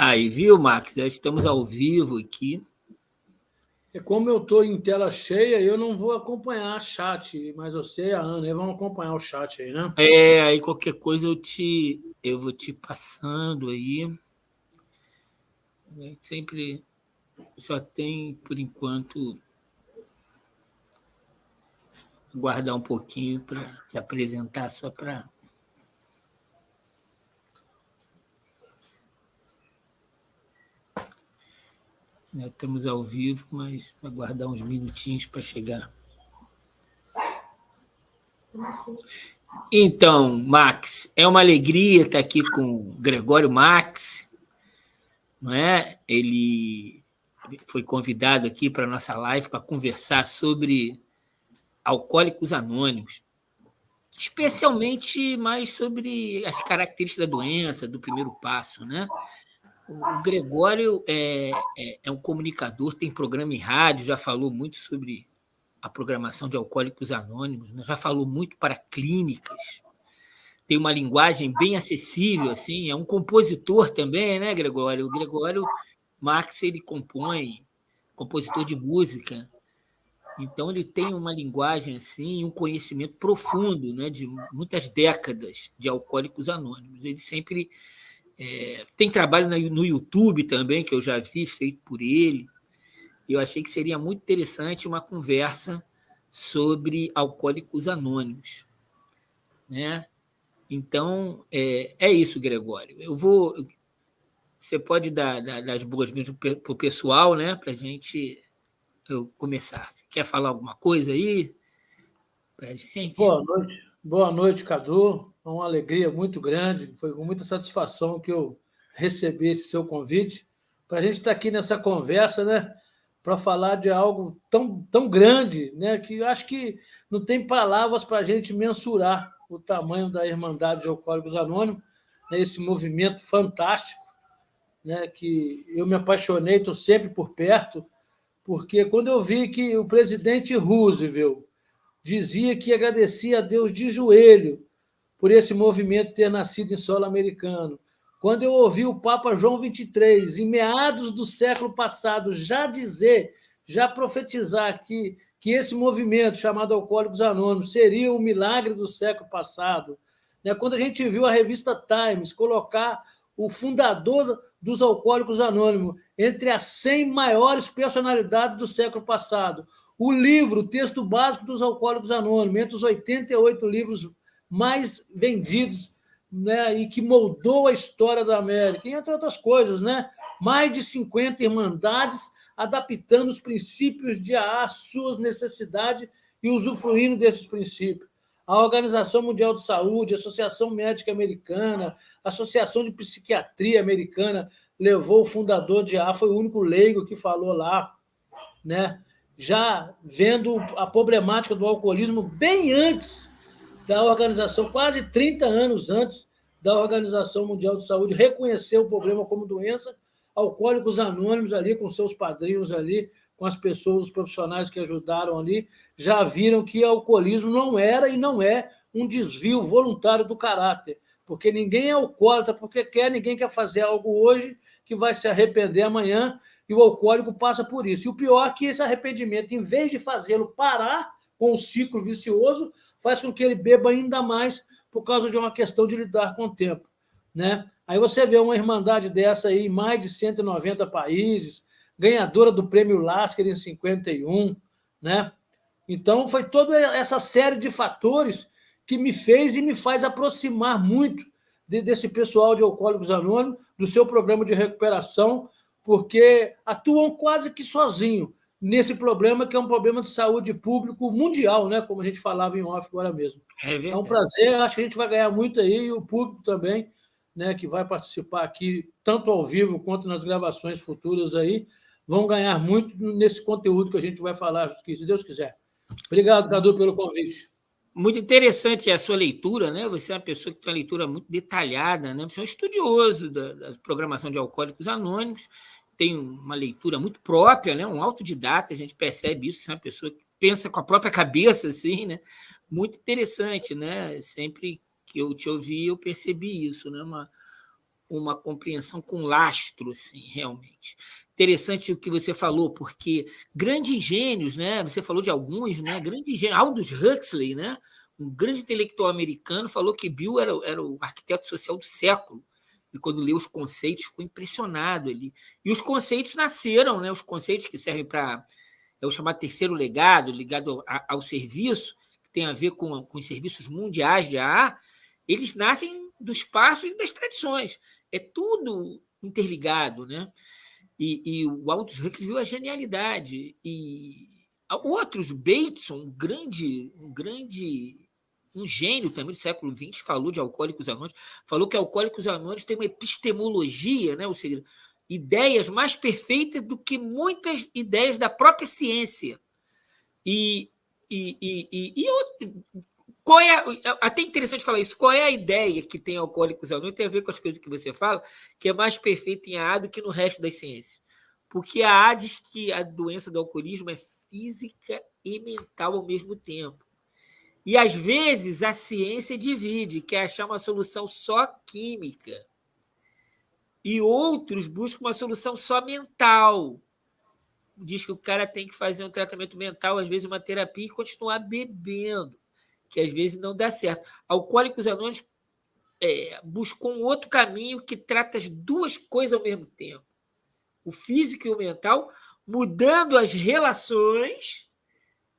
Aí, viu, Max? Já estamos ao vivo aqui. Como eu estou em tela cheia, eu não vou acompanhar o chat, mas você e a Ana vão acompanhar o chat aí, né? Aí qualquer coisa eu vou te passando aí. Sempre só tem, por enquanto, guardar um pouquinho para te apresentar só para. Estamos ao vivo, mas vai guardar uns minutinhos para chegar. Então, Max, é uma alegria estar aqui com o Gregório Max, não é? Ele foi convidado aqui para a nossa live para conversar sobre Alcoólicos Anônimos, especialmente mais sobre as características da doença, do primeiro passo, né? O Gregório é um comunicador, tem programa em rádio, já falou muito sobre a programação de Alcoólicos Anônimos, né? Já falou muito para clínicas, tem uma linguagem bem acessível, assim, é um compositor também, né, Gregório? O Gregório Marx, ele compõe, compositor de música, então ele tem uma linguagem assim, um conhecimento profundo, né, de muitas décadas de Alcoólicos Anônimos. Ele sempre tem trabalho no YouTube também, que eu já vi, feito por ele. Eu achei que seria muito interessante uma conversa sobre Alcoólicos Anônimos, né? Então, é isso, Gregório. Você pode dar as boas-vindas para o pessoal, né? Para a gente começar. Você quer falar alguma coisa aí para a gente? Boa noite. Boa noite, Cadu. É uma alegria muito grande. Foi com muita satisfação que eu recebi esse seu convite para a gente estar aqui nessa conversa, né? Para falar de algo tão grande, né? Que eu acho que não tem palavras para a gente mensurar o tamanho da Irmandade de Alcoólicos Anônimos, né? Esse movimento fantástico, né? Que eu me apaixonei, estou sempre por perto, porque quando eu vi que o presidente Roosevelt dizia que agradecia a Deus de joelho por esse movimento ter nascido em solo americano. Quando eu ouvi o Papa João XXIII, em meados do século passado, já profetizar que esse movimento chamado Alcoólicos Anônimos seria o milagre do século passado, né? Quando a gente viu a revista Times colocar o fundador dos Alcoólicos Anônimos entre as 100 maiores personalidades do século passado, o livro, o texto básico dos Alcoólicos Anônimos, entre os 88 livros mais vendidos, né, e que moldou a história da América, entre outras coisas, né? Mais de 50 irmandades adaptando os princípios de AA às suas necessidades e usufruindo desses princípios. A Organização Mundial de Saúde, a Associação Médica Americana, a Associação de Psiquiatria Americana levou o fundador de AA, foi o único leigo que falou lá, né? Já vendo a problemática do alcoolismo bem antes da organização, quase 30 anos antes da Organização Mundial de Saúde reconhecer o problema como doença. Alcoólicos Anônimos ali, com seus padrinhos ali, com as pessoas, os profissionais que ajudaram ali, já viram que alcoolismo não era e não é um desvio voluntário do caráter, porque ninguém é alcoólatra porque quer, ninguém quer fazer algo hoje que vai se arrepender amanhã, e o alcoólico passa por isso. E o pior é que esse arrependimento, em vez de fazê-lo parar com o ciclo vicioso, faz com que ele beba ainda mais por causa de uma questão de lidar com o tempo, né? Aí você vê uma irmandade dessa aí em mais de 190 países, ganhadora do prêmio Lasker em 51, né? Então, foi toda essa série de fatores que me fez e me faz aproximar muito desse pessoal de Alcoólicos Anônimos, do seu programa de recuperação, porque atuam quase que sozinho nesse problema, que é um problema de saúde público mundial, né? Como a gente falava em off agora mesmo. É um prazer, acho que a gente vai ganhar muito aí, e o público também, né, que vai participar aqui, tanto ao vivo quanto nas gravações futuras aí, vão ganhar muito nesse conteúdo que a gente vai falar aqui, se Deus quiser. Obrigado, Cadu, pelo convite. Muito interessante a sua leitura, né? Você é uma pessoa que tem uma leitura muito detalhada, né? Você é um estudioso da programação de Alcoólicos Anônimos, tem uma leitura muito própria, né? Um autodidata, a gente percebe isso, você é uma pessoa que pensa com a própria cabeça, assim, né? Muito interessante, né? Sempre que eu te ouvi, eu percebi isso, né? uma compreensão com lastro, assim, realmente. Interessante o que você falou, porque grandes gênios, né? Você falou de alguns, né? Grandes gênios, Aldous Huxley, né? Um grande intelectual americano, falou que Bill era o arquiteto social do século. E quando leu os conceitos, ficou impressionado ali. E os conceitos nasceram, né? Os conceitos que servem para o chamado terceiro legado, ligado ao serviço, que tem a ver com os serviços mundiais de AA, eles nascem dos passos e das tradições. É tudo interligado, né? E o Aldous Huxley viu a genialidade. E outros, Bateson, um gênio também do século XX, falou de Alcoólicos Anônimos, falou que Alcoólicos Anônimos tem uma epistemologia, né? Ou seja, ideias mais perfeitas do que muitas ideias da própria ciência. Qual é, até interessante falar isso, qual é a ideia que tem Alcoólicos Anônimos? Tem a ver com as coisas que você fala, que é mais perfeita em AA do que no resto das ciências. Porque a AA diz que a doença do alcoolismo é física e mental ao mesmo tempo. E, às vezes, a ciência divide, quer achar uma solução só química. E outros buscam uma solução só mental. Diz que o cara tem que fazer um tratamento mental, às vezes uma terapia, e continuar bebendo, que às vezes não dá certo. Alcoólicos Anônimos buscou um outro caminho que trata as duas coisas ao mesmo tempo. O físico e o mental, mudando as relações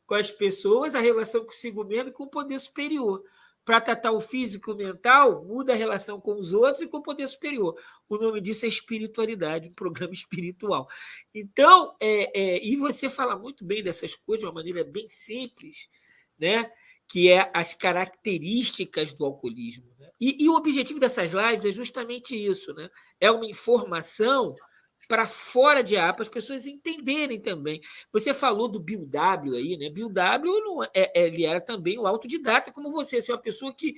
com as pessoas, a relação consigo mesmo e com o poder superior. Para tratar o físico e o mental, muda a relação com os outros e com o poder superior. O nome disso é espiritualidade, um programa espiritual. Então, e você fala muito bem dessas coisas de uma maneira bem simples, né? Que é as características do alcoolismo. Né? E o objetivo dessas lives é justamente isso, né? É uma informação para fora de AA, para as pessoas entenderem também. Você falou do Bill W. aí, né? Bill W. Ele era também um autodidata, como você, assim, uma pessoa que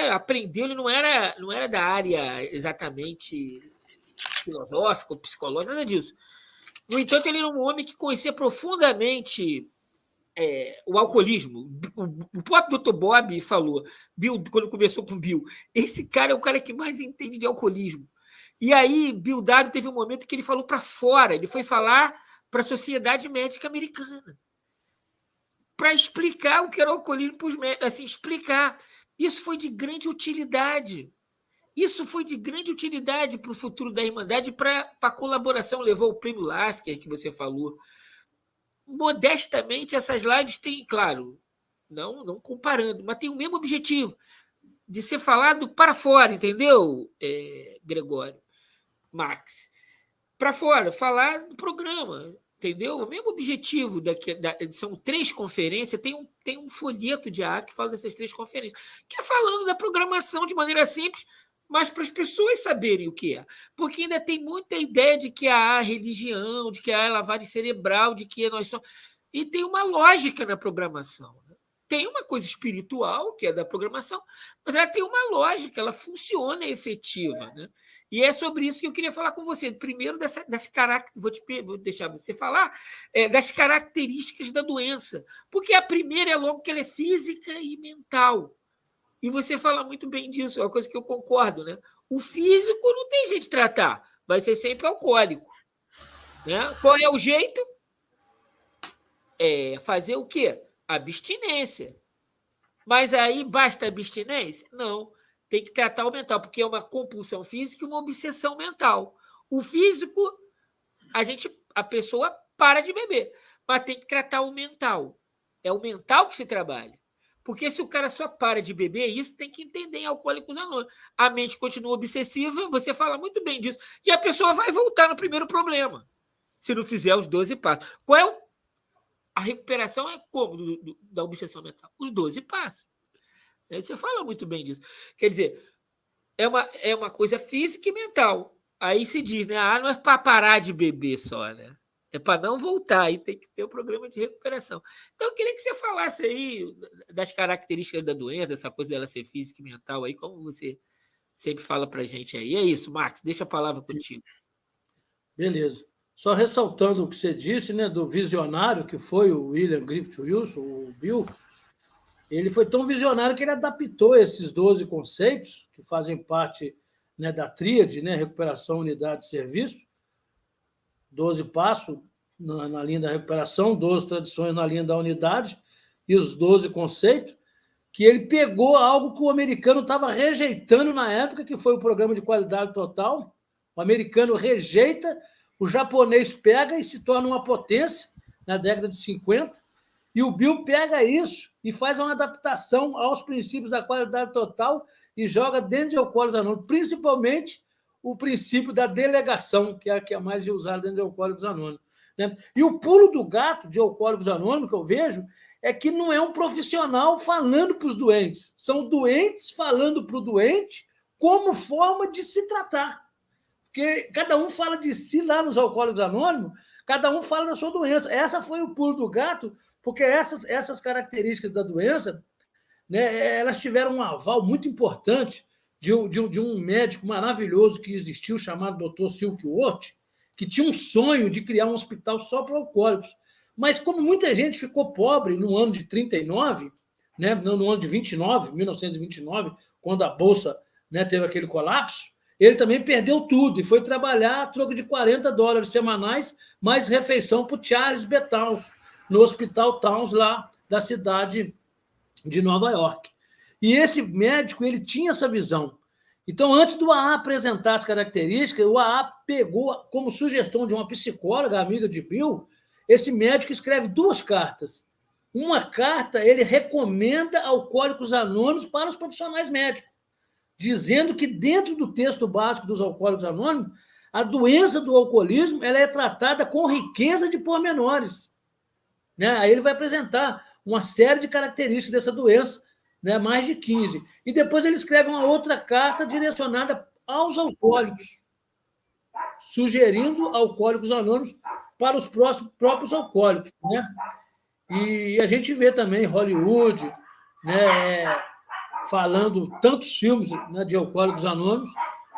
aprendeu, ele não era da área exatamente filosófica ou psicológica, nada disso. No entanto, ele era um homem que conhecia profundamente o alcoolismo. O próprio Dr. Bob falou, Bill, quando começou com Bill, esse cara é o cara que mais entende de alcoolismo. E aí, Bill W. teve um momento que ele falou para fora, ele foi falar para a Sociedade Médica Americana, para explicar o que era o alcoolismo para os médicos, assim, explicar. Isso foi de grande utilidade. Isso foi de grande utilidade para o futuro da Irmandade, para a colaboração. Levou o prêmio Lasker, que você falou. Modestamente, essas lives têm, claro, não comparando, mas tem o mesmo objetivo, de ser falado para fora, entendeu, Gregório? Max, para fora, falar do programa, entendeu? O mesmo objetivo são 3 conferências, tem um folheto de AA que fala dessas 3 conferências, que é falando da programação de maneira simples, mas para as pessoas saberem o que é. Porque ainda tem muita ideia de que há religião, de que há lavagem cerebral, de que nós somos... E tem uma lógica na programação. Tem uma coisa espiritual, que é da programação, mas ela tem uma lógica, ela funciona, é efetiva. Né? E é sobre isso que eu queria falar com você. Primeiro, das características, vou deixar você falar, das características da doença. Porque a primeira é logo que ela é física e mental. E você fala muito bem disso, é uma coisa que eu concordo. Né? O físico não tem jeito de tratar, vai ser sempre alcoólico. Né? Qual é o jeito? Fazer o quê? Abstinência. Mas aí basta abstinência? Não. Tem que tratar o mental, porque é uma compulsão física e uma obsessão mental. O físico, a pessoa para de beber, mas tem que tratar o mental. É o mental que se trabalha. Porque se o cara só para de beber, isso tem que entender em Alcoólicos Anônimos. A mente continua obsessiva, você fala muito bem disso, e a pessoa vai voltar no primeiro problema, se não fizer os 12 passos. Qual é a recuperação é como da obsessão mental? Os 12 passos. Você fala muito bem disso. Quer dizer, é uma coisa física e mental. Aí se diz, né? Não é para parar de beber só, né? É para não voltar. Aí tem que ter um programa de recuperação. Então, eu queria que você falasse aí das características da doença, dessa coisa dela ser física e mental, aí, como você sempre fala para a gente aí. É isso, Max, deixa a palavra contigo. Beleza. Só ressaltando o que você disse, né, do visionário que foi o William Griffith Wilson, o Bill, ele foi tão visionário que ele adaptou esses 12 conceitos, que fazem parte né, da tríade, né, recuperação, unidade e serviço, 12 passos na linha da recuperação, 12 tradições na linha da unidade e os 12 conceitos, que ele pegou algo que o americano estava rejeitando na época, que foi o programa de qualidade total. O americano rejeita, o japonês pega e se torna uma potência na década de 50, e o Bill pega isso e faz uma adaptação aos princípios da qualidade total e joga dentro de Alcoólicos Anônimos, principalmente o princípio da delegação, que é a que é mais usada dentro de Alcoólicos Anônimos, né? E o pulo do gato de Alcoólicos Anônimos, que eu vejo, é que não é um profissional falando para os doentes, são doentes falando para o doente como forma de se tratar. Porque cada um fala de si lá nos Alcoólicos Anônimos, cada um fala da sua doença. Essa foi o pulo do gato, porque essas características da doença, né, elas tiveram um aval muito importante de um médico maravilhoso que existiu, chamado Dr. Silkworth, que tinha um sonho de criar um hospital só para alcoólicos. Mas como muita gente ficou pobre no ano de 39, né, no ano de 29, 1929, quando a Bolsa, né, teve aquele colapso, ele também perdeu tudo e foi trabalhar a troco de $40 semanais, mais refeição para o Charles B. Towns, no Hospital Towns, lá da cidade de Nova York. E esse médico, ele tinha essa visão. Então, antes do AA apresentar as características, o AA pegou como sugestão de uma psicóloga, amiga de Bill, esse médico escreve 2 cartas. Uma carta, ele recomenda Alcoólicos Anônimos para os profissionais médicos, dizendo que dentro do texto básico dos Alcoólicos Anônimos, a doença do alcoolismo ela é tratada com riqueza de pormenores, né? Aí ele vai apresentar uma série de características dessa doença, né? Mais de 15. E depois ele escreve uma outra carta direcionada aos alcoólicos, sugerindo Alcoólicos Anônimos para os próprios alcoólicos, né? E a gente vê também Hollywood, né, falando tantos filmes, né, de Alcoólicos Anônimos,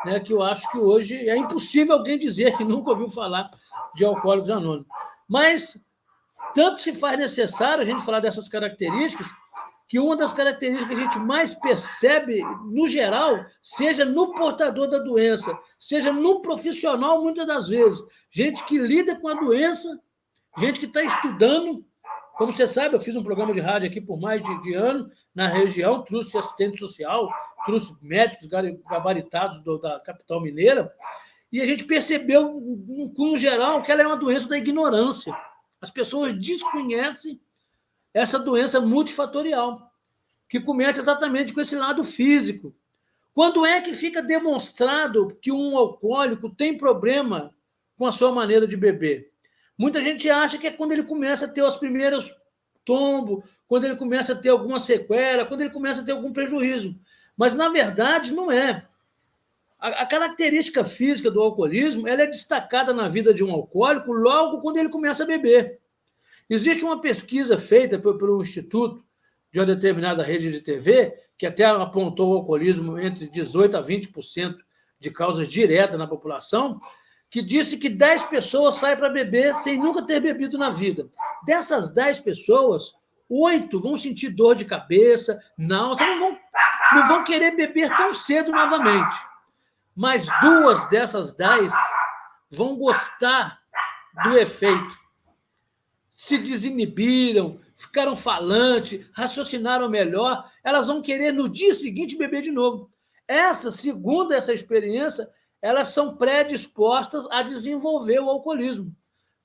né, que eu acho que hoje é impossível alguém dizer que nunca ouviu falar de Alcoólicos Anônimos. Mas tanto se faz necessário a gente falar dessas características, que uma das características que a gente mais percebe, no geral, seja no portador da doença, seja no profissional, muitas das vezes. Gente que lida com a doença, gente que está estudando. Como você sabe, eu fiz um programa de rádio aqui por mais de ano, na região, trouxe assistente social, trouxe médicos gabaritados da capital mineira, e a gente percebeu, no cunho geral, que ela é uma doença da ignorância. As pessoas desconhecem essa doença multifatorial, que começa exatamente com esse lado físico. Quando é que fica demonstrado que um alcoólico tem problema com a sua maneira de beber? Muita gente acha que é quando ele começa a ter os primeiros tombos, quando ele começa a ter alguma sequela, quando ele começa a ter algum prejuízo. Mas, na verdade, não é. A característica física do alcoolismo ela é destacada na vida de um alcoólico logo quando ele começa a beber. Existe uma pesquisa feita por um instituto de uma determinada rede de TV, que até apontou o alcoolismo entre 18% a 20% de causas diretas na população, que disse que 10 pessoas saem para beber sem nunca ter bebido na vida. Dessas 10 pessoas, 8 vão sentir dor de cabeça, náusea, não vão querer beber tão cedo novamente. Mas 2 dessas 10 vão gostar do efeito. Se desinibiram, ficaram falantes, raciocinaram melhor, elas vão querer no dia seguinte beber de novo. Segundo essa experiência, elas são predispostas a desenvolver o alcoolismo,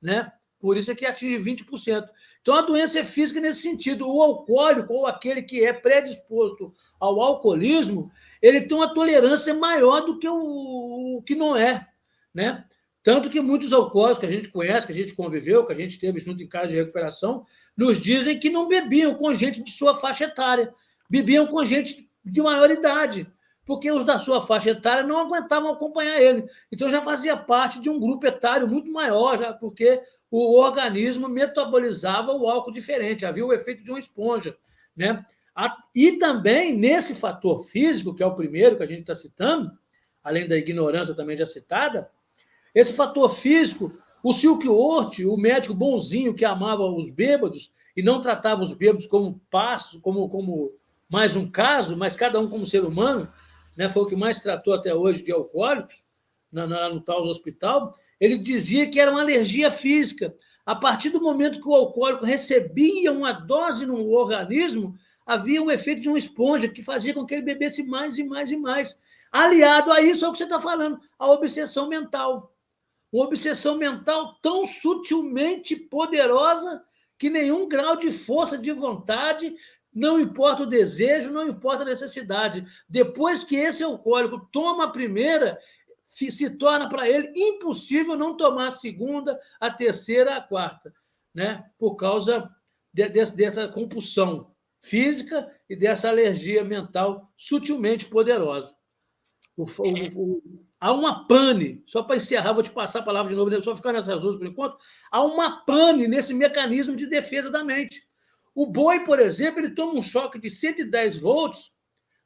né? Por isso é que atinge 20%. Então, a doença é física nesse sentido. O alcoólico, ou aquele que é predisposto ao alcoolismo, ele tem uma tolerância maior do que o que não é, né? Tanto que muitos alcoólicos que a gente conhece, que a gente conviveu, que a gente teve junto em casa de recuperação, nos dizem que não bebiam com gente de sua faixa etária, bebiam com gente de maior idade, porque os da sua faixa etária não aguentavam acompanhar ele. Então, já fazia parte de um grupo etário muito maior, já, porque o organismo metabolizava o álcool diferente, havia o efeito de uma esponja, né? E também, nesse fator físico, que é o primeiro que a gente está citando, além da ignorância também já citada, esse fator físico, o Silkworth, o médico bonzinho que amava os bêbados e não tratava os bêbados como mais um caso, mas cada um como ser humano, né, foi o que mais tratou até hoje de alcoólicos, no Taos Hospital, ele dizia que era uma alergia física. A partir do momento que o alcoólico recebia uma dose no organismo, havia um efeito de uma esponja que fazia com que ele bebesse mais e mais e mais. Aliado a isso é o que você está falando, a obsessão mental. Uma obsessão mental tão sutilmente poderosa que nenhum grau de força de vontade, não importa o desejo, não importa a necessidade. Depois que esse alcoólico toma a primeira, se torna para ele impossível não tomar a segunda, a terceira, a quarta, né? Por causa dessa compulsão física e dessa alergia mental sutilmente poderosa. Há uma pane, só para encerrar, vou te passar a palavra de novo, só ficar nessas duas por enquanto. Há uma pane nesse mecanismo de defesa da mente. O boi, por exemplo, ele toma um choque de 110 volts.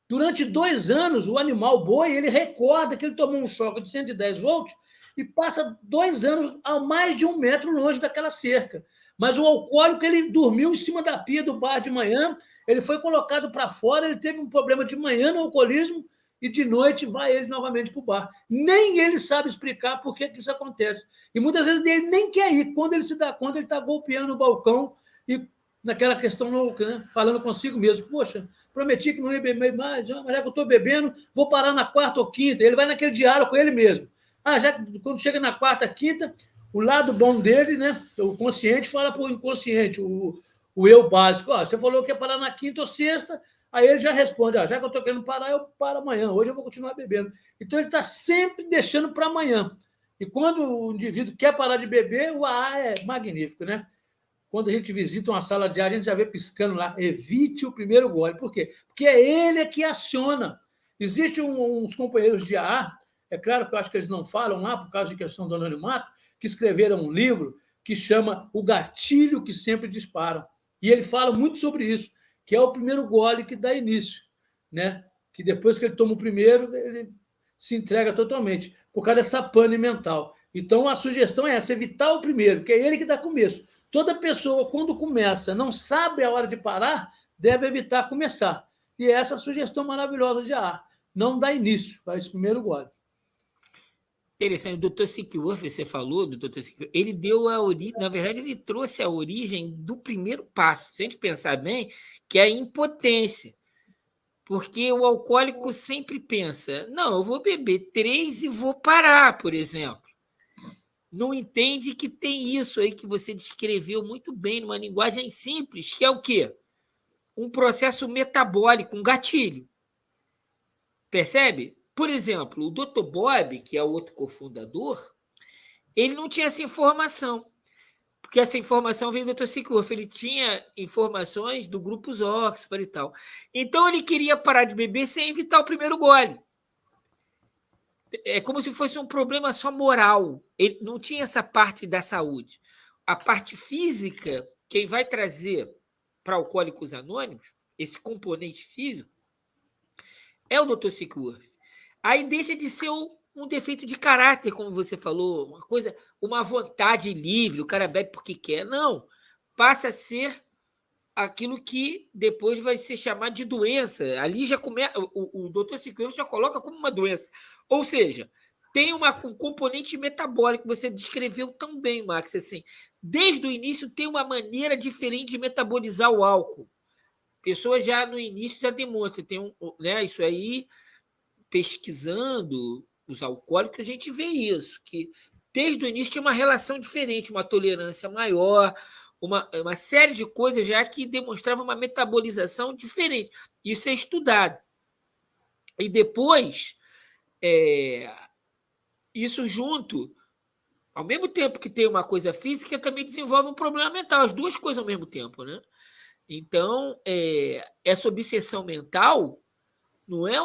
Durante 2 anos, o animal boi, ele recorda que ele tomou um choque de 110 volts e passa 2 anos a mais de 1 metro longe daquela cerca. Mas o alcoólico, ele dormiu em cima da pia do bar de manhã, ele foi colocado para fora, ele teve um problema de manhã no alcoolismo e de noite vai ele novamente para o bar. Nem ele sabe explicar por que isso acontece. E muitas vezes ele nem quer ir. Quando ele se dá conta, ele está golpeando o balcão e naquela questão louca, né? Falando consigo mesmo. Poxa, prometi que não ia beber mais, mas já que eu estou bebendo, vou parar na quarta ou quinta. Ele vai naquele diálogo com ele mesmo. Já quando chega na quarta, quinta, o lado bom dele, né? O consciente fala para o inconsciente, o eu básico. Você falou que ia parar na quinta ou sexta, aí ele já responde, já que eu estou querendo parar, eu paro amanhã, hoje eu vou continuar bebendo. Então, ele está sempre deixando para amanhã. E quando o indivíduo quer parar de beber, o é magnífico, né? Quando a gente visita uma sala de ar, a gente já vê piscando lá, evite o primeiro gole. Por quê? Porque é ele que aciona. Existem uns companheiros de ar, é claro que eu acho que eles não falam lá, por causa de questão do anonimato, que escreveram um livro que chama O Gatilho que Sempre Disparam. E ele fala muito sobre isso, que é o primeiro gole que dá início, né? Que depois que ele toma o primeiro, ele se entrega totalmente, por causa dessa pane mental. Então, a sugestão é essa, evitar o primeiro, que é ele que dá começo. Toda pessoa, quando começa, não sabe a hora de parar, deve evitar começar. E é essa sugestão maravilhosa de não dá início a esse primeiro gole. Interessante. O Dr. Sickworth, você falou, Dr. Sickworth, ele deu a origem, na verdade, ele trouxe a origem do primeiro passo. Se a gente pensar bem, que é a impotência. Porque o alcoólico sempre pensa, não, eu vou beber 3 e vou parar, por exemplo. Não entende que tem isso aí que você descreveu muito bem, numa linguagem simples, que é o quê? Um processo metabólico, um gatilho. Percebe? Por exemplo, o Dr. Bob, que é o outro cofundador, ele não tinha essa informação, porque essa informação veio do Dr. Sickworth, ele tinha informações do grupo Oxford e tal. Então, ele queria parar de beber sem evitar o primeiro gole. É como se fosse um problema só moral. Ele não tinha essa parte da saúde. A parte física, quem vai trazer para Alcoólicos Anônimos, esse componente físico, é o Dr. Sickworth. Aí deixa de ser um defeito de caráter, como você falou, uma coisa, uma vontade livre, o cara bebe porque quer. Não, passa a ser aquilo que depois vai ser chamado de doença. Ali já começa, o Dr. Sickworth já coloca como uma doença. Ou seja, tem um componente metabólico que você descreveu tão bem, Max. Assim, desde o início tem uma maneira diferente de metabolizar o álcool. Pessoas já no início já demonstram, tem né, isso aí, pesquisando os alcoólicos, a gente vê isso, que desde o início tinha uma relação diferente, uma tolerância maior, uma série de coisas já que demonstrava uma metabolização diferente. Isso é estudado. E depois, isso junto, ao mesmo tempo que tem uma coisa física, também desenvolve um problema mental, as duas coisas ao mesmo tempo, né? Então, essa obsessão mental não é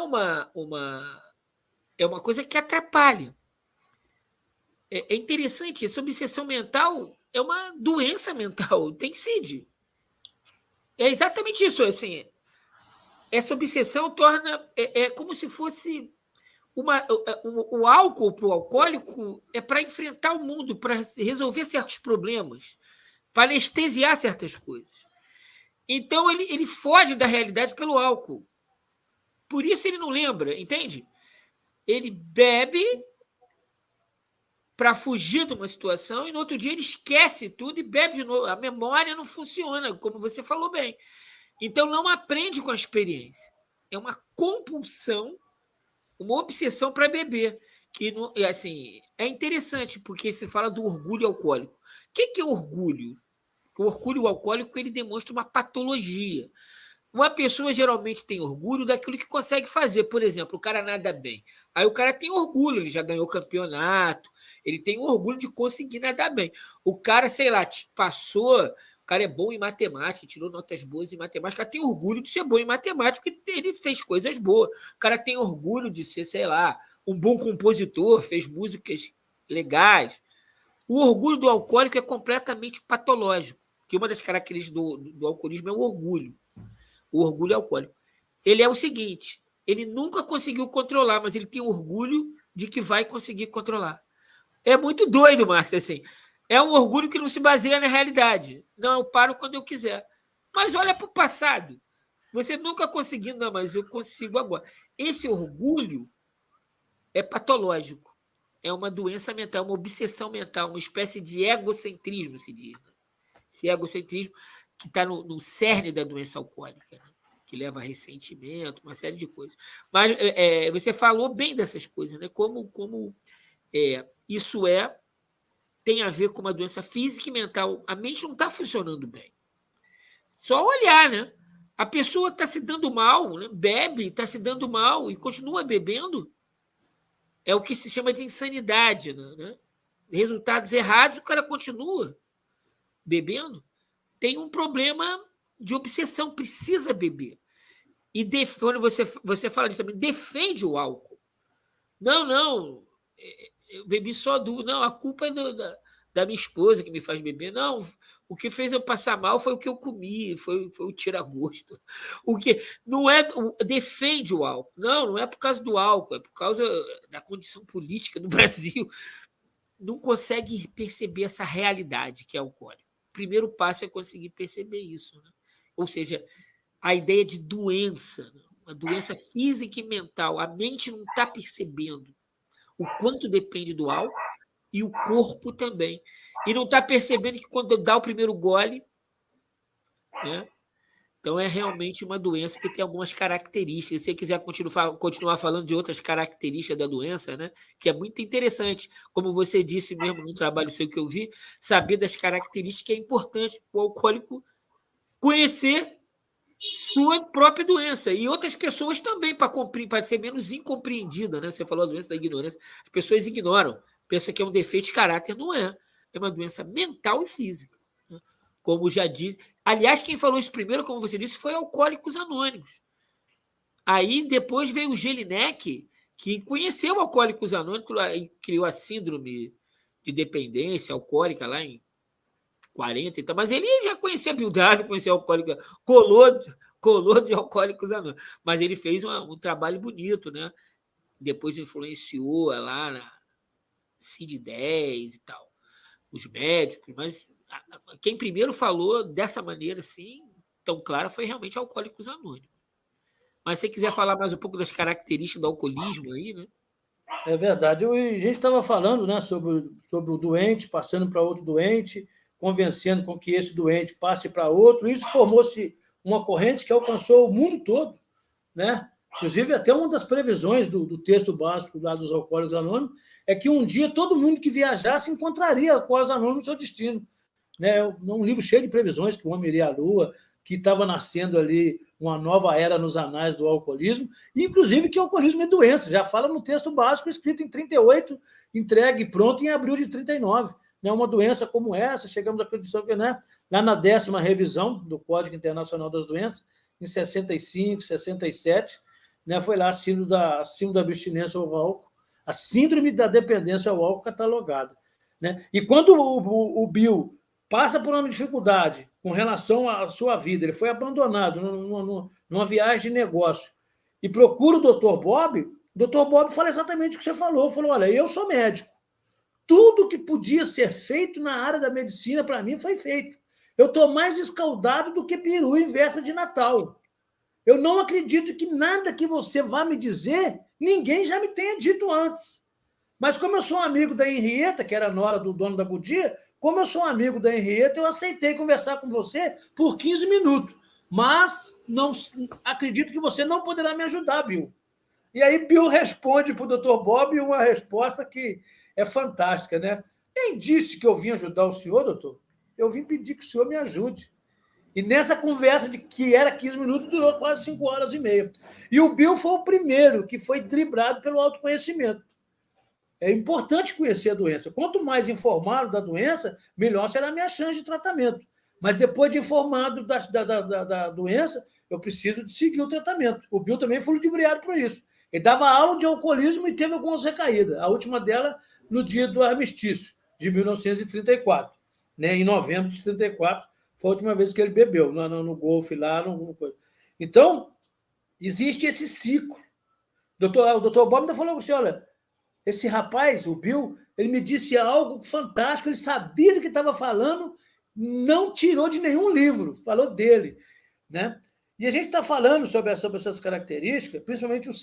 é uma coisa que atrapalha. É interessante, essa obsessão mental é uma doença mental, tem CID. É exatamente isso, assim, essa obsessão torna, como se fosse o álcool para o alcoólico é para enfrentar o mundo, para resolver certos problemas, para anestesiar certas coisas. Então, ele foge da realidade pelo álcool. Por isso ele não lembra, entende? Ele bebe para fugir de uma situação e no outro dia ele esquece tudo e bebe de novo. A memória não funciona, como você falou bem. Então não aprende com a experiência. É uma compulsão, uma obsessão para beber. Que não, assim, é interessante, porque se fala do orgulho alcoólico. O que é orgulho? O orgulho alcoólico ele demonstra uma patologia. Uma pessoa geralmente tem orgulho daquilo que consegue fazer. Por exemplo, o cara nada bem. Aí o cara tem orgulho, ele já ganhou campeonato, ele tem orgulho de conseguir nadar bem. O cara, sei lá, passou, o cara é bom em matemática, tirou notas boas em matemática, tem orgulho de ser bom em matemática e ele fez coisas boas. O cara tem orgulho de ser, sei lá, um bom compositor, fez músicas legais. O orgulho do alcoólico é completamente patológico, que uma das características do alcoolismo é o orgulho. O orgulho alcoólico. Ele é o seguinte, ele nunca conseguiu controlar, mas ele tem orgulho de que vai conseguir controlar. É muito doido, Márcio, assim. É um orgulho que não se baseia na realidade. Não, eu paro quando eu quiser. Mas olha para o passado. Você nunca conseguiu, não, mas eu consigo agora. Esse orgulho é patológico. É uma doença mental, uma obsessão mental, uma espécie de egocentrismo, se diz. Esse egocentrismo que está no cerne da doença alcoólica, né? Que leva a ressentimento, uma série de coisas. Mas você falou bem dessas coisas, né? Como isso tem a ver com uma doença física e mental. A mente não está funcionando bem. Só olhar, né? A pessoa está se dando mal, né? Bebe, está se dando mal e continua bebendo. É o que se chama de insanidade, né? Resultados errados, o cara continua bebendo. Tem um problema de obsessão, precisa beber. E quando você fala disso também, defende o álcool. Não, eu bebi só não, a culpa é da minha esposa que me faz beber. Não, o que fez eu passar mal foi o que eu comi, foi o tira-gosto. O que não é defende o álcool. Não é por causa do álcool, é por causa da condição política do Brasil. Não consegue perceber essa realidade que é alcoólico. O primeiro passo é conseguir perceber isso, né? Ou seja, a ideia de doença, né? Uma doença física e mental. A mente não está percebendo o quanto depende do álcool e o corpo também. E não está percebendo que quando dá o primeiro gole, né? Então é realmente uma doença que tem algumas características. Se você quiser continuar falando de outras características da doença, né? Que é muito interessante, como você disse mesmo no trabalho seu que eu vi, saber das características é importante para o alcoólico conhecer sua própria doença e outras pessoas também para ser menos incompreendida, né? Você falou a doença da ignorância, as pessoas ignoram, pensam que é um defeito de caráter, não é. É uma doença mental e física, né? Como já disse. Aliás, quem falou isso primeiro, como você disse, foi Alcoólicos Anônimos. Aí depois veio o Jelinek, que conheceu Alcoólicos Anônimos e criou a síndrome de dependência alcoólica lá em 40 e tal, mas ele já conhecia a Bildardo, conhecia o Alcoólico, colou de Alcoólicos Anônimos, mas ele fez um trabalho bonito, né? Depois influenciou lá na CID-10 e tal, os médicos, mas quem primeiro falou dessa maneira assim, tão clara, foi realmente Alcoólicos Anônimos. Mas se você quiser falar mais um pouco das características do alcoolismo aí, né? É verdade. A gente estava falando, né, sobre o doente passando para outro doente, convencendo com que esse doente passe para outro. Isso formou-se uma corrente que alcançou o mundo todo, né? Inclusive, até uma das previsões do texto básico lá dos Alcoólicos Anônimos é que um dia todo mundo que viajasse encontraria Alcoólicos Anônimos no seu destino. Né? Um livro cheio de previsões, que o homem iria à Lua, que estava nascendo ali uma nova era nos anais do alcoolismo, inclusive que o alcoolismo é doença, já fala no texto básico escrito em 38, entregue pronto em abril de 39. Né? Uma doença como essa, chegamos à condição que, né, lá na 10ª revisão do Código Internacional das Doenças, em 65, 67, né, foi lá a síndrome da abstinência ao álcool, a síndrome da dependência ao álcool catalogada. Né? E quando o Bill passa por uma dificuldade com relação à sua vida, ele foi abandonado numa viagem de negócio e procura o Dr. Bob, o Dr. Bob fala exatamente o que você falou, olha, eu sou médico, tudo que podia ser feito na área da medicina para mim foi feito. Eu estou mais escaldado do que peru em véspera de Natal. Eu não acredito que nada que você vá me dizer, ninguém já me tenha dito antes. Mas como eu sou amigo da Henrietta, que era a nora do dono da Goodyear, como eu sou amigo da Henrietta, eu aceitei conversar com você por 15 minutos. Mas não acredito que você não poderá me ajudar, Bill. E aí Bill responde para o Dr. Bob uma resposta que é fantástica, né? Quem disse que eu vim ajudar o senhor, doutor? Eu vim pedir que o senhor me ajude. E nessa conversa, de que era 15 minutos, durou quase 5 horas e meia. E o Bill foi o primeiro que foi driblado pelo autoconhecimento. É importante conhecer a doença. Quanto mais informado da doença, melhor será a minha chance de tratamento. Mas depois de informado da doença, eu preciso de seguir o tratamento. O Bill também foi ludibriado por isso. Ele dava aula de alcoolismo e teve algumas recaídas. A última dela no dia do armistício, de 1934. Né? Em novembro de 1934, foi a última vez que ele bebeu, no golfe lá. Então, existe esse ciclo. O doutor Bob ainda falou assim, olha, esse rapaz, o Bill, ele me disse algo fantástico, ele sabia do que estava falando, não tirou de nenhum livro, falou dele. Né? E a gente está falando sobre essas características, principalmente o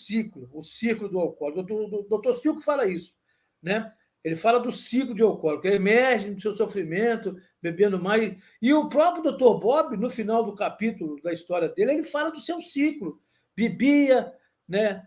ciclo do alcoólico. O doutor Silco fala isso. Né? Ele fala do ciclo de alcoólico, ele emerge do seu sofrimento, bebendo mais. E o próprio doutor Bob, no final do capítulo da história dele, ele fala do seu ciclo. Bebia, né?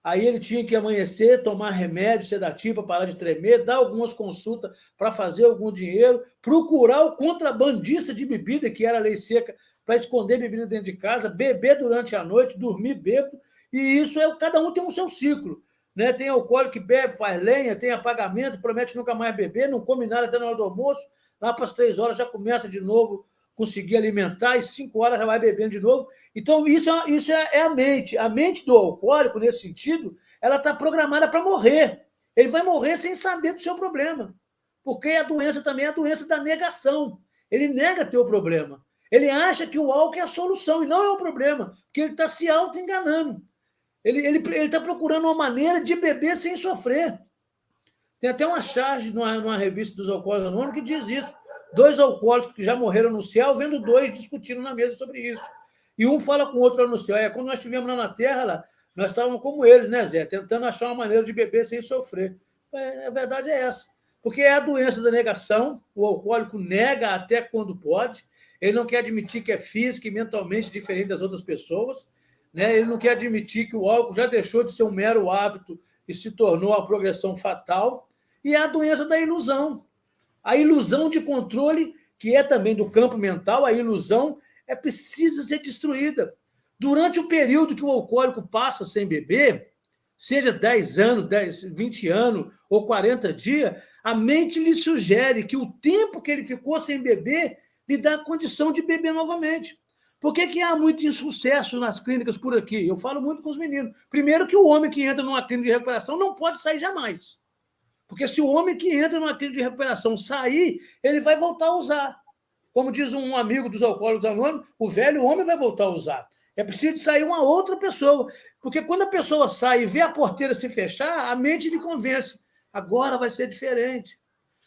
Aí ele tinha que amanhecer, tomar remédio sedativo para parar de tremer, dar algumas consultas para fazer algum dinheiro, procurar o contrabandista de bebida, que era a lei seca, para esconder bebida dentro de casa, beber durante a noite, dormir bêbado, e isso cada um tem o seu ciclo. Né? Tem alcoólico que bebe, faz lenha, tem apagamento, promete nunca mais beber, não come nada até na hora do almoço, lá para as 3 horas já começa de novo conseguir alimentar, e 5 horas já vai bebendo de novo. Então, isso é a mente. A mente do alcoólico, nesse sentido, ela está programada para morrer. Ele vai morrer sem saber do seu problema. Porque a doença também é a doença da negação. Ele nega ter o problema. Ele acha que o álcool é a solução, e não é o problema, porque ele está se auto-enganando. Ele está procurando uma maneira de beber sem sofrer. Tem até uma charge numa revista dos Alcoólicos Anônimos que diz isso. 2 alcoólicos que já morreram no céu, vendo 2 discutindo na mesa sobre isso. E um fala com o outro lá no céu. Quando nós estivemos lá na Terra, lá, nós estávamos como eles, né, Zé? Tentando achar uma maneira de beber sem sofrer. A verdade é essa. Porque é a doença da negação. O alcoólico nega até quando pode. Ele não quer admitir que é física e mentalmente diferente das outras pessoas. Né? Ele não quer admitir que o álcool já deixou de ser um mero hábito e se tornou uma progressão fatal. E é a doença da ilusão. A ilusão de controle, que é também do campo mental, a ilusão precisa ser destruída. Durante o período que o alcoólico passa sem beber, seja 10 anos, 20 anos ou 40 dias, a mente lhe sugere que o tempo que ele ficou sem beber lhe dá a condição de beber novamente. Por que há muito insucesso nas clínicas por aqui? Eu falo muito com os meninos. Primeiro que o homem que entra numa clínica de recuperação não pode sair jamais. Porque se o homem que entra numa clínica de recuperação sair, ele vai voltar a usar. Como diz um amigo dos Alcoólicos Anônimos, o velho homem vai voltar a usar. É preciso sair uma outra pessoa. Porque quando a pessoa sai e vê a porteira se fechar, a mente lhe convence. Agora vai ser diferente.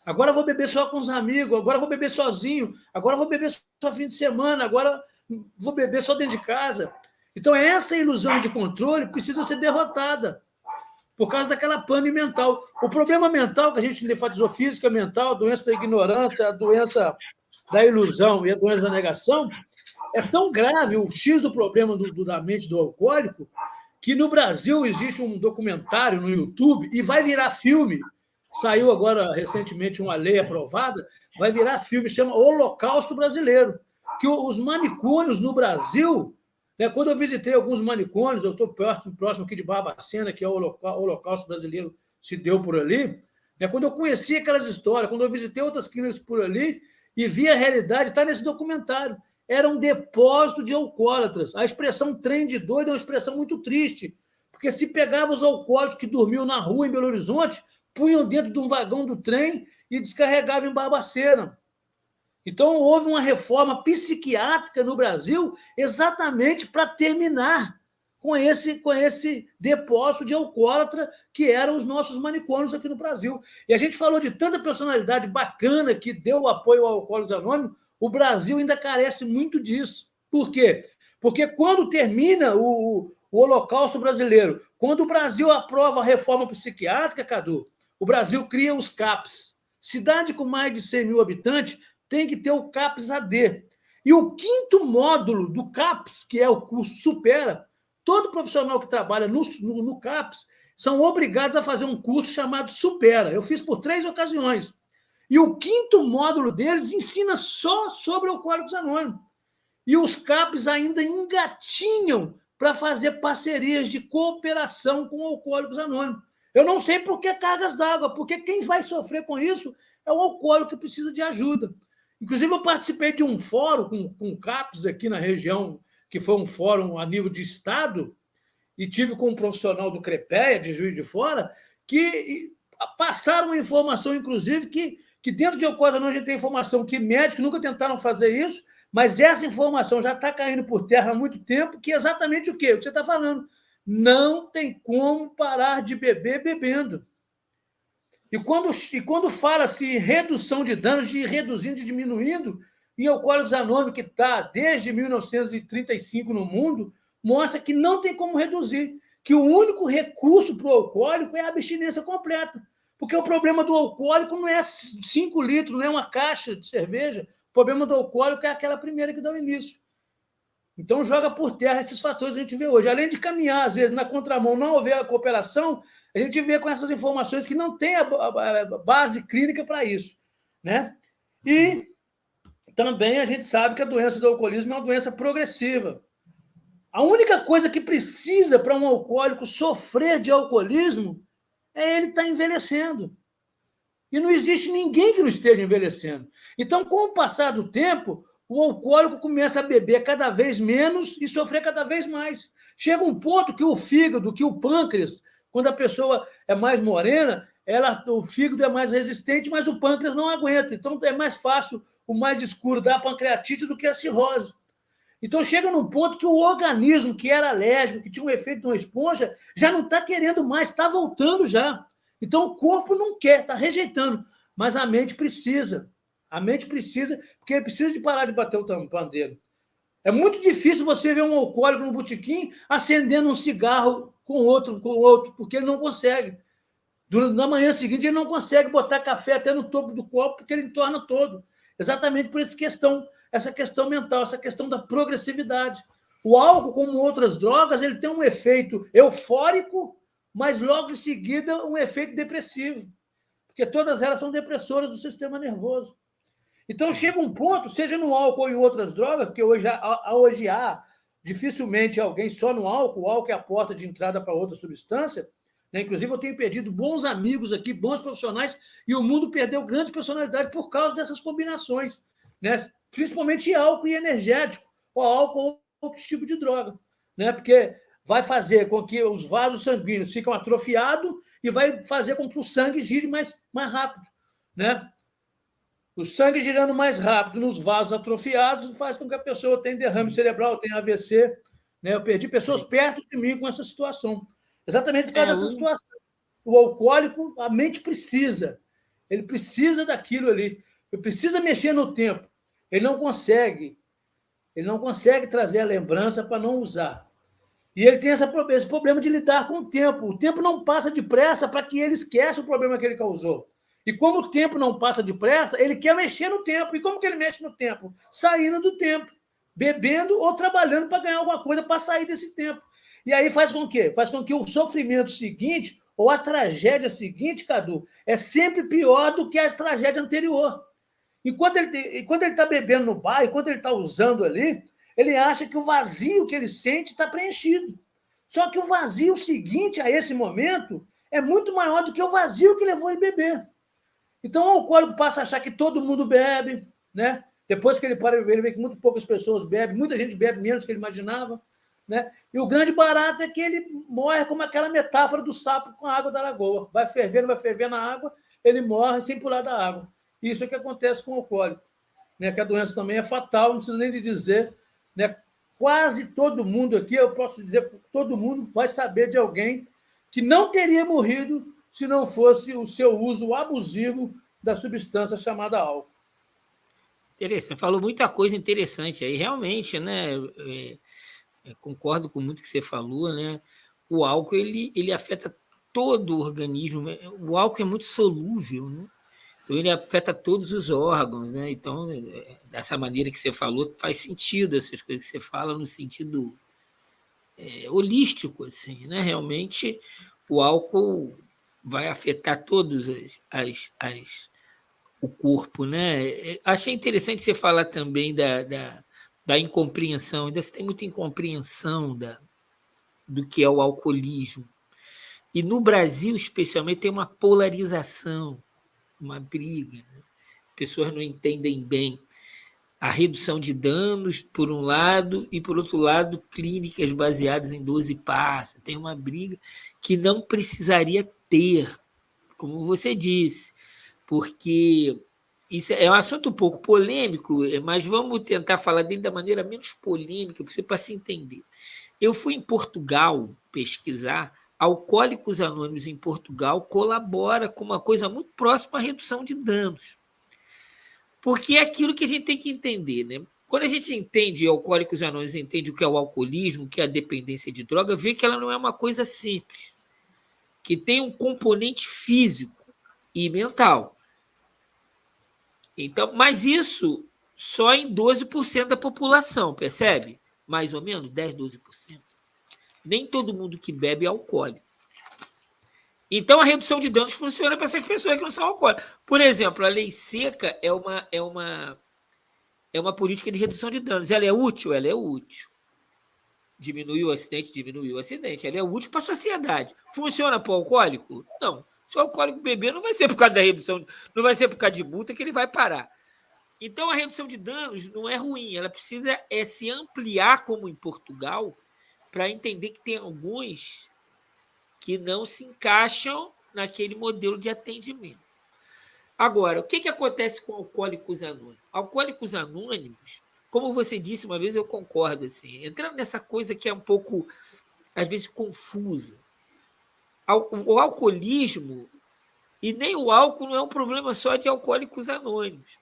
Agora eu vou beber só com os amigos, agora eu vou beber sozinho, agora eu vou beber só fim de semana, agora vou beber só dentro de casa. Então, essa ilusão de controle precisa ser derrotada por causa daquela pane mental. O problema mental que a gente enfatizou, física, mental, a doença da ignorância, a doença da ilusão e a doença da negação, é tão grave, o X do problema da mente do alcoólico, que no Brasil existe um documentário no YouTube e vai virar filme. Saiu agora, recentemente, uma lei aprovada, vai virar filme, chama Holocausto Brasileiro, que os manicômios no Brasil... Quando eu visitei alguns manicômios, eu estou próximo aqui de Barbacena, que é o Holocausto Brasileiro, se deu por ali. Quando eu conheci aquelas histórias, quando eu visitei outras clínicas por ali e vi a realidade, está nesse documentário. Era um depósito de alcoólatras. A expressão trem de doido é uma expressão muito triste, porque se pegava os alcoólatras que dormiam na rua em Belo Horizonte, punham dentro de um vagão do trem e descarregavam em Barbacena. Então, houve uma reforma psiquiátrica no Brasil exatamente para terminar com esse depósito de alcoólatra que eram os nossos manicômios aqui no Brasil. E a gente falou de tanta personalidade bacana que deu apoio ao Alcoólicos Anônimos, o Brasil ainda carece muito disso. Por quê? Porque quando termina o Holocausto brasileiro, quando o Brasil aprova a reforma psiquiátrica, Cadu, o Brasil cria os CAPs. Cidade com mais de 100 mil habitantes tem que ter o CAPS-AD. E o quinto módulo do CAPS, que é o curso Supera, todo profissional que trabalha no CAPS são obrigados a fazer um curso chamado Supera. Eu fiz por 3 ocasiões. E o quinto módulo deles ensina só sobre Alcoólicos Anônimos. E os CAPs ainda engatinham para fazer parcerias de cooperação com Alcoólicos Anônimos. Eu não sei por que cargas d'água, porque quem vai sofrer com isso é o alcoólico que precisa de ajuda. Inclusive, eu participei de um fórum com CAPs aqui na região, que foi um fórum a nível de Estado, e tive com um profissional do CREPEA, de Juiz de Fora, que passaram uma informação, inclusive, que dentro de Alcoólicos Anônimos a gente tem informação que médicos nunca tentaram fazer isso, mas essa informação já está caindo por terra há muito tempo, que é exatamente o quê? O que você está falando. Não tem como parar de beber bebendo. E quando fala-se em redução de danos, de reduzindo, de diminuindo, em Alcoólicos Anônimos, que está desde 1935 no mundo, mostra que não tem como reduzir, que o único recurso para o alcoólico é a abstinência completa. Porque o problema do alcoólico não é 5 litros, não é uma caixa de cerveja. O problema do alcoólico é aquela primeira que dá o início. Então, joga por terra esses fatores que a gente vê hoje. Além de caminhar, às vezes, na contramão, não haver a cooperação, a gente vê com essas informações que não tem a base clínica para isso. Né? E também a gente sabe que a doença do alcoolismo é uma doença progressiva. A única coisa que precisa para um alcoólico sofrer de alcoolismo é ele estar envelhecendo. E não existe ninguém que não esteja envelhecendo. Então, com o passar do tempo, o alcoólico começa a beber cada vez menos e sofrer cada vez mais. Chega um ponto que o fígado, que o pâncreas, quando a pessoa é mais morena, o fígado é mais resistente, mas o pâncreas não aguenta. Então, é mais fácil o mais escuro dar pancreatite do que a cirrose. Então, chega num ponto que o organismo, que era alérgico, que tinha um efeito de uma esponja, já não está querendo mais, está voltando já. Então, o corpo não quer, está rejeitando, mas a mente precisa. A mente precisa, porque ele precisa de parar de bater o pandeiro. É muito difícil você ver um alcoólico no botequim acendendo um cigarro com outro, porque ele não consegue. Na manhã seguinte, ele não consegue botar café até no topo do copo, porque ele entorna todo. Exatamente por essa questão mental, essa questão da progressividade. O álcool, como outras drogas, ele tem um efeito eufórico, mas logo em seguida um efeito depressivo, porque todas elas são depressoras do sistema nervoso. Então, chega um ponto, seja no álcool ou em outras drogas, porque hoje há dificilmente alguém só no álcool, o álcool é a porta de entrada para outra substância, né? Inclusive, eu tenho perdido bons amigos aqui, bons profissionais, e o mundo perdeu grande personalidade por causa dessas combinações, né? Principalmente álcool e energético, ou álcool ou outro tipo de droga, né? Porque vai fazer com que os vasos sanguíneos fiquem atrofiados e vai fazer com que o sangue gire mais rápido, né? O sangue girando mais rápido nos vasos atrofiados faz com que a pessoa tenha derrame cerebral, tenha AVC. Né? Eu perdi pessoas perto de mim com essa situação. Exatamente por causa dessa situação. O alcoólico, a mente precisa. Ele precisa daquilo ali. Ele precisa mexer no tempo. Ele não consegue trazer a lembrança para não usar. E ele tem esse problema de lidar com o tempo. O tempo não passa depressa para que ele esqueça o problema que ele causou. E como o tempo não passa depressa, ele quer mexer no tempo. E como que ele mexe no tempo? Saindo do tempo, bebendo ou trabalhando para ganhar alguma coisa para sair desse tempo. E aí faz com quê? Faz com que o sofrimento seguinte, ou a tragédia seguinte, Cadu, é sempre pior do que a tragédia anterior. E quando ele está bebendo no bar, e quando ele está usando ali, ele acha que o vazio que ele sente está preenchido. Só que o vazio seguinte a esse momento é muito maior do que o vazio que levou ele a beber. Então, o alcoólico passa a achar que todo mundo bebe, né? Depois que ele para de beber, ele vê que muito poucas pessoas bebem, muita gente bebe menos do que ele imaginava, né? E o grande barato é que ele morre como aquela metáfora do sapo com a água da lagoa. Vai ferver na água, ele morre sem pular da água. Isso é o que acontece com o alcoólico, né? Que a doença também é fatal, não preciso nem de dizer, né? Quase todo mundo aqui, eu posso dizer que todo mundo vai saber de alguém que não teria morrido se não fosse o seu uso abusivo da substância chamada álcool. Interessante, falou muita coisa interessante aí, realmente, né? concordo com muito que você falou, né? O álcool ele afeta todo o organismo. O álcool é muito solúvel, né? Então ele afeta todos os órgãos, né? Então, dessa maneira que você falou, faz sentido essas coisas que você fala no sentido holístico, assim, né? Realmente o álcool vai afetar todos o corpo, né? Achei interessante você falar também da incompreensão, ainda se tem muita incompreensão do que é o alcoolismo. E no Brasil, especialmente, tem uma polarização, uma briga. Né? Pessoas não entendem bem a redução de danos, por um lado, e, por outro lado, clínicas baseadas em 12 passos. Tem uma briga que não precisaria ter, como você disse, porque isso é um assunto um pouco polêmico, mas vamos tentar falar dele da maneira menos polêmica para se entender. Eu fui em Portugal pesquisar. Alcoólicos Anônimos em Portugal colabora com uma coisa muito próxima à redução de danos. Porque é aquilo que a gente tem que entender, né? Quando a gente entende Alcoólicos Anônimos, entende o que é o alcoolismo, o que é a dependência de droga, vê que ela não é uma coisa simples, que tem um componente físico e mental. Então, mas isso só em 12% da população, percebe? Mais ou menos 10, 12%. Nem todo mundo que bebe é alcoólico. Então, a redução de danos funciona para essas pessoas que não são alcoólicas. Por exemplo, a lei seca é uma política de redução de danos. Ela é útil? Ela é útil. Diminuiu o acidente. Ela é útil para a sociedade. Funciona para o alcoólico? Não. Se o alcoólico beber, não vai ser por causa da redução, não vai ser por causa de multa que ele vai parar. Então, a redução de danos não é ruim. Ela precisa se ampliar, como em Portugal, para entender que tem alguns que não se encaixam naquele modelo de atendimento. Agora, o que acontece com Alcoólicos Anônimos? Alcoólicos Anônimos, como você disse uma vez, eu concordo, assim, entrando nessa coisa que é um pouco, às vezes, confusa. O alcoolismo, e nem o álcool não é um problema só de Alcoólicos Anônimos.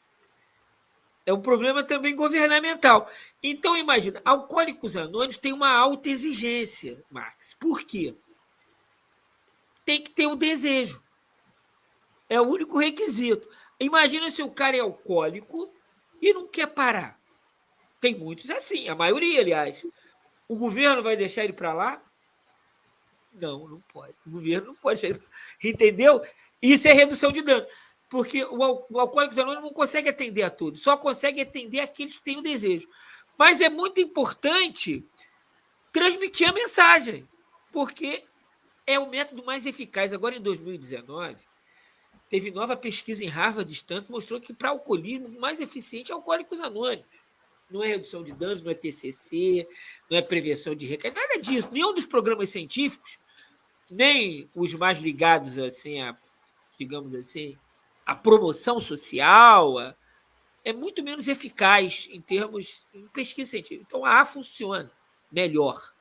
É um problema também governamental. Então, imagina, Alcoólicos Anônimos tem uma alta exigência, Marx. Por quê? Tem que ter o desejo. É o único requisito. Imagina se o cara é alcoólico e não quer parar. Tem muitos assim, a maioria, aliás. O governo vai deixar ele para lá? Não, não pode. O governo não pode deixar ele. Entendeu? Isso é redução de danos. Porque o Alcoólicos Anônimos não consegue atender a todos, só consegue atender aqueles que têm o desejo. Mas é muito importante transmitir a mensagem, porque é o método mais eficaz. Agora, em 2019, teve nova pesquisa em Harvard Stanford que mostrou que para alcoolismo o mais eficiente é Alcoólicos Anônimos. Não é redução de danos, não é TCC, não é prevenção de recaída, nada disso. Nenhum dos programas científicos, nem os mais ligados assim a, digamos assim, a promoção social, é muito menos eficaz em termos de pesquisa científica. Então, a A funciona melhor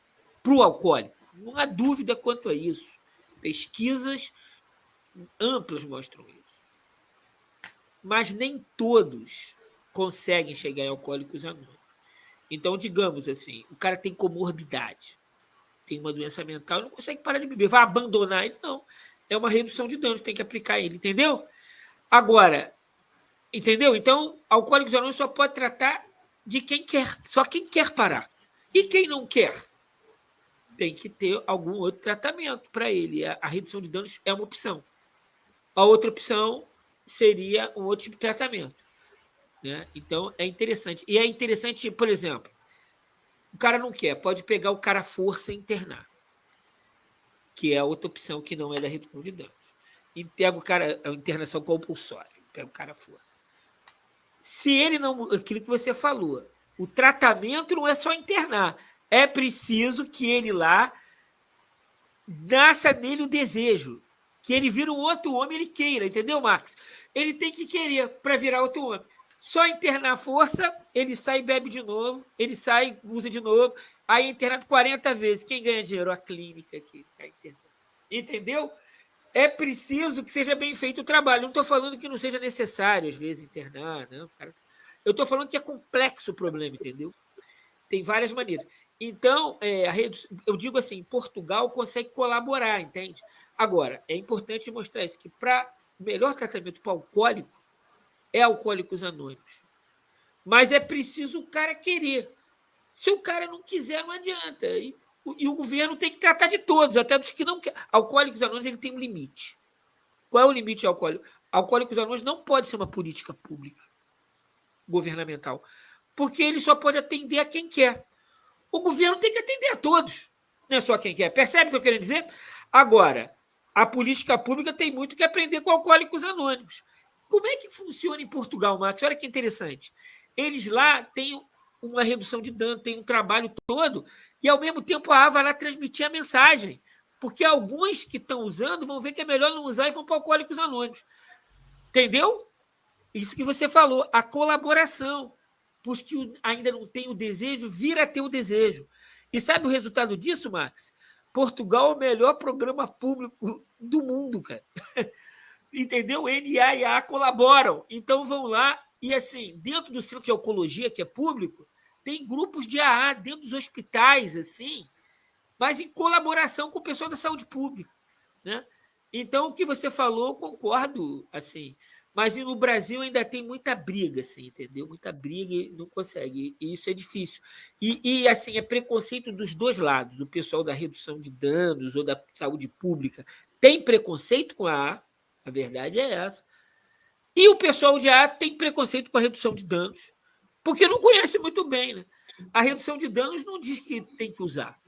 para o alcoólico. Não há dúvida quanto a isso. Pesquisas amplas mostram isso. Mas nem todos conseguem chegar em Alcoólicos Anônimos. Então, digamos assim, o cara tem comorbidade, tem uma doença mental, não consegue parar de beber. Vai abandonar ele? Não. É uma redução de danos, tem que aplicar ele, entendeu? Agora, entendeu? Então, Alcoólicos Anônimos só pode tratar de quem quer, só quem quer parar. E quem não quer? Tem que ter algum outro tratamento para ele. A redução de danos é uma opção. A outra opção seria um outro tipo de tratamento. Né? Então, é interessante. E é interessante, por exemplo, o cara não quer, pode pegar o cara à força e internar, que é outra opção que não é da redução de danos. E pega o cara, a internação compulsória, pega o cara à força. Se ele não, aquilo que você falou, o tratamento não é só internar, é preciso que ele lá nasça nele o desejo, que ele vira um outro homem, ele queira, entendeu, Marx? Ele tem que querer para virar outro homem. Só internar a força, ele sai e bebe de novo, ele sai, usa de novo, aí é internado 40 vezes. Quem ganha dinheiro? A clínica que está internando. Entendeu? É preciso que seja bem feito o trabalho. Não estou falando que não seja necessário, às vezes, internar. Não, cara. Eu estou falando que é complexo o problema, entendeu? Tem várias maneiras. Então, eu digo assim, Portugal consegue colaborar, entende? Agora, é importante mostrar isso, que para o melhor tratamento para alcoólico é Alcoólicos Anônimos. Mas é preciso o cara querer. Se o cara não quiser, não adianta. E o governo tem que tratar de todos, até dos que não querem. Alcoólicos Anônimos ele tem um limite. Qual é o limite de alcoólico? Alcoólicos Anônimos não pode ser uma política pública, governamental, porque ele só pode atender a quem quer. O governo tem que atender a todos, não é só quem quer. Percebe o que eu quero dizer? Agora, a política pública tem muito que aprender com Alcoólicos Anônimos. Como é que funciona em Portugal, Marcos? Olha que interessante. Eles lá têm uma redução de dano, têm um trabalho todo, e ao mesmo tempo a A vai lá transmitir a mensagem. Porque alguns que estão usando vão ver que é melhor não usar e vão para Alcoólicos Anônimos. Entendeu? Isso que você falou, a colaboração. Os que ainda não têm o desejo, vir a ter o desejo. E sabe o resultado disso, Max? Portugal é o melhor programa público do mundo, cara. Entendeu? NA e A colaboram. Então vão lá e, assim, dentro do centro de oncologia, que é público, tem grupos de AA dentro dos hospitais, assim, mas em colaboração com o pessoal da saúde pública, né? Então, o que você falou, concordo, assim, mas no Brasil ainda tem muita briga, assim, entendeu? Muita briga e não consegue, e isso é difícil. Assim, é preconceito dos dois lados, do pessoal da redução de danos ou da saúde pública. Tem preconceito com a verdade é essa. E o pessoal de A tem preconceito com a redução de danos, porque não conhece muito bem, né? A redução de danos não diz que tem que usar.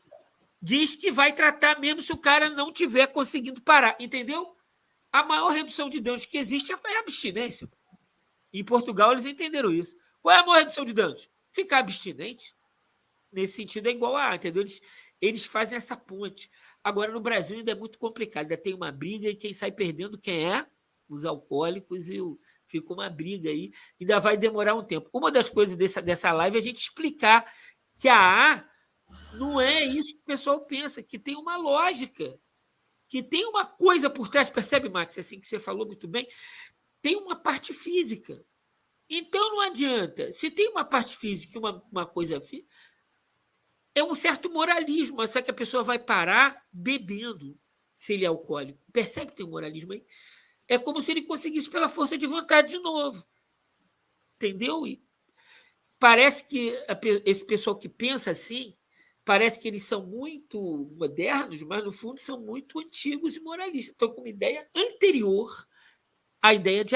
Diz que vai tratar mesmo se o cara não estiver conseguindo parar, entendeu? A maior redução de danos que existe é a abstinência. Em Portugal, eles entenderam isso. Qual é a maior redução de danos? Ficar abstinente. Nesse sentido, é igual a A, entendeu? Eles fazem essa ponte. Agora, no Brasil, ainda é muito complicado. Ainda tem uma briga e quem sai perdendo quem é? Os alcoólicos fica uma briga aí. Ainda vai demorar um tempo. Uma das coisas dessa live é a gente explicar que a A não é isso que o pessoal pensa, que tem uma lógica, que tem uma coisa por trás. Percebe, Max, assim que você falou muito bem? Tem uma parte física. Então não adianta. Se tem uma parte física e uma coisa física, é um certo moralismo. Só que a pessoa vai parar bebendo, se ele é alcoólico. Percebe que tem um moralismo aí? É como se ele conseguisse pela força de vontade de novo. Entendeu? E parece que esse pessoal que pensa assim, parece que eles são muito modernos, mas no fundo são muito antigos e moralistas. Estão com uma ideia anterior à ideia de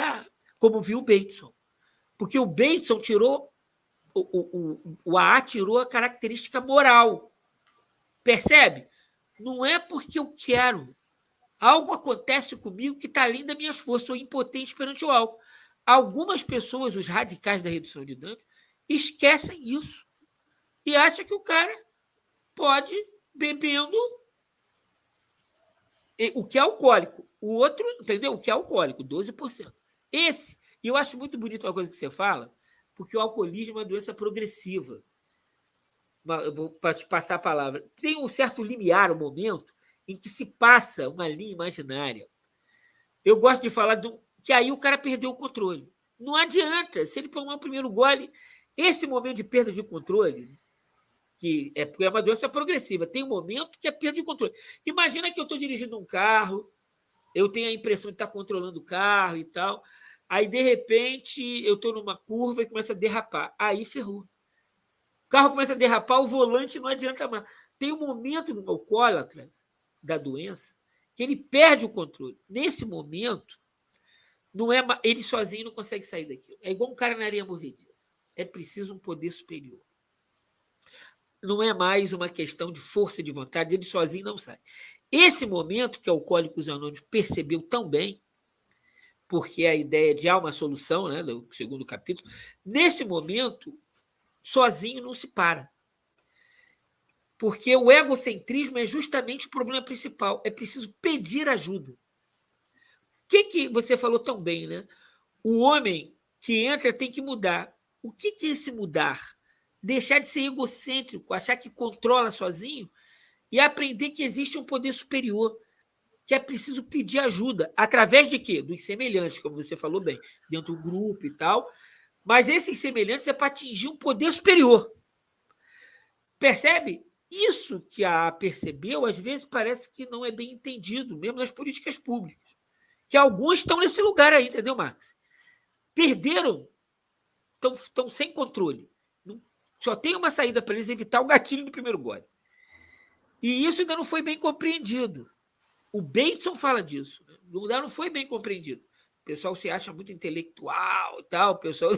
como viu o Bateson. Porque o Bateson tirou, o AA tirou a característica moral. Percebe? Não é porque eu quero. Algo acontece comigo que está além das minhas forças, sou impotente perante o álcool. Algumas pessoas, os radicais da redução de danos, esquecem isso e acham que o cara pode, bebendo, o que é alcoólico. O outro, entendeu? O que é alcoólico, 12%. Esse, e eu acho muito bonito uma coisa que você fala, porque o alcoolismo é uma doença progressiva. Para te passar a palavra. Tem um certo limiar, um momento, em que se passa uma linha imaginária. Eu gosto de falar que aí o cara perdeu o controle. Não adianta, se ele tomar o primeiro gole, esse momento de perda de controle, que é uma doença progressiva, tem um momento que é perda de controle. Imagina que eu estou dirigindo um carro, eu tenho a impressão de estar controlando o carro e tal, aí, de repente, eu estou numa curva e começa a derrapar. Aí ferrou. O carro começa a derrapar, o volante não adianta mais. Tem um momento no alcoólatra da doença que ele perde o controle. Nesse momento, não é ele sozinho não consegue sair daquilo. É igual um cara na areia movediça. É preciso um poder superior. Não é mais uma questão de força de vontade, ele sozinho não sai. Esse momento que o Alcoólicos Anônimos percebeu tão bem, porque a ideia de há uma solução, né, do segundo capítulo, nesse momento, sozinho não se para. Porque o egocentrismo é justamente o problema principal. É preciso pedir ajuda. O que você falou tão bem, né? O homem que entra tem que mudar. O que é esse mudar? Deixar de ser egocêntrico, achar que controla sozinho e aprender que existe um poder superior, que é preciso pedir ajuda. Através de quê? Dos semelhantes, como você falou bem, dentro do grupo e tal. Mas esses semelhantes é para atingir um poder superior. Percebe? Isso que a percebeu, às vezes, parece que não é bem entendido, mesmo nas políticas públicas. Que alguns estão nesse lugar aí, entendeu, Marx? Perderam, estão sem controle. Só tem uma saída para eles evitar o gatilho do primeiro gole. E isso ainda não foi bem compreendido. O Bateson fala disso. Não foi bem compreendido. O pessoal se acha muito intelectual e tal, pessoal,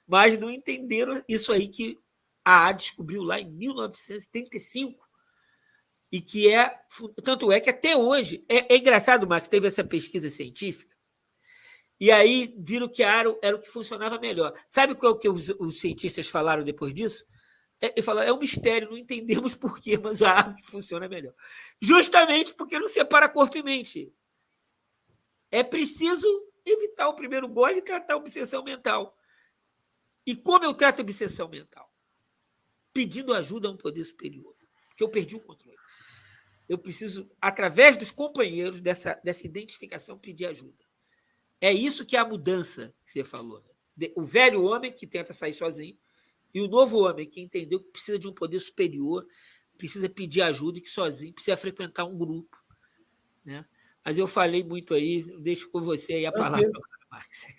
mas não entenderam isso aí que a descobriu lá em 1975 e que tanto é que até hoje, é engraçado, Marcos, teve essa pesquisa científica e aí viram que era o que funcionava melhor. Sabe qual que os cientistas falaram depois disso? Falaram, é um mistério, não entendemos por quê, mas a arma que funciona melhor. Justamente porque não separa corpo e mente. É preciso evitar o primeiro gole e tratar a obsessão mental. E como eu trato a obsessão mental? Pedindo ajuda a um poder superior, porque eu perdi o controle. Eu preciso, através dos companheiros, dessa identificação, pedir ajuda. É isso que é a mudança que você falou. O velho homem que tenta sair sozinho e o novo homem que entendeu que precisa de um poder superior, precisa pedir ajuda e que sozinho precisa frequentar um grupo. Né? Mas eu falei muito aí, deixo com você aí a palavra, Marx.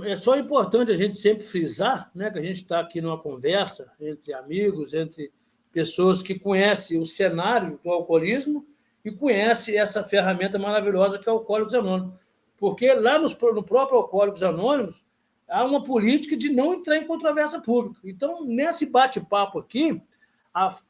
É só importante a gente sempre frisar, né, que a gente está aqui numa conversa entre amigos, entre pessoas que conhecem o cenário do alcoolismo e conhecem essa ferramenta maravilhosa que é o Alcoólicos Anônimos. Porque lá no próprio Alcoólicos Anônimos há uma política de não entrar em controvérsia pública. Então, nesse bate-papo aqui,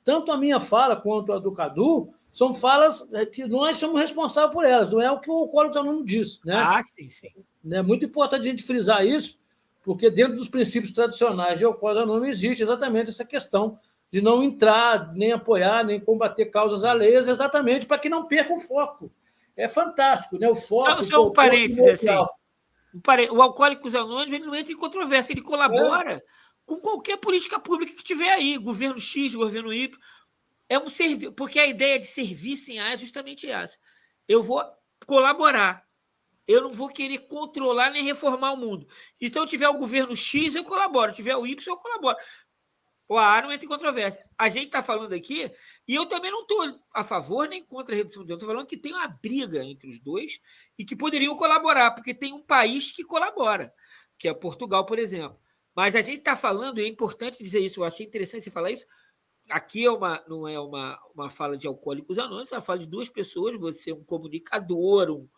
tanto a minha fala quanto a do Cadu são falas que nós somos responsáveis por elas, não é o que o Alcoólicos Anônimos diz. Né? Sim, sim. É muito importante a gente frisar isso, porque dentro dos princípios tradicionais de Alcoólicos Anônimos existe exatamente essa questão de não entrar, nem apoiar, nem combater causas alheias, exatamente para que não perca o foco. É fantástico, né? O foco... Só um parênteses, assim. O Alcoólicos Anônimos ele não entra em controvérsia, ele colabora com qualquer política pública que tiver aí, governo X, governo Y. É um serviço, porque a ideia de serviço em A é justamente essa. Eu vou colaborar. Eu não vou querer controlar nem reformar o mundo. Então, se tiver o governo X, eu colaboro. Se tiver o Y, eu colaboro. O A não entra em controvérsia. A gente está falando aqui, e eu também não estou a favor nem contra a redução de dano. Estou falando que tem uma briga entre os dois e que poderiam colaborar, porque tem um país que colabora, que é Portugal, por exemplo. Mas a gente está falando, e é importante dizer isso, eu achei interessante você falar isso. Aqui não é uma fala de Alcoólicos Anônimos, é uma fala de duas pessoas, você é um comunicador, um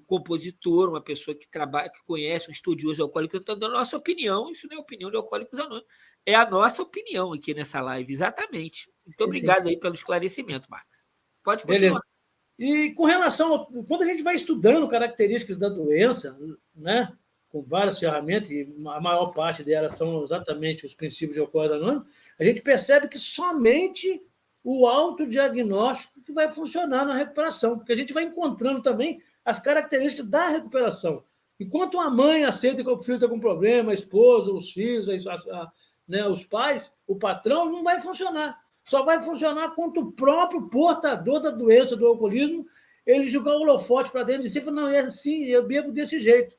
compositor, uma pessoa que trabalha, que conhece, um estudioso de Alcoólicos, está dando a nossa opinião, isso não é a opinião de Alcoólicos Anônimos, é a nossa opinião aqui nessa live, exatamente. Muito obrigado aí pelo esclarecimento, Marcos. Pode continuar. Beleza. E com relação, quando a gente vai estudando características da doença, né, com várias ferramentas, e a maior parte delas são exatamente os princípios de Alcoólicos Anônimos, a gente percebe que somente o autodiagnóstico que vai funcionar na recuperação, porque a gente vai encontrando também as características da recuperação. Enquanto a mãe aceita que o filho está com problema, a esposa, os filhos, né, os pais, o patrão, não vai funcionar. Só vai funcionar quando o próprio portador da doença do alcoolismo ele jogar o holofote para dentro de si e falar, não, é assim, eu bebo desse jeito.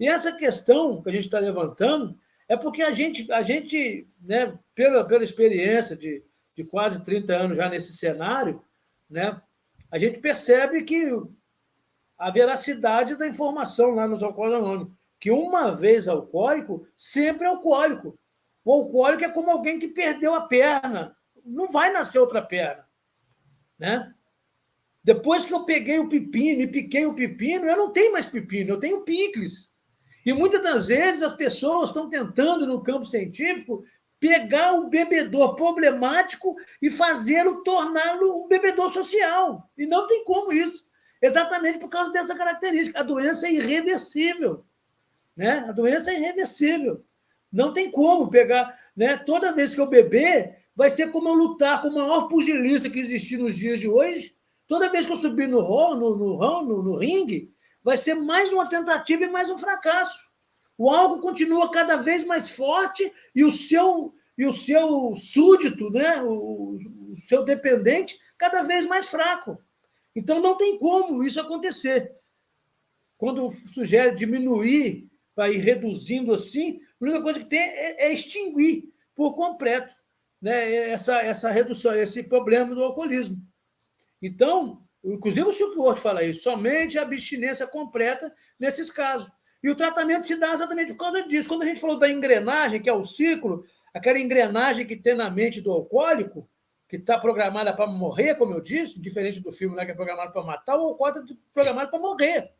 E essa questão que a gente está levantando é porque a gente né, pela experiência de quase 30 anos já nesse cenário, né, a gente percebe que a veracidade da informação lá nos Alcoólicos Anônimos, que uma vez alcoólico, sempre é alcoólico. O alcoólico é como alguém que perdeu a perna, não vai nascer outra perna. Né? Depois que eu peguei o pepino e piquei o pepino, eu não tenho mais pepino, eu tenho picles. E muitas das vezes as pessoas estão tentando, no campo científico, pegar o bebedor problemático e fazê-lo, torná-lo um bebedor social. E não tem como isso. Exatamente por causa dessa característica. A doença é irreversível. Né? A doença é irreversível. Não tem como pegar... Né? Toda vez que eu beber, vai ser como eu lutar com o maior pugilista que existir nos dias de hoje. Toda vez que eu subir no ringue, vai ser mais uma tentativa e mais um fracasso. O álcool continua cada vez mais forte e o seu súdito, né? o seu dependente, cada vez mais fraco. Então, não tem como isso acontecer. Quando sugere diminuir para ir reduzindo assim, a única coisa que tem é extinguir por completo. né, essa redução, esse problema do alcoolismo. Então, inclusive o Silk Ward fala isso, somente a abstinência completa nesses casos. E o tratamento se dá exatamente por causa disso. Quando a gente falou da engrenagem, que é o ciclo, aquela engrenagem que tem na mente do alcoólico, que está programada para morrer, como eu disse, diferente do filme, né, que é programado para matar, o alcoólico é programado para morrer.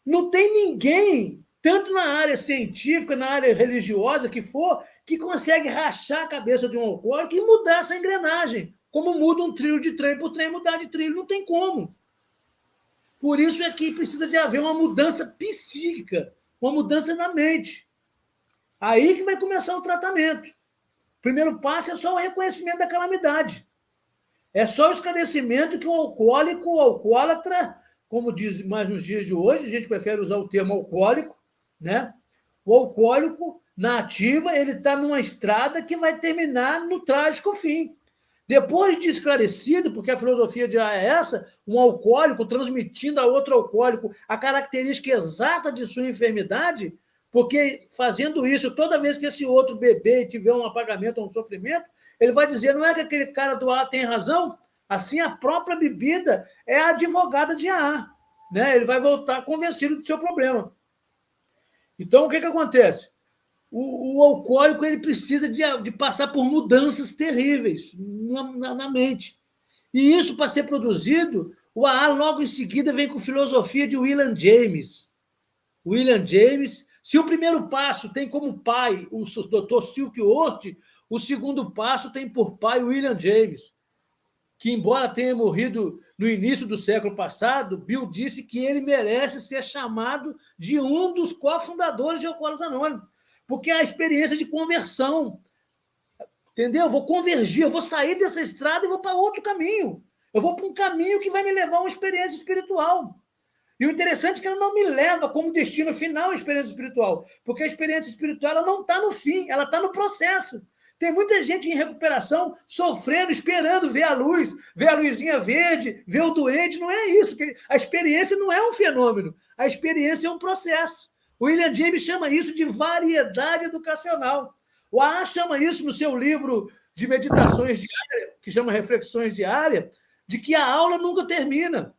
Não tem ninguém, tanto na área científica, na área religiosa que for, que consegue rachar a cabeça de um alcoólico e mudar essa engrenagem. Como muda um trilho de trem para o trem mudar de trilho, não tem como. Por isso é que precisa de haver uma mudança psíquica, uma mudança na mente. Aí que vai começar o tratamento. O primeiro passo é só o reconhecimento da calamidade. É só o esclarecimento que o alcoólico, o alcoólatra, como diz mais nos dias de hoje, a gente prefere usar o termo alcoólico, né? O alcoólico, na ativa, ele está numa estrada que vai terminar no trágico fim. Depois de esclarecido, porque a filosofia de é essa, um alcoólico transmitindo a outro alcoólico a característica exata de sua enfermidade, porque fazendo isso, toda vez que esse outro beber e tiver um apagamento ou um sofrimento, ele vai dizer, não é que aquele cara do A tem razão? Assim, a própria bebida é a advogada de A, né? Ele vai voltar convencido do seu problema. Então, o que acontece? O alcoólico ele precisa de passar por mudanças terríveis na mente. E isso, para ser produzido, o AA logo em seguida vem com filosofia de William James. William James, se o primeiro passo tem como pai o Dr. Silk Ward, o segundo passo tem por pai William James, que, embora tenha morrido no início do século passado, Bill disse que ele merece ser chamado de um dos cofundadores de Alcoólicos Anônimos, porque é a experiência de conversão. Entendeu? Eu vou convergir, eu vou sair dessa estrada e vou para outro caminho. Eu vou para um caminho que vai me levar a uma experiência espiritual. E o interessante é que ela não me leva como destino final a experiência espiritual, porque a experiência espiritual ela não está no fim, ela está no processo. Tem muita gente em recuperação, sofrendo, esperando ver a luz, ver a luzinha verde, ver o doente. Não é isso. A experiência não é um fenômeno, a experiência é um processo. O William James chama isso de variedade educacional. O AA chama isso no seu livro de meditações diárias, que chama Reflexões Diárias, de que a aula nunca termina.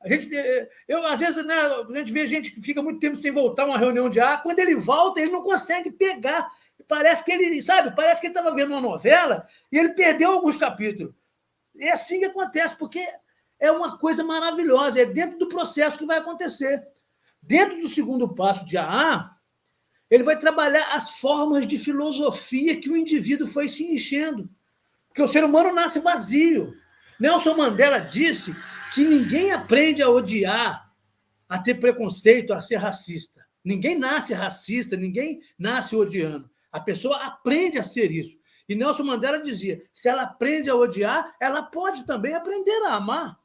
Às vezes, né, a gente vê gente que fica muito tempo sem voltar a uma reunião de AA, quando ele volta, ele não consegue pegar. Parece que ele, parece que ele estava vendo uma novela e ele perdeu alguns capítulos. É assim que acontece, porque é uma coisa maravilhosa, é dentro do processo que vai acontecer. Dentro do segundo passo de AA, ele vai trabalhar as formas de filosofia que o indivíduo foi se enchendo. Porque o ser humano nasce vazio. Nelson Mandela disse que ninguém aprende a odiar, a ter preconceito, a ser racista. Ninguém nasce racista, ninguém nasce odiando. A pessoa aprende a ser isso. E Nelson Mandela dizia, se ela aprende a odiar, ela pode também aprender a amar.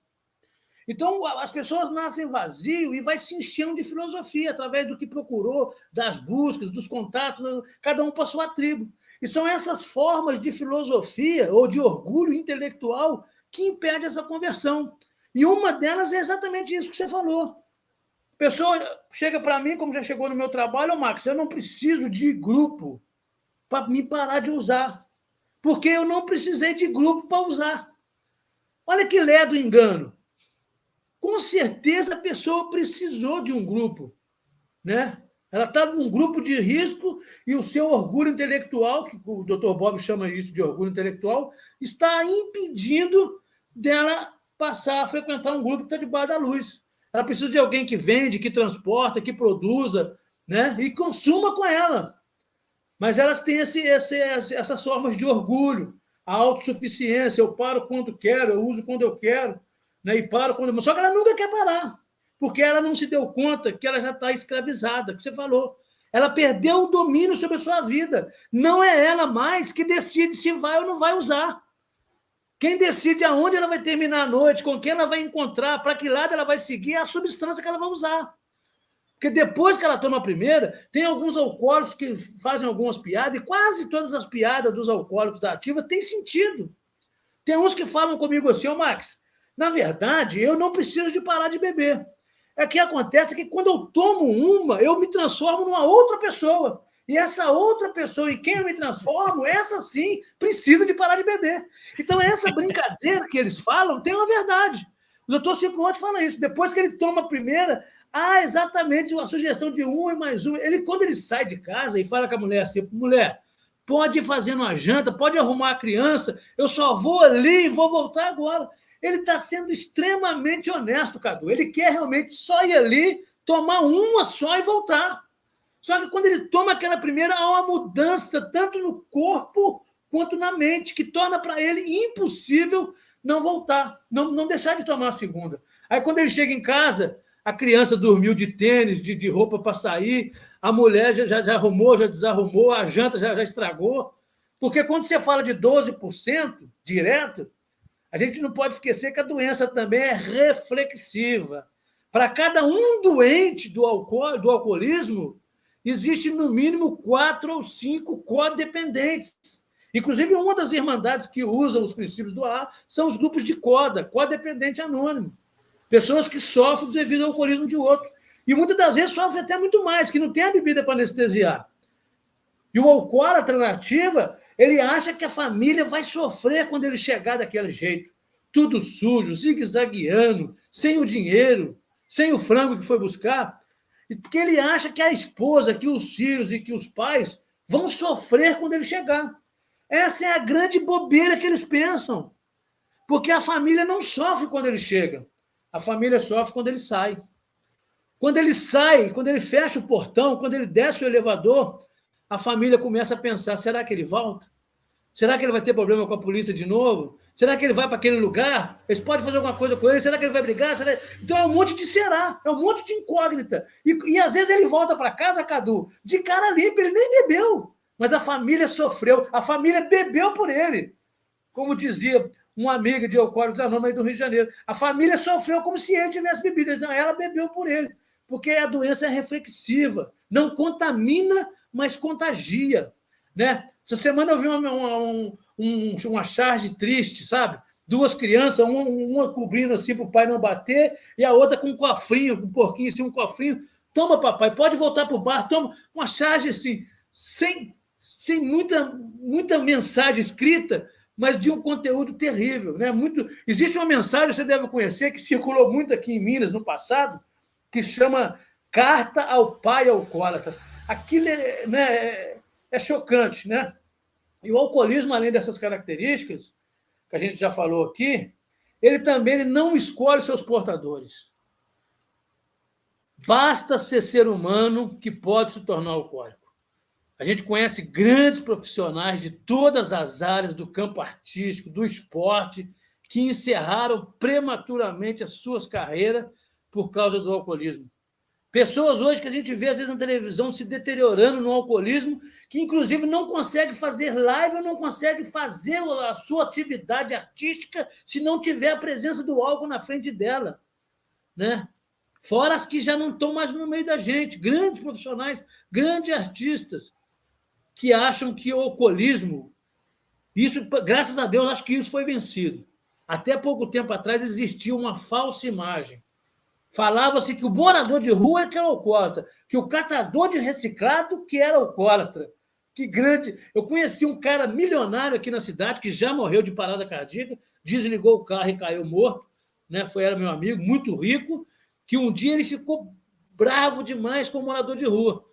Então, as pessoas nascem vazio e vai se enchendo de filosofia, através do que procurou, das buscas, dos contatos, cada um para a sua tribo. E são essas formas de filosofia ou de orgulho intelectual que impedem essa conversão. E uma delas é exatamente isso que você falou. A pessoa chega para mim, como já chegou no meu trabalho, Max, eu não preciso de grupo para me parar de usar, porque eu não precisei de grupo para usar. Olha que ledo engano. Com certeza a pessoa precisou de um grupo, né? Ela está num grupo de risco e o seu orgulho intelectual, que o Dr. Bob chama isso de orgulho intelectual, está impedindo dela passar a frequentar um grupo que está debaixo da luz. Ela precisa de alguém que vende, que transporta, que produza, né? E consuma com ela. Mas elas têm essas formas de orgulho, a autossuficiência, eu paro quando quero, eu uso quando eu quero, né? E paro quando... Só que ela nunca quer parar, porque ela não se deu conta que ela já está escravizada, que você falou. Ela perdeu o domínio sobre a sua vida. Não é ela mais que decide se vai ou não vai usar. Quem decide aonde ela vai terminar a noite, com quem ela vai encontrar, para que lado ela vai seguir, é a substância que ela vai usar. Porque depois que ela toma a primeira, tem alguns alcoólicos que fazem algumas piadas, e quase todas as piadas dos alcoólicos da ativa têm sentido. Tem uns que falam comigo assim, Max, na verdade, eu não preciso de parar de beber. É que acontece que quando eu tomo uma, eu me transformo numa outra pessoa. E essa outra pessoa em quem eu me transformo, essa sim precisa de parar de beber. Então, essa brincadeira que eles falam tem uma verdade. O doutor Chico Monte fala isso. Depois que ele toma a primeira, exatamente a sugestão de uma e mais uma. Quando ele sai de casa e fala com a mulher assim, mulher, pode ir fazendo uma janta, pode arrumar a criança, eu só vou ali e vou voltar agora. Ele está sendo extremamente honesto, Cadu. Ele quer realmente só ir ali, tomar uma só e voltar. Só que quando ele toma aquela primeira, há uma mudança tanto no corpo quanto na mente, que torna para ele impossível não voltar, não deixar de tomar a segunda. Aí, quando ele chega em casa, a criança dormiu de tênis, de roupa para sair, a mulher já arrumou, já desarrumou, a janta já estragou. Porque quando você fala de 12% direto, a gente não pode esquecer que a doença também é reflexiva. Para cada um doente do alcoolismo, existe no mínimo 4 ou 5 codependentes. Inclusive, uma das irmandades que usam os princípios do AA são os grupos de CODA, codependente anônimo. Pessoas que sofrem devido ao alcoolismo de outro. E muitas das vezes sofrem até muito mais, que não tem a bebida para anestesiar. E o alcoólatra na ativa, ele acha que a família vai sofrer quando ele chegar daquele jeito. Tudo sujo, zigue-zagueando, sem o dinheiro, sem o frango que foi buscar. Porque ele acha que a esposa, que os filhos e que os pais vão sofrer quando ele chegar. Essa é a grande bobeira que eles pensam. Porque a família não sofre quando ele chega. A família sofre quando ele sai. Quando ele sai, quando ele fecha o portão, quando ele desce o elevador, a família começa a pensar, será que ele volta? Será que ele vai ter problema com a polícia de novo? Será que ele vai para aquele lugar? Eles podem fazer alguma coisa com ele? Será que ele vai brigar? Então é um monte de será, é um monte de incógnita. E às vezes ele volta para casa, Cadu, de cara limpa, ele nem bebeu. Mas a família sofreu, a família bebeu por ele. Como dizia uma amiga de Alcoólicos Anônimos aí do Rio de Janeiro, a família sofreu como se ele tivesse bebido. Então ela bebeu por ele, porque a doença é reflexiva, não contamina, mas contagia. Né? Essa semana eu vi uma charge triste, sabe? 2 crianças, uma cobrindo assim para o pai não bater, e a outra com um cofrinho, um porquinho assim, um cofrinho. Toma, papai, pode voltar para o bar, toma. Uma charge assim, sem muita mensagem escrita, mas de um conteúdo terrível. Né? Existe uma mensagem, você deve conhecer, que circulou muito aqui em Minas no passado, que chama Carta ao Pai Alcoólatra. Aquilo é chocante, né? E o alcoolismo, além dessas características, que a gente já falou aqui, ele também não escolhe seus portadores. Basta ser humano que pode se tornar alcoólico. A gente conhece grandes profissionais de todas as áreas do campo artístico, do esporte, que encerraram prematuramente as suas carreiras por causa do alcoolismo. Pessoas hoje que a gente vê, às vezes, na televisão se deteriorando no alcoolismo, que, inclusive, não consegue fazer live ou não consegue fazer a sua atividade artística se não tiver a presença do álcool na frente dela. Né? Fora as que já não estão mais no meio da gente, grandes profissionais, grandes artistas, que acham que o alcoolismo, isso, graças a Deus, acho que isso foi vencido. Até pouco tempo atrás existia uma falsa imagem. Falava-se que o morador de rua é que era alcoólatra, que o catador de reciclado que era alcoólatra. Que grande! Eu conheci um cara milionário aqui na cidade, que já morreu de parada cardíaca, desligou o carro e caiu morto, né? Era meu amigo, muito rico, que um dia ele ficou bravo demais com o morador de rua,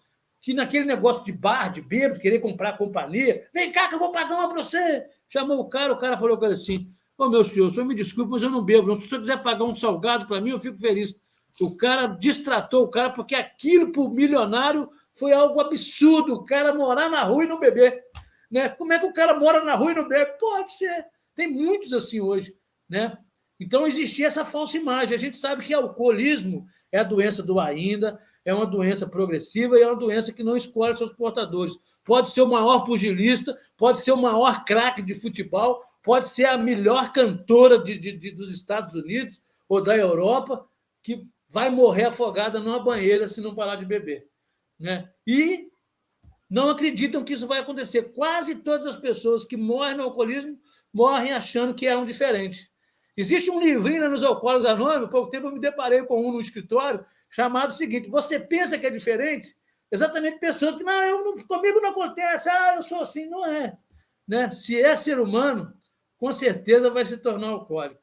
que naquele negócio de bar, de bêbado, querer comprar a companhia, vem cá que eu vou pagar uma para você. Chamou o cara falou com ele assim, meu senhor, o senhor me desculpe, mas eu não bebo, não. Se o senhor quiser pagar um salgado para mim, eu fico feliz. O cara distratou o cara, porque aquilo para o milionário foi algo absurdo, o cara morar na rua e não beber. Né? Como é que o cara mora na rua e não bebe? Pode ser. Tem muitos assim hoje. Né? Então, existia essa falsa imagem. A gente sabe que alcoolismo é a doença do ainda, é uma doença progressiva e é uma doença que não escolhe seus portadores. Pode ser o maior pugilista, pode ser o maior craque de futebol, pode ser a melhor cantora dos Estados Unidos ou da Europa, que vai morrer afogada numa banheira se não parar de beber. Né? E não acreditam que isso vai acontecer. Quase todas as pessoas que morrem no alcoolismo morrem achando que eram diferentes. Existe um livrinho nos Alcoólicos Anônimos, há pouco tempo eu me deparei com um no escritório, chamado o seguinte, você pensa que é diferente? exatamente pessoas que, comigo não acontece, eu sou assim, não é. Né? Se é ser humano, com certeza vai se tornar alcoólico.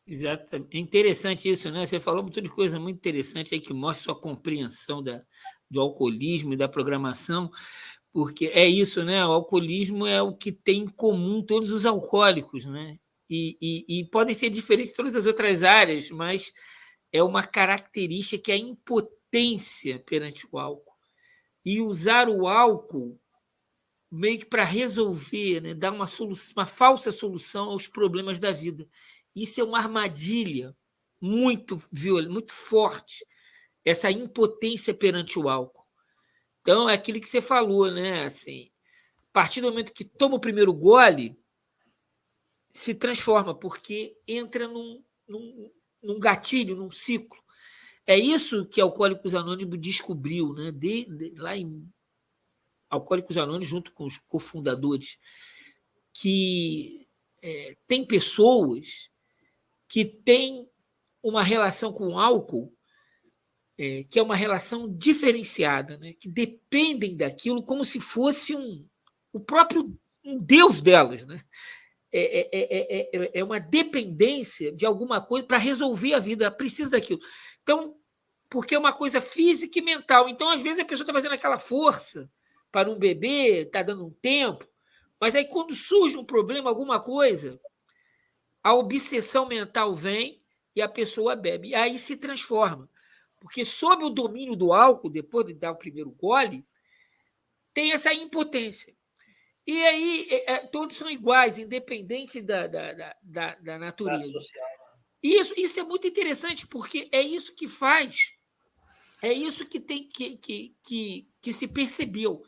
Exatamente. É interessante isso, né? Você falou muito de coisa muito interessante aí que mostra sua compreensão do alcoolismo e da programação, porque é isso, né? O alcoolismo é o que tem em comum todos os alcoólicos, né? E podem ser diferentes de todas as outras áreas, mas é uma característica que é a impotência perante o álcool. E usar o álcool meio que para resolver, né? Dar uma falsa solução aos problemas da vida. Isso é uma armadilha muito violenta, muito forte, essa impotência perante o álcool. Então, é aquilo que você falou, né? Assim, a partir do momento que toma o primeiro gole, se transforma, porque entra num gatilho, num ciclo. É isso que Alcoólicos Anônimos descobriu, né? Lá em Alcoólicos Anônimos, junto com os cofundadores, que tem pessoas que têm uma relação com o álcool que é uma relação diferenciada, né? Que dependem daquilo como se fosse o próprio um Deus delas. Né? É uma dependência de alguma coisa para resolver a vida, ela precisa daquilo. Então, porque é uma coisa física e mental. Então, às vezes, a pessoa está fazendo aquela força para um bebê, está dando um tempo, mas aí quando surge um problema, alguma coisa, a obsessão mental vem e a pessoa bebe. E aí se transforma. Porque sob o domínio do álcool, depois de dar o primeiro gole, tem essa impotência. E aí todos são iguais, independente da natureza. Isso é muito interessante, porque é isso que faz, é isso que tem que se percebeu.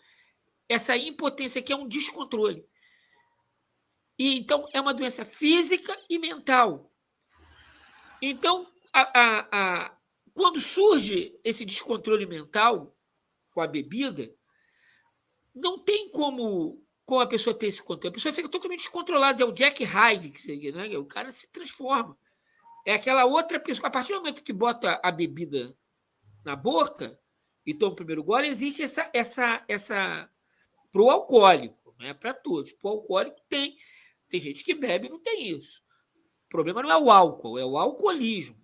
Essa impotência que é um descontrole. E, então, é uma doença física e mental. Então, quando surge esse descontrole mental com a bebida, não tem como a pessoa ter esse controle. A pessoa fica totalmente descontrolada. É o Jack Hyde, que seria, né? O cara se transforma. É aquela outra pessoa. A partir do momento que bota a bebida na boca e toma o primeiro gole, existe essa para o alcoólico, não é para todos. Para o alcoólico tem gente que bebe e não tem isso. O problema não é o álcool, é o alcoolismo.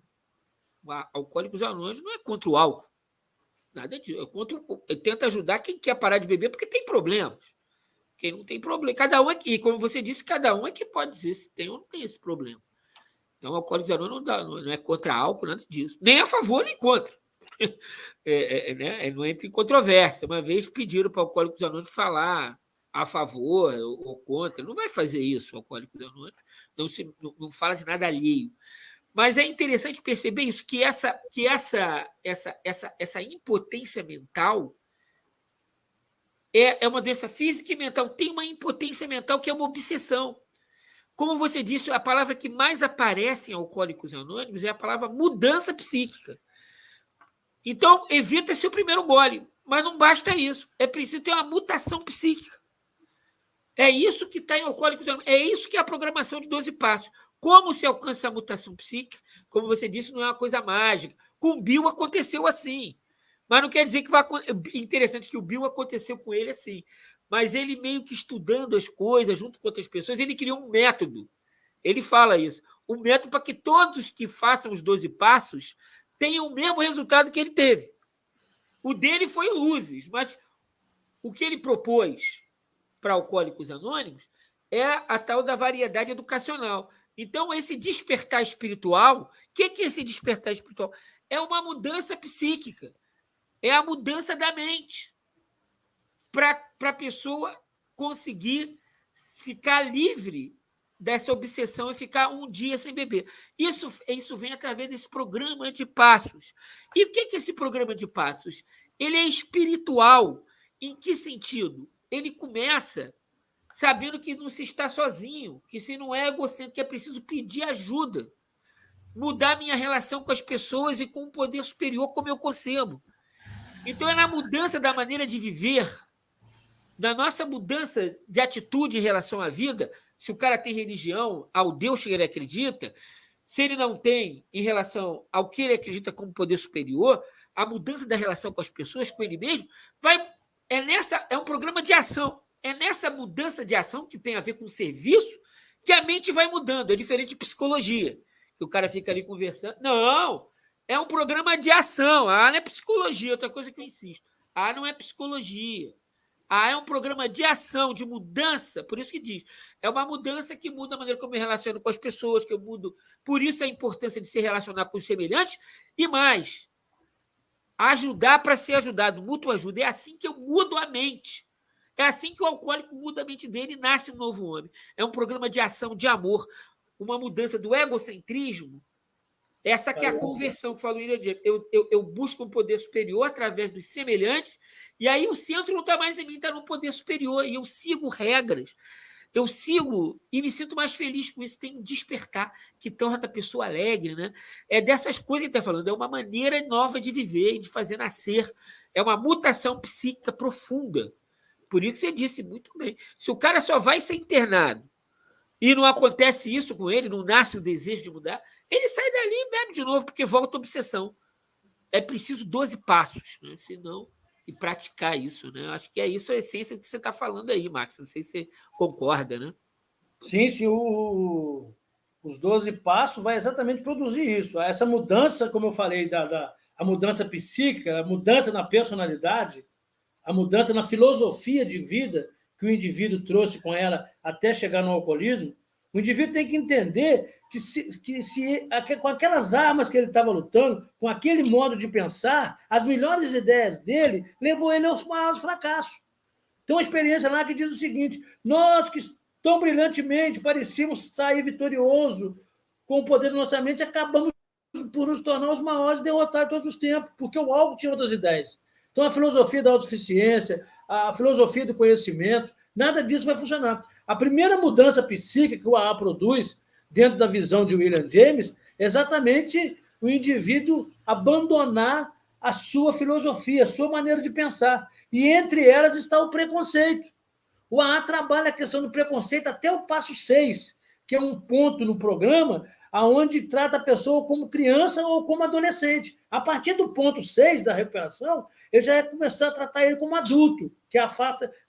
Alcoólicos Anônimos não é contra o álcool. Nada disso. Tenta ajudar quem quer parar de beber porque tem problemas. Quem não tem problema. Cada um e como você disse, cada um é que pode dizer se tem ou não tem esse problema. Então, o Alcoólicos Anônimos não é contra álcool, nada disso. Nem a favor, nem contra. Né? Não entra em controvérsia. Uma vez pediram para o Alcoólicos Anônimos falar a favor ou contra. Não vai fazer isso, o Alcoólicos Anônimos. Não fala de nada alheio. Mas é interessante perceber isso, que essa impotência mental é uma doença física e mental. Tem uma impotência mental que é uma obsessão. Como você disse, a palavra que mais aparece em Alcoólicos Anônimos é a palavra mudança psíquica. Então, evita-se o primeiro gole. Mas não basta isso. É preciso ter uma mutação psíquica. É isso que está em Alcoólicos Anônimos. É isso que é a programação de 12 passos. Como se alcança a mutação psíquica? Como você disse, não é uma coisa mágica. Com o Bill aconteceu assim. Mas não quer dizer que vai. Interessante que o Bill aconteceu com ele assim. Mas ele meio que estudando as coisas junto com outras pessoas, ele criou um método. Ele fala isso. Um método para que todos que façam os 12 passos tenham o mesmo resultado que ele teve. O dele foi luzes, mas o que ele propôs para Alcoólicos Anônimos é a tal da variedade educacional. Então, esse despertar espiritual, o que é esse despertar espiritual? É uma mudança psíquica, é a mudança da mente para a pessoa conseguir ficar livre dessa obsessão e ficar um dia sem beber. Isso vem através desse programa de passos. E o que é esse programa de passos? Ele é espiritual. Em que sentido? Ele começa sabendo que não se está sozinho, que se não é egocêntrico, que é preciso pedir ajuda, mudar minha relação com as pessoas e com o poder superior como eu concebo. Então, é na mudança da maneira de viver, na nossa mudança de atitude em relação à vida, se o cara tem religião, ao Deus que ele acredita, se ele não tem em relação ao que ele acredita como poder superior, a mudança da relação com as pessoas, com ele mesmo, é um programa de ação. É nessa mudança de ação que tem a ver com o serviço que a mente vai mudando. É diferente de psicologia, que o cara fica ali conversando. Não, é um programa de ação. Não é psicologia, outra coisa que eu insisto. Não é psicologia. É um programa de ação, de mudança. Por isso que diz, é uma mudança que muda a maneira como eu me relaciono com as pessoas, que eu mudo. Por isso a importância de se relacionar com os semelhantes e mais, ajudar para ser ajudado, mútua ajuda. É assim que eu mudo a mente. É assim que o alcoólico muda a mente dele e nasce um novo homem. É um programa de ação, de amor, uma mudança do egocentrismo. Essa que é a conversão que falou William James. Eu busco um poder superior através dos semelhantes, e aí o centro não está mais em mim, está no poder superior, e eu sigo regras. Eu sigo e me sinto mais feliz com isso. Tem um despertar que torna a pessoa alegre. Né? É dessas coisas que ele está falando. É uma maneira nova de viver, de fazer nascer. É uma mutação psíquica profunda. Por isso você disse muito bem. Se o cara só vai ser internado e não acontece isso com ele, não nasce o desejo de mudar, ele sai dali e bebe de novo, porque volta a obsessão. É preciso 12 passos, né? Senão, e praticar isso. Né? Acho que é isso a essência do que você está falando aí, Max. Não sei se você concorda, né? Sim, sim. Os 12 passos vai exatamente produzir isso. Essa mudança, como eu falei, a mudança psíquica, a mudança na personalidade, a mudança na filosofia de vida que o indivíduo trouxe com ela até chegar no alcoolismo, o indivíduo tem que entender que com aquelas armas que ele estava lutando, com aquele modo de pensar, as melhores ideias dele levou ele aos maiores fracassos. Tem uma experiência lá que diz o seguinte: nós que tão brilhantemente parecíamos sair vitorioso com o poder da nossa mente, acabamos por nos tornar os maiores derrotados de todos os tempos, porque o álcool tinha outras ideias. Então, a filosofia da autossuficiência, a filosofia do conhecimento, nada disso vai funcionar. A primeira mudança psíquica que o AA produz, dentro da visão de William James, é exatamente o indivíduo abandonar a sua filosofia, a sua maneira de pensar. E entre elas está o preconceito. O AA trabalha a questão do preconceito até o passo 6, que é um ponto no programa onde trata a pessoa como criança ou como adolescente. A partir do ponto 6 da recuperação, ele já vai começar a tratar ele como adulto, que é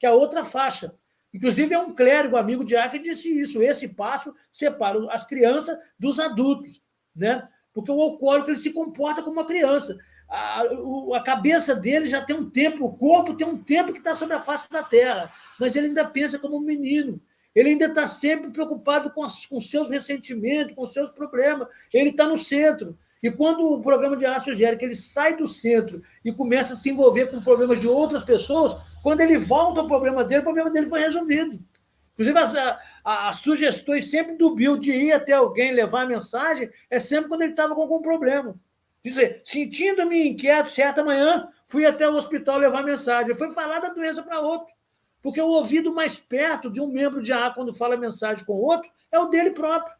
a outra faixa. Inclusive, é um clérigo, amigo de AA, que disse isso. Esse passo separa as crianças dos adultos, né? Porque o alcoólico ele se comporta como uma criança. A cabeça dele já tem um tempo, o corpo tem um tempo que está sobre a face da terra, mas ele ainda pensa como um menino. Ele ainda está sempre preocupado com seus ressentimentos, com seus problemas. Ele está no centro. E quando o programa de AA sugere que ele sai do centro e começa a se envolver com problemas de outras pessoas, quando ele volta ao problema dele, o problema dele foi resolvido. Inclusive, as sugestões sempre do Bill de ir até alguém levar a mensagem é sempre quando ele estava com algum problema. Dizer, sentindo-me inquieto, certa manhã, fui até o hospital levar a mensagem. Foi falar da doença para outro. Porque o ouvido mais perto de um membro de AA, quando fala mensagem com o outro, é o dele próprio.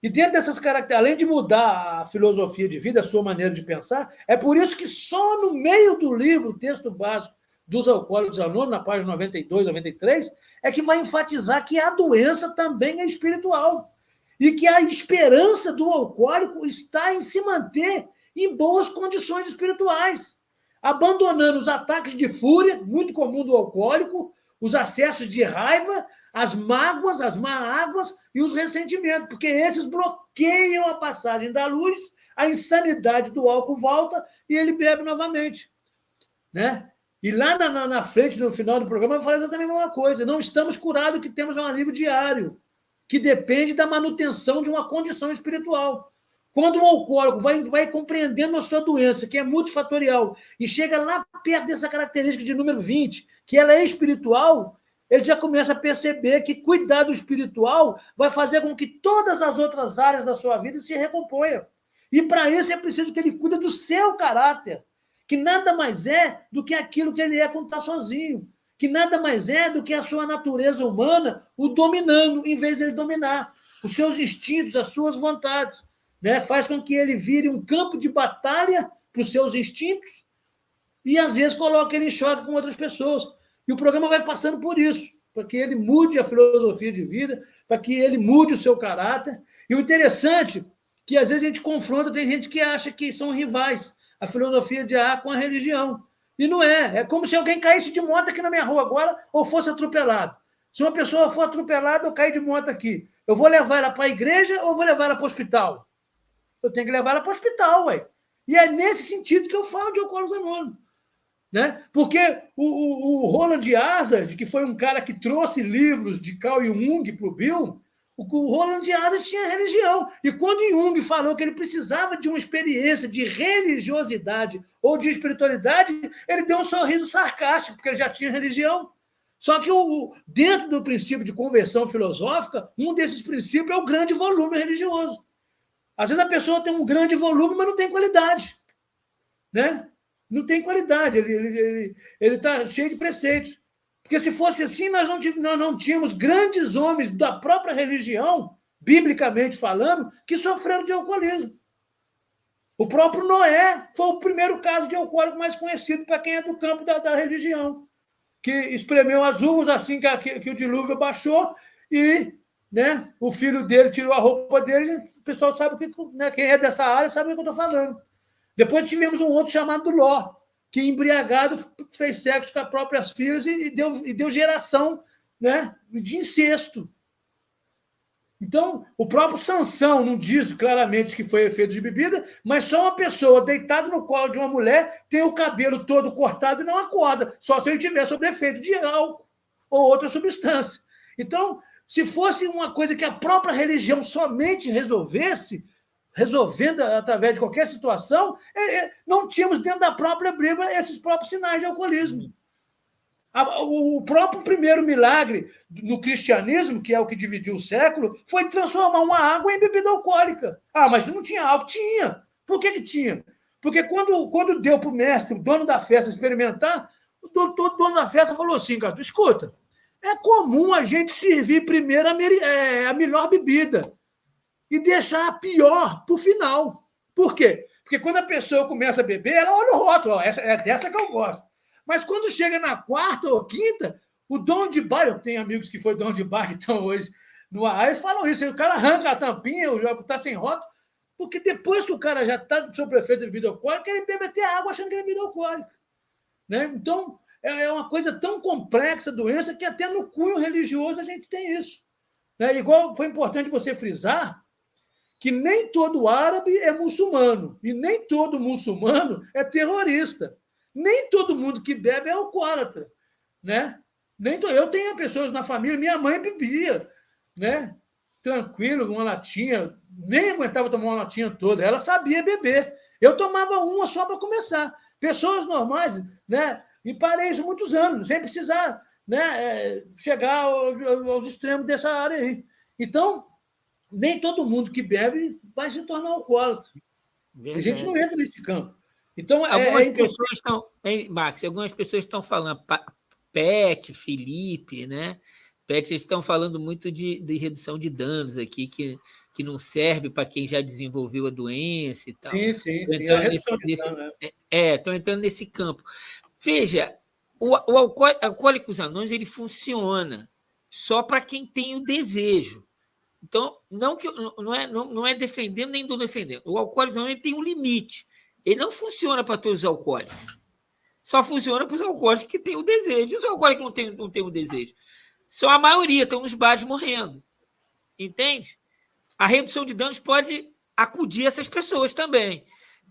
E dentro dessas características, além de mudar a filosofia de vida, a sua maneira de pensar, é por isso que só no meio do livro, o texto básico dos Alcoólicos Anônimos, na página 92, 93, é que vai enfatizar que a doença também é espiritual. E que a esperança do alcoólico está em se manter em boas condições espirituais, abandonando os ataques de fúria, muito comum do alcoólico, os acessos de raiva, as mágoas, as má-águas e os ressentimentos, porque esses bloqueiam a passagem da luz, a insanidade do álcool volta e ele bebe novamente. Né? E lá na frente, no final do programa, eu falei exatamente a mesma coisa. Não estamos curados, que temos um alívio diário, que depende da manutenção de uma condição espiritual. Quando o alcoólico vai compreendendo a sua doença, que é multifatorial, e chega lá perto dessa característica de número 20, que ela é espiritual, ele já começa a perceber que cuidado espiritual vai fazer com que todas as outras áreas da sua vida se recomponham. E para isso é preciso que ele cuide do seu caráter, que nada mais é do que aquilo que ele é quando está sozinho, que nada mais é do que a sua natureza humana o dominando, em vez de ele dominar os seus instintos, as suas vontades. Né? Faz com que ele vire um campo de batalha para os seus instintos e, às vezes, coloca ele em choque com outras pessoas. E o programa vai passando por isso, para que ele mude a filosofia de vida, para que ele mude o seu caráter. E o interessante é que, às vezes, a gente confronta, tem gente que acha que são rivais. a filosofia de A com a religião. E não é. É como se alguém caísse de moto aqui na minha rua agora ou fosse atropelado. Se uma pessoa for atropelada, eu cair de moto aqui. Eu vou levar ela para a igreja ou vou levar ela para o hospital? Eu tenho que levar ela para o hospital, ué. E é nesse sentido que eu falo de Alcoólicos Anônimos. Né? Porque o Roland Hazard, que foi um cara que trouxe livros de Carl Jung para o Bill, o Roland Hazard tinha religião. E quando Jung falou que ele precisava de uma experiência de religiosidade ou de espiritualidade, ele deu um sorriso sarcástico, porque ele já tinha religião. Só que dentro do princípio de conversão filosófica, um desses princípios é o grande volume religioso. Às vezes a pessoa tem um grande volume, mas não tem qualidade. Né? Não tem qualidade, ele está cheio de preceitos. Porque se fosse assim, nós não tínhamos grandes homens da própria religião, biblicamente falando, que sofreram de alcoolismo. O próprio Noé foi o primeiro caso de alcoólico mais conhecido para quem é do campo da religião, que espremeu as uvas assim que o dilúvio baixou e, né, o filho dele tirou a roupa dele. O pessoal sabe o que, né, quem é dessa área sabe o que eu estou falando. Depois tivemos um outro chamado Ló, que embriagado fez sexo com as próprias filhas e deu geração, né, de incesto. Então, o próprio Sansão não diz claramente que foi efeito de bebida, mas só uma pessoa deitada no colo de uma mulher tem o cabelo todo cortado e não acorda, só se ele tiver sob efeito de álcool ou outra substância. Então, se fosse uma coisa que a própria religião somente resolvendo através de qualquer situação, não tínhamos dentro da própria Bíblia esses próprios sinais de alcoolismo. O próprio primeiro milagre no cristianismo, que é o que dividiu o século, foi transformar uma água em bebida alcoólica. Ah, mas não tinha álcool? Tinha. Por que tinha? Porque quando deu para o mestre, o dono da festa, experimentar, o dono da festa falou assim, cara, escuta, é comum a gente servir primeiro a melhor bebida e deixar a pior para o final. Por quê? Porque quando a pessoa começa a beber, ela olha o rótulo, é dessa que eu gosto. Mas quando chega na quarta ou quinta, o dono de bar, eu tenho amigos que foi dono de bar que estão hoje no ar, eles falam isso, o cara arranca a tampinha, está sem rótulo, porque depois que o cara já está sob efeito de bebida alcoólica, ele bebe até água achando que é bebida alcoólica. Né? Então, é uma coisa tão complexa a doença que até no cunho religioso a gente tem isso. Né? Igual foi importante você frisar que nem todo árabe é muçulmano e nem todo muçulmano é terrorista. Nem todo mundo que bebe é alcoólatra, né? Eu tenho pessoas na família, minha mãe bebia, né? Tranquilo, uma latinha, nem aguentava tomar uma latinha toda, ela sabia beber. Eu tomava uma só para começar. Pessoas normais, né? E parei isso muitos anos, sem precisar, né, chegar aos extremos dessa área aí. Então, nem todo mundo que bebe vai se tornar alcoólatra. Verdade. A gente não entra nesse campo. Então, algumas pessoas estão falando, Pet, Felipe, né? Pet, eles estão falando muito de redução de danos aqui, que não serve para quem já desenvolveu a doença e tal. Sim. Estão entrando nesse campo. Veja, o Alcoólicos Anônimos ele funciona só para quem tem o desejo. Então, não é defendendo nem não defendendo. O Alcoólicos Anônimos tem um limite. Ele não funciona para todos os alcoólicos. Só funciona para os alcoólicos que têm o desejo. E os alcoólicos que não têm o desejo? São a maioria, estão nos bares morrendo. Entende? A redução de danos pode acudir essas pessoas também.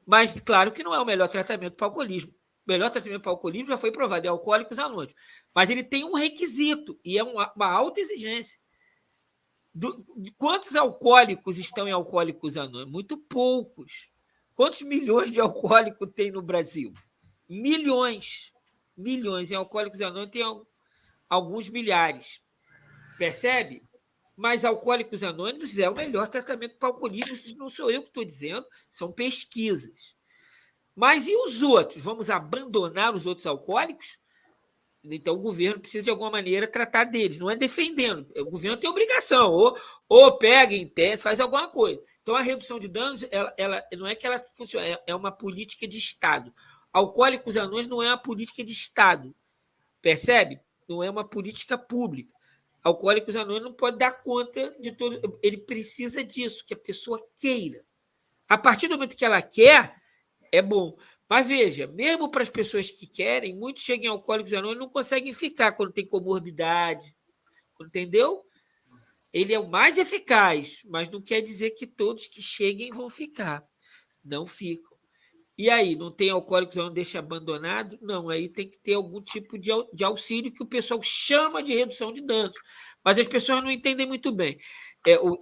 Mas, claro que não é o melhor tratamento para o alcoolismo. O melhor tratamento para o alcoolismo já foi provado, é Alcoólicos Anônimos. Mas ele tem um requisito, e é uma alta exigência. Quantos alcoólicos estão em Alcoólicos Anônimos? Muito poucos. Quantos milhões de alcoólicos tem no Brasil? Milhões. Milhões. Em Alcoólicos Anônimos tem alguns milhares. Percebe? Mas Alcoólicos Anônimos é o melhor tratamento para alcoolismo. Isso não sou eu que estou dizendo, são pesquisas. Mas e os outros? Vamos abandonar os outros alcoólicos? Então, o governo precisa, de alguma maneira, tratar deles. Não é defendendo. O governo tem obrigação. Ou pega em tese, faz alguma coisa. Então, a redução de danos, ela não é que ela funciona, é uma política de Estado. Alcoólicos Anônimos não é uma política de Estado. Percebe? Não é uma política pública. Alcoólicos Anônimos não pode dar conta de tudo. Ele precisa disso, que a pessoa queira. A partir do momento que ela quer, é bom. Mas veja, mesmo para as pessoas que querem, muitos chegam em Alcoólicos Anônimos e não conseguem ficar quando tem comorbidade, entendeu? Ele é o mais eficaz, mas não quer dizer que todos que cheguem vão ficar. Não ficam. E aí, não tem alcoólicos não deixa abandonado? Não, aí tem que ter algum tipo de auxílio que o pessoal chama de redução de danos. Mas as pessoas não entendem muito bem.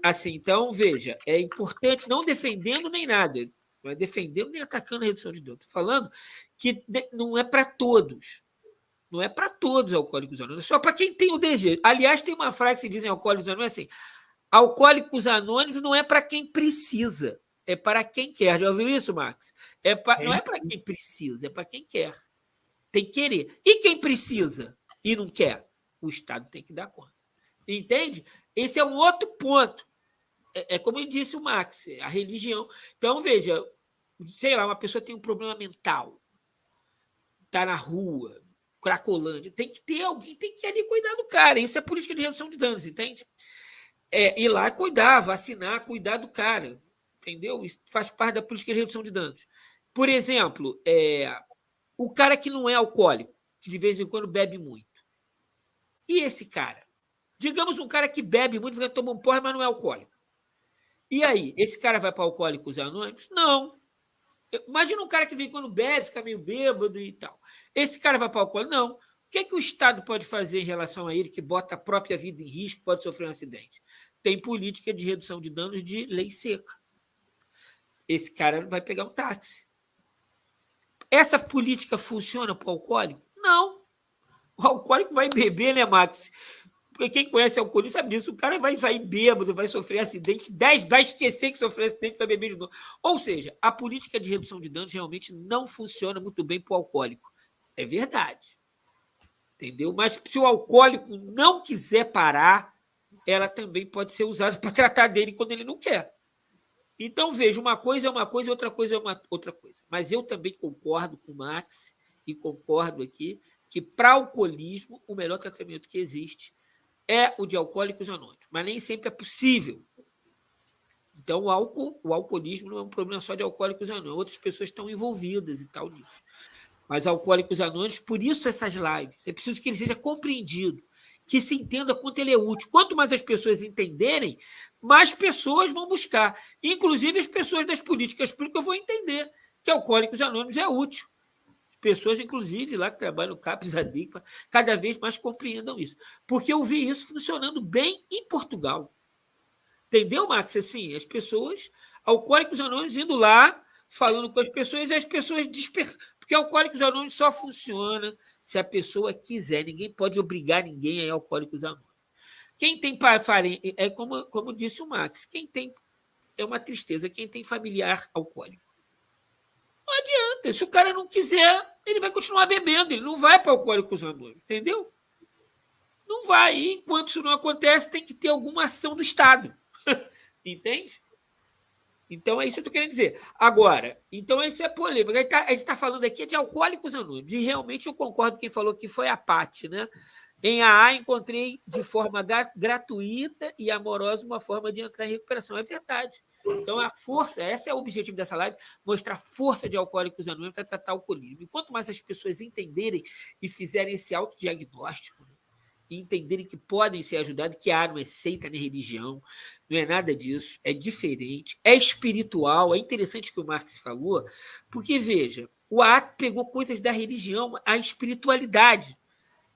Assim, então, veja, é importante, não defendendo nem nada, não é defendendo nem atacando a redução de danos. Estou falando que não é para todos. Não é para todos alcoólicos anônimos, só para quem tem o desejo. Aliás, tem uma frase que se diz em Alcoólicos Anônimos assim: Alcoólicos Anônimos não é para quem precisa, é para quem quer. Já ouviu isso, Max? Não é para quem precisa, é para quem quer. Tem que querer. E quem precisa e não quer? O Estado tem que dar conta. Entende? Esse é um outro ponto. É como disse o Max, a religião. Então, veja, sei lá, uma pessoa tem um problema mental, está na rua, Cracolândia, tem que ter alguém, tem que ir ali cuidar do cara. Isso é política de redução de danos, entende? Ir lá cuidar, vacinar, cuidar do cara, entendeu? Isso faz parte da política de redução de danos. Por exemplo, o cara que não é alcoólico, que de vez em quando bebe muito. E esse cara? Digamos um cara que bebe muito, porque toma um porra, mas não é alcoólico. E aí, esse cara vai para Alcoólicos Anônimos? Não. Imagina um cara que vem quando bebe, fica meio bêbado e tal. Esse cara vai para o alcoólico? Não. O que o Estado pode fazer em relação a ele, que bota a própria vida em risco, pode sofrer um acidente? Tem política de redução de danos de lei seca. Esse cara vai pegar um táxi. Essa política funciona para o alcoólico? Não. O alcoólico vai beber, né, Max? Porque quem conhece alcoolismo sabe disso. O cara vai sair bêbado, vai sofrer acidente, vai esquecer que sofreu acidente, vai beber de novo. Ou seja, a política de redução de danos realmente não funciona muito bem para o alcoólico. É verdade. Entendeu? Mas se o alcoólico não quiser parar, ela também pode ser usada para tratar dele quando ele não quer. Então, veja, uma coisa é uma coisa, outra coisa é outra coisa. Mas eu também concordo com o Max e concordo aqui que para alcoolismo o melhor tratamento que existe é o de Alcoólicos Anônimos, mas nem sempre é possível. Então, o alcoolismo não é um problema só de Alcoólicos Anônimos, outras pessoas estão envolvidas e tal nisso. Mas Alcoólicos Anônimos, por isso essas lives, é preciso que ele seja compreendido, que se entenda quanto ele é útil. Quanto mais as pessoas entenderem, mais pessoas vão buscar. Inclusive, as pessoas das políticas públicas vão entender que Alcoólicos Anônimos é útil. Pessoas, inclusive, lá que trabalham no CAPES, ADICPA, cada vez mais compreendam isso. Porque eu vi isso funcionando bem em Portugal. Entendeu, Max? Assim, as pessoas, Alcoólicos Anônimos indo lá, falando com as pessoas, e as pessoas porque Alcoólicos Anônimos só funciona se a pessoa quiser. Ninguém pode obrigar ninguém a ir a Alcoólicos Anônimos. Quem tem é como disse o Max, quem tem, é uma tristeza, quem tem familiar alcoólico. Não adianta. Se o cara não quiser, ele vai continuar bebendo, ele não vai para Alcoólicos Anônimos, entendeu? Não vai. E enquanto isso não acontece, tem que ter alguma ação do Estado. Entende? Então, é isso que eu estou querendo dizer. Agora, então, isso é polêmica. A gente está falando aqui de Alcoólicos Anônimos. E realmente eu concordo com quem falou que foi a Paty, né? Em AA, encontrei de forma gratuita e amorosa uma forma de entrar em recuperação. É verdade. Então, a força, esse é o objetivo dessa live, mostrar a força de Alcoólicos Anônimos para tratar o alcoolismo. E quanto mais as pessoas entenderem e fizerem esse autodiagnóstico, né, e entenderem que podem ser ajudados, que não é seita nem religião, não é nada disso, é diferente, é espiritual. É interessante o que o Marx falou, porque, veja, o AA pegou coisas da religião, a espiritualidade,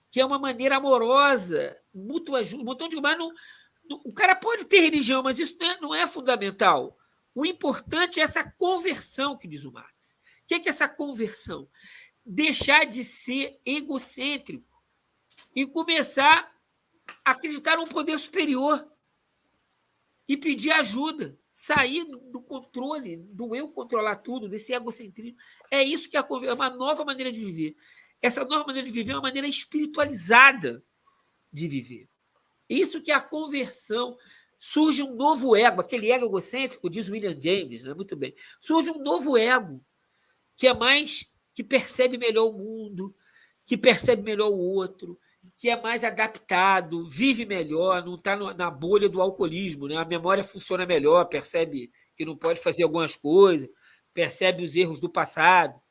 que é uma maneira amorosa, mútua ajuda, um montão de mas o cara pode ter religião, mas isso não é fundamental. O importante é essa conversão, que diz o Marx. O que é essa conversão? Deixar de ser egocêntrico e começar a acreditar num poder superior e pedir ajuda, sair do controle, do eu controlar tudo, desse egocentrismo. É isso que é uma nova maneira de viver. Essa nova maneira de viver é uma maneira espiritualizada de viver. Isso que é a conversão. Surge um novo ego, aquele ego egocêntrico, diz William James, né? Muito bem. Surge um novo ego, que é mais, que percebe melhor o mundo, que percebe melhor o outro, que é mais adaptado, vive melhor, não está na bolha do alcoolismo, né? A memória funciona melhor, percebe que não pode fazer algumas coisas, percebe os erros do passado.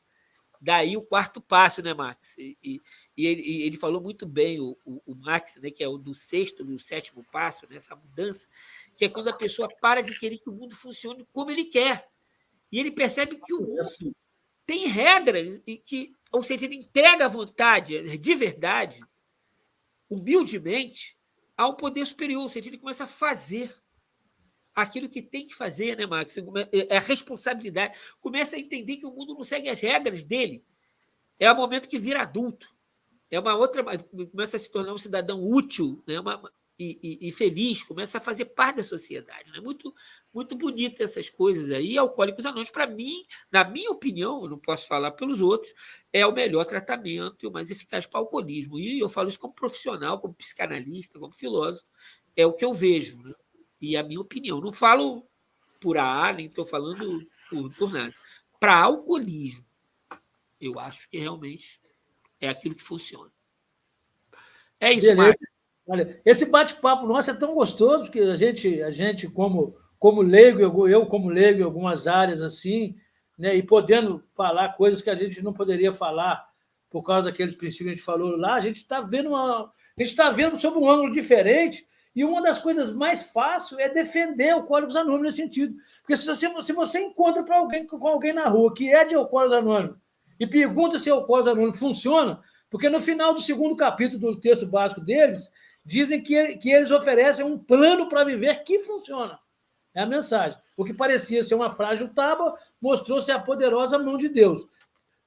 Daí o quarto passo, né, Max? E ele falou muito bem, o Max, né, que é o do sexto e o sétimo passo, né, essa mudança, que é quando a pessoa para de querer que o mundo funcione como ele quer. E ele percebe que o mundo tem regras, e que, ou seja, ele entrega a vontade de verdade, humildemente, ao poder superior, ou seja, ele começa a fazer aquilo que tem que fazer, né, Max? É a responsabilidade. Começa a entender que o mundo não segue as regras dele. É o momento que vira adulto. É uma outra. Começa a se tornar um cidadão útil, né? E feliz, começa a fazer parte da sociedade. Né? Muito, muito bonita essas coisas aí. Alcoólicos Anônimos, para mim, na minha opinião, eu não posso falar pelos outros, é o melhor tratamento e o mais eficaz para o alcoolismo. E eu falo isso como profissional, como psicanalista, como filósofo, é o que eu vejo. Né? E a minha opinião. Não falo por AA, nem estou falando por nada. Para alcoolismo, eu acho que realmente é aquilo que funciona. É isso, Márcio. Olha, esse bate-papo nosso é tão gostoso que a gente como leigo, eu como leigo em algumas áreas assim, né, e podendo falar coisas que a gente não poderia falar por causa daqueles princípios que a gente falou lá, a gente está vendo sob um ângulo diferente. E uma das coisas mais fáceis é defender Alcoólicos Anônimos nesse sentido. Porque se você encontra com alguém na rua que é de Alcoólicos Anônimos e pergunta se Alcoólicos Anônimos funciona, porque no final do segundo capítulo do texto básico deles, dizem que eles oferecem um plano para viver que funciona. É a mensagem. O que parecia ser uma frágil tábua mostrou-se a poderosa mão de Deus.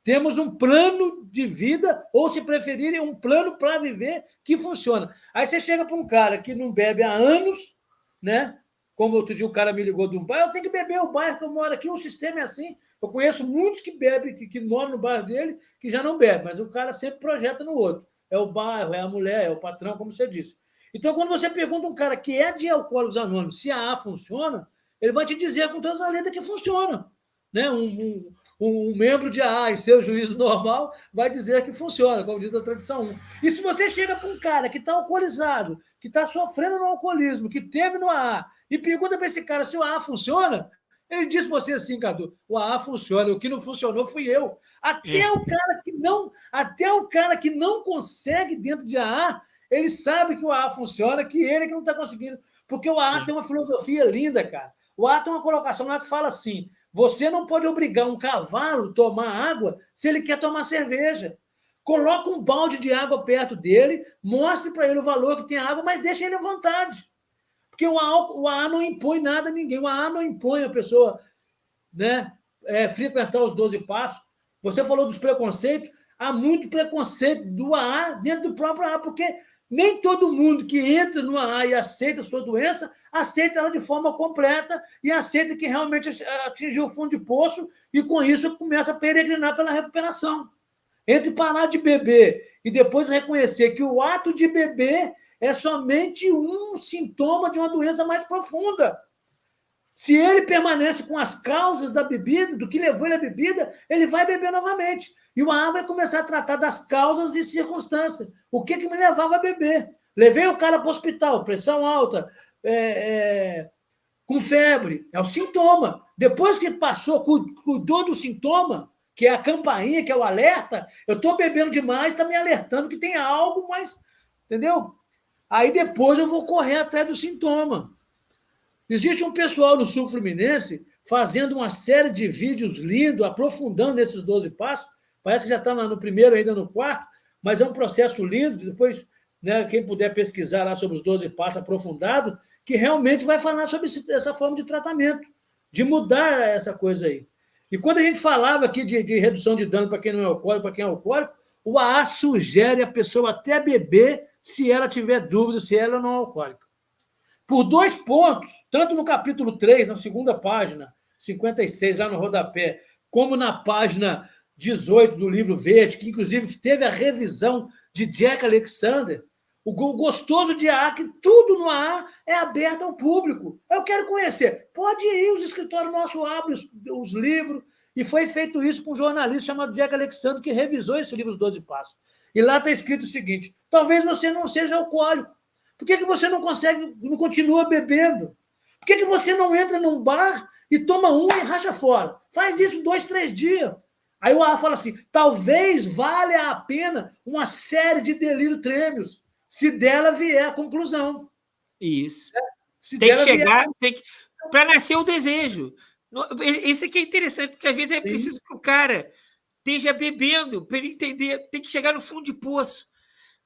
Temos um plano de vida, ou, se preferirem, um plano para viver que funciona. Aí você chega para um cara que não bebe há anos, né? Como outro dia o cara me ligou de um bairro, eu tenho que beber o bairro que eu moro aqui, o sistema é assim. Eu conheço muitos que bebem, que moram no bairro dele, que já não bebem, mas o cara sempre projeta no outro. É o bairro, é a mulher, é o patrão, como você disse. Então, quando você pergunta um cara que é de Alcoólicos Anônimos se a AA funciona, ele vai te dizer com todas as letras que funciona. Né? Um membro de AA, em seu juízo normal, vai dizer que funciona, como diz a tradição 1. E se você chega para um cara que está alcoolizado, que está sofrendo no alcoolismo, que teve no AA, e pergunta para esse cara se o AA funciona, ele diz para você assim, Cadu, o AA funciona, o que não funcionou fui eu. Até o cara que não consegue dentro de AA, ele sabe que o AA funciona, que ele que não está conseguindo. Porque o AA tem uma filosofia linda, cara. O AA tem uma colocação lá que fala assim: você não pode obrigar um cavalo a tomar água se ele quer tomar cerveja. Coloca um balde de água perto dele, mostre para ele o valor que tem a água, mas deixa ele à vontade. Porque o AA não impõe nada a ninguém. O AA não impõe a pessoa, né, frequentar os 12 passos. Você falou dos preconceitos. Há muito preconceito do AA dentro do próprio AA, porque nem todo mundo que entra no AA e aceita a sua doença, aceita ela de forma completa e aceita que realmente atingiu o fundo de poço e, com isso, começa a peregrinar pela recuperação. Entre parar de beber e depois reconhecer que o ato de beber é somente um sintoma de uma doença mais profunda. Se ele permanece com as causas da bebida, do que levou ele à bebida, ele vai beber novamente. E o AA vai começar a tratar das causas e circunstâncias. O que me levava a beber? Levei o cara para o hospital, pressão alta, com febre. É o sintoma. Depois que passou, cuidou do sintoma, que é a campainha, que é o alerta, eu estou bebendo demais, está me alertando que tem algo mais... Entendeu? Aí depois eu vou correr atrás do sintoma. Existe um pessoal no Sul Fluminense fazendo uma série de vídeos lindos, aprofundando nesses 12 passos. Parece que já está no primeiro, ainda no quarto, mas é um processo lindo. Depois, né, quem puder pesquisar lá sobre os 12 passos aprofundado, que realmente vai falar sobre essa forma de tratamento, de mudar essa coisa aí. E quando a gente falava aqui de redução de dano para quem não é alcoólico, para quem é alcoólico, o AA sugere a pessoa até beber se ela tiver dúvida se ela não é alcoólica. Por 2 pontos, tanto no capítulo 3, na segunda página, 56, lá no rodapé, como na página 18 do livro verde, que inclusive teve a revisão de Jack Alexander, o gostoso de AA, que tudo no AA é aberto ao público. Eu quero conhecer. Pode ir, os escritórios nossos abrem os livros, e foi feito isso por um jornalista chamado Jack Alexander, que revisou esse livro, Os 12 Passos. E lá está escrito o seguinte: talvez você não seja alcoólico. Por que você não continua bebendo? Por que você não entra num bar e toma um e racha fora? Faz isso 2, 3 dias. Aí o AA fala assim, talvez valha a pena uma série de delírio-trêmios, se dela vier a conclusão. Isso. Se Tem que dela vier chegar, para nascer o desejo. Isso aqui é interessante, porque às vezes é preciso que o cara esteja bebendo para ele entender, tem que chegar no fundo de poço.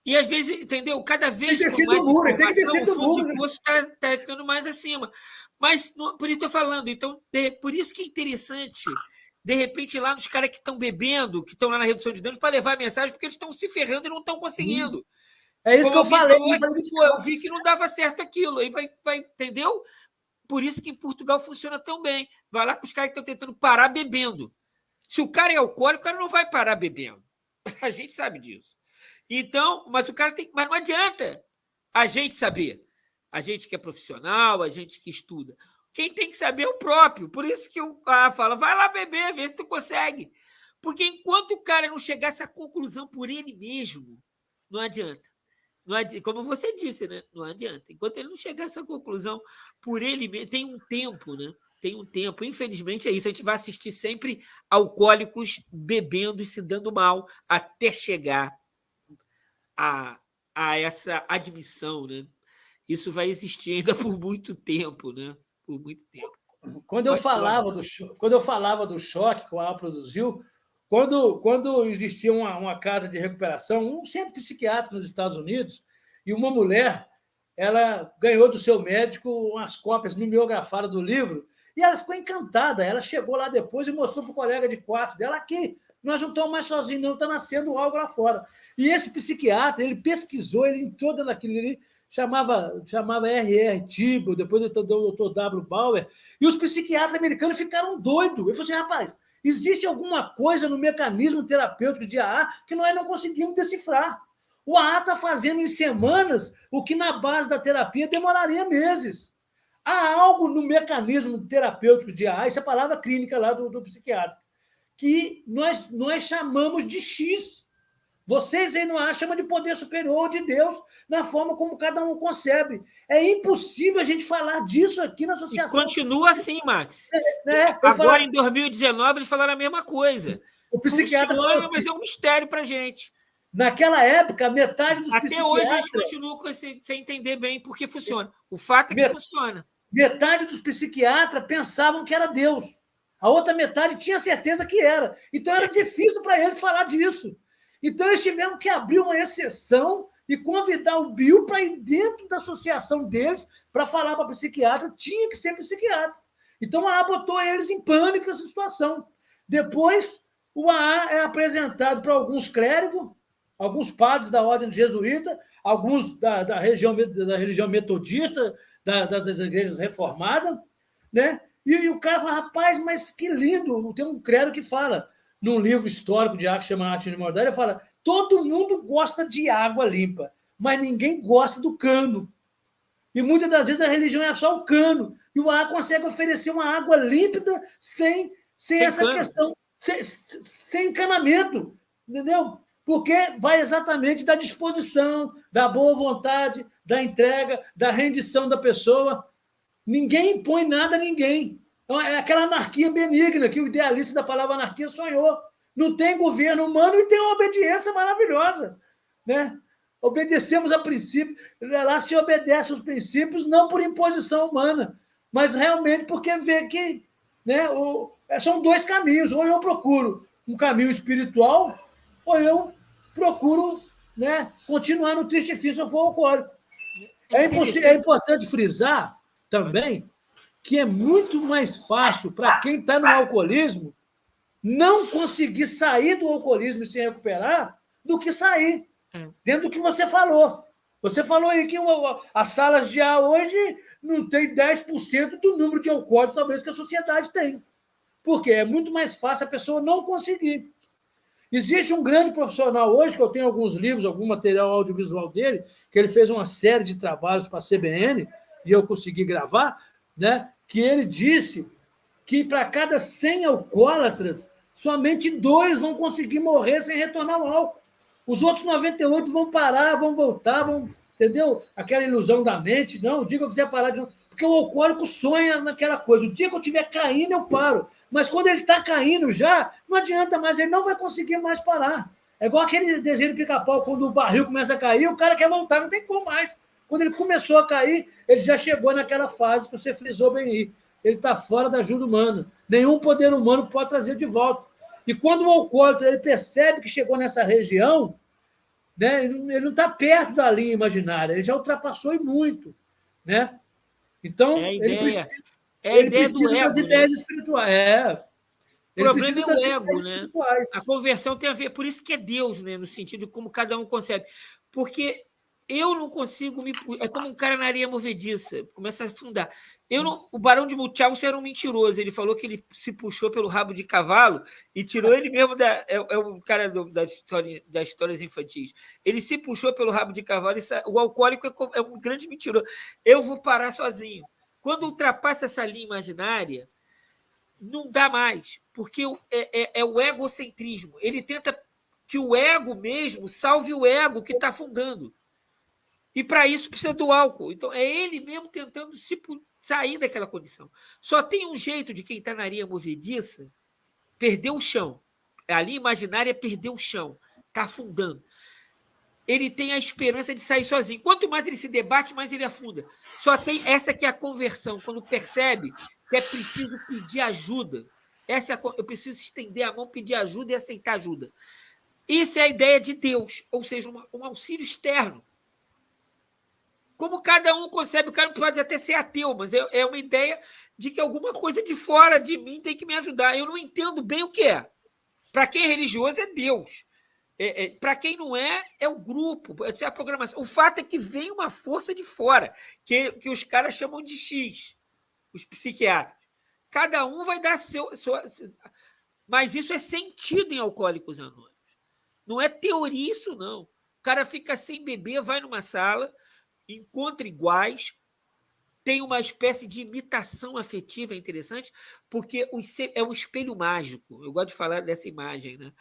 E às vezes, entendeu? Cada vez com mais informação, o fundo de poço está ficando mais acima. Mas por isso estou falando. Então, por isso que é interessante, de repente, lá nos caras que estão bebendo, que estão lá na redução de danos, para levar a mensagem, porque eles estão se ferrando e não estão conseguindo. É isso que eu falei. Eu vi que não dava certo aquilo. Aí vai, entendeu? Por isso que em Portugal funciona tão bem. Vai lá com os caras que estão tentando parar bebendo. Se o cara é alcoólico, o cara não vai parar bebendo. A gente sabe disso. Então, mas o cara tem. Mas não adianta a gente saber. A gente que é profissional, a gente que estuda. Quem tem que saber é o próprio. Por isso que o cara fala: vai lá beber, vê se tu consegue. Porque enquanto o cara não chegar a essa conclusão por ele mesmo, não adianta. Não adianta. Como você disse, né? Não adianta. Enquanto ele não chegar a essa conclusão por ele mesmo, tem um tempo, né? Tem um tempo. Infelizmente é isso. A gente vai assistir sempre alcoólicos bebendo e se dando mal até chegar a essa admissão, né? Isso vai existir ainda por muito tempo, né? Por muito tempo. Quando eu falava do choque que o AA produziu, quando existia uma casa de recuperação, um centro psiquiátrico nos Estados Unidos, e uma mulher, ela ganhou do seu médico umas cópias mimeografadas do livro, e ela ficou encantada. Ela chegou lá depois e mostrou para o colega de quarto dela: aqui, nós não estamos mais sozinhos, não, está nascendo algo lá fora. E esse psiquiatra, ele pesquisou, ele entrou naquele ali, chamava R.R. Tibble, depois o Dr. W. Bauer, e os psiquiatras americanos ficaram doidos. Ele falou assim: rapaz, existe alguma coisa no mecanismo terapêutico de AA que nós não conseguimos decifrar. O AA está fazendo em semanas o que na base da terapia demoraria meses. Há algo no mecanismo terapêutico de AA, essa é a palavra clínica lá do psiquiatra, que nós chamamos de X. Vocês aí no AA chamam de poder superior ou de Deus, na forma como cada um concebe. É impossível a gente falar disso aqui na associação. E continua assim, Max. Agora, em 2019, eles falaram a mesma coisa. O psiquiatra funciona, assim, mas é um mistério para a gente. Naquela época, metade dos psiquiatras... Até hoje a gente continua sem entender bem por que funciona. O fato é que funciona. Metade dos psiquiatras pensavam que era Deus. A outra metade tinha certeza que era. Então, era difícil para eles falar disso. Então, eles tiveram que abrir uma exceção e convidar o Bill para ir dentro da associação deles para falar para o psiquiatra. Tinha que ser psiquiatra. Então, o AA botou eles em pânico nessa situação. Depois, o AA é apresentado para alguns clérigos, alguns padres da ordem jesuíta, alguns da religião metodista, das igrejas reformadas, né? E o cara fala: rapaz, mas que lindo! Tem um clérigo que fala, num livro histórico de AA que chama Arte de Imortalidade, ele fala: todo mundo gosta de água limpa, mas ninguém gosta do cano. E muitas das vezes a religião é só o cano. E o AA consegue oferecer uma água límpida sem essa cano. Questão, sem encanamento, entendeu? Porque vai exatamente da disposição, da boa vontade, da entrega, da rendição da pessoa. Ninguém impõe nada a ninguém. Então, é aquela anarquia benigna que o idealista da palavra anarquia sonhou. Não tem governo humano e tem uma obediência maravilhosa, né? Obedecemos a princípios. Lá se obedece aos princípios não por imposição humana, mas realmente porque vê que, né, são dois caminhos. Ou eu procuro um caminho espiritual, ou eu procuro, né, continuar no triste fim se eu for alcoólico. É importante frisar também que é muito mais fácil para quem está no alcoolismo não conseguir sair do alcoolismo e se recuperar do que sair. Dentro do que você falou. Você falou aí que as salas de AA hoje não tem 10% do número de alcoólicos, talvez, que a sociedade tem. Por quê? É muito mais fácil a pessoa não conseguir. Existe um grande profissional hoje, que eu tenho alguns livros, algum material audiovisual dele, que ele fez uma série de trabalhos para a CBN, e eu consegui gravar, né, que ele disse que para cada 100 alcoólatras, somente 2 vão conseguir morrer sem retornar ao álcool. Os outros 98 vão parar, vão voltar, entendeu? Aquela ilusão da mente. Não, o dia que eu quiser parar de novo. Porque o alcoólico sonha naquela coisa. O dia que eu estiver caindo, eu paro. Mas quando ele está caindo já, não adianta mais, ele não vai conseguir mais parar. É igual aquele desenho do Pica-Pau, quando o barril começa a cair, o cara quer voltar, não tem como mais. Quando ele começou a cair, ele já chegou naquela fase que você frisou bem aí. Ele está fora da ajuda humana. Nenhum poder humano pode trazer de volta. E quando o alcoólatra ele percebe que chegou nessa região, né, ele não está perto da linha imaginária, ele já ultrapassou e muito. Né? Então, ele precisa das ideias espirituais. O problema é o ego, né? A conversão tem a ver, por isso que é Deus, né? No sentido de como cada um concebe. Porque eu não consigo me. É como um cara na areia movediça, começa a afundar. O Barão de Munchausen era um mentiroso. Ele falou que ele se puxou pelo rabo de cavalo e tirou ele mesmo da. É o cara das histórias infantis. Ele se puxou pelo rabo de cavalo. O alcoólico é um grande mentiroso. Eu vou parar sozinho. Quando ultrapassa essa linha imaginária, não dá mais, porque é o egocentrismo. Ele tenta que o ego mesmo salve o ego que está afundando. E para isso precisa do álcool. Então, é ele mesmo tentando sair daquela condição. Só tem um jeito de quem está na areia movediça perder o chão. A linha imaginária perdeu o chão, está afundando. Ele tem a esperança de sair sozinho. Quanto mais ele se debate, mais ele afunda. Só tem essa que é a conversão, quando percebe que é preciso pedir ajuda. Eu preciso estender a mão, pedir ajuda e aceitar ajuda. Isso é a ideia de Deus, ou seja, um auxílio externo. Como cada um concebe, o cara pode até ser ateu, mas é uma ideia de que alguma coisa de fora de mim tem que me ajudar. Eu não entendo bem o que é. Para quem é religioso, é Deus. Para quem não é o grupo, é a programação. O fato é que vem uma força de fora, que os caras chamam de X, os psiquiatras. Cada um vai dar mas isso é sentido em Alcoólicos Anônimos. Não é teoria isso, não. O cara fica sem beber, vai numa sala, encontra iguais, tem uma espécie de imitação afetiva interessante, porque é um espelho mágico. Eu gosto de falar dessa imagem, né?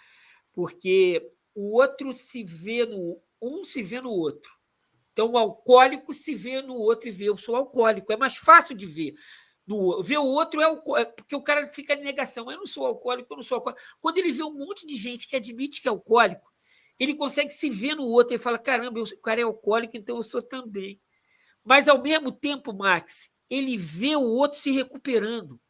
Porque o outro se vê um se vê no outro. Então, o alcoólico se vê no outro e vê, eu sou alcoólico. É mais fácil de ver. Ver o outro porque o cara fica em negação. Eu não sou alcoólico, eu não sou alcoólico. Quando ele vê um monte de gente que admite que é alcoólico, ele consegue se ver no outro e fala, caramba, o cara é alcoólico, então eu sou também. Mas, ao mesmo tempo, Max, ele vê o outro se recuperando.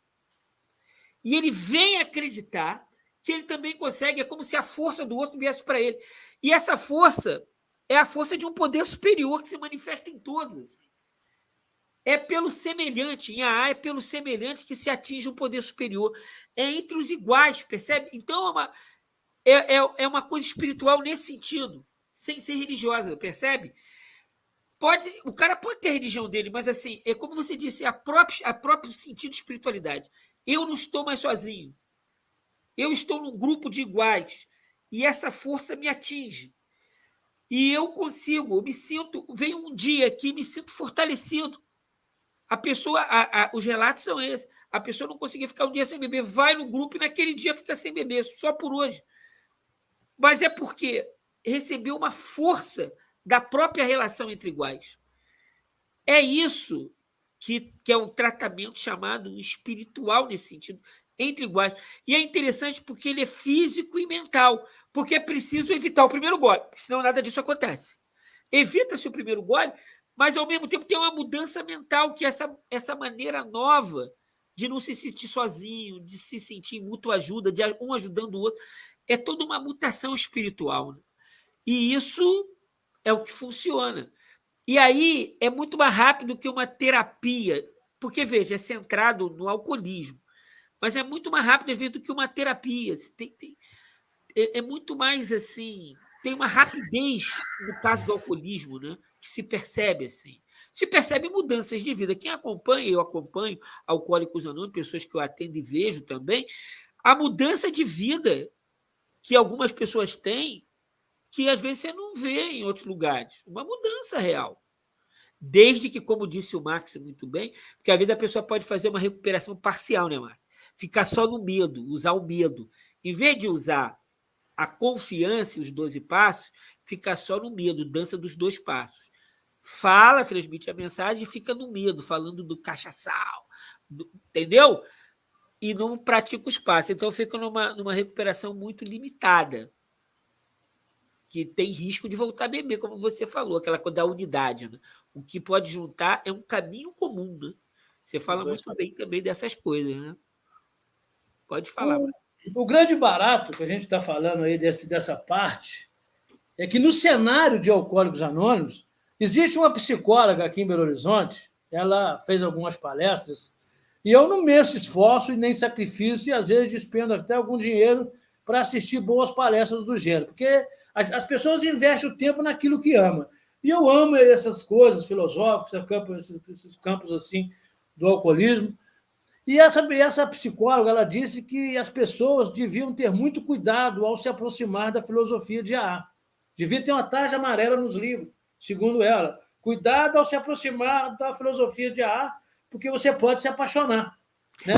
E ele vem acreditar que ele também consegue, é como se a força do outro viesse para ele. E essa força é a força de um poder superior que se manifesta em todos. É pelo semelhante, em AA é pelo semelhante que se atinge um poder superior. É entre os iguais, percebe? Então é uma coisa espiritual nesse sentido, sem ser religiosa, percebe? O cara pode ter a religião dele, mas assim, é como você disse, a próprio sentido de espiritualidade. Eu não estou mais sozinho. Eu estou num grupo de iguais e essa força me atinge. E eu consigo, vem um dia que me sinto fortalecido. A pessoa, os relatos são esses. A pessoa não conseguia ficar um dia sem beber, vai no grupo e naquele dia fica sem beber, só por hoje. Mas é porque recebeu uma força da própria relação entre iguais. É isso que é um tratamento chamado espiritual nesse sentido, entre iguais. E é interessante porque ele é físico e mental, porque é preciso evitar o primeiro gole, senão nada disso acontece. Evita-se o primeiro gole, mas, ao mesmo tempo, tem uma mudança mental, que é essa maneira nova de não se sentir sozinho, de se sentir em mútua ajuda, de um ajudando o outro. É toda uma mutação espiritual. Né? E isso é o que funciona. E aí é muito mais rápido que uma terapia, porque, veja, é centrado no alcoolismo, mas é muito mais rápido, às vezes, do que uma terapia. É muito mais assim, tem uma rapidez no caso do alcoolismo, né? Que se percebe assim. Se percebe mudanças de vida. Quem acompanha, eu acompanho Alcoólicos Anônimos, pessoas que eu atendo e vejo também, a mudança de vida que algumas pessoas têm, que às vezes você não vê em outros lugares. Uma mudança real. Desde que, como disse o Marx muito bem, porque às vezes a pessoa pode fazer uma recuperação parcial, né, Marx? Ficar só no medo, usar o medo. Em vez de usar a confiança e os 12 passos, fica só no medo, dança dos 2 passos. Fala, transmite a mensagem e fica no medo, falando do cachaçal, entendeu? e não pratica os passos. Então, fica numa recuperação muito limitada, que tem risco de voltar a beber, como você falou, aquela coisa da unidade. Né? O que pode juntar é um caminho comum. Né? Você fala muito bem também dessas coisas. Né? Pode falar. O grande barato que a gente está falando aí dessa parte é que no cenário de Alcoólicos Anônimos existe uma psicóloga aqui em Belo Horizonte, ela fez algumas palestras, e eu não meço esforço e nem sacrifício, e às vezes despendo até algum dinheiro para assistir boas palestras do gênero, porque as pessoas investem o tempo naquilo que amam. E eu amo essas coisas filosóficas, esses campos assim do alcoolismo. E essa psicóloga ela disse que as pessoas deviam ter muito cuidado ao se aproximar da filosofia de AA. Devia ter uma tarja amarela nos livros, segundo ela. Cuidado ao se aproximar da filosofia de AA, porque você pode se apaixonar. Né?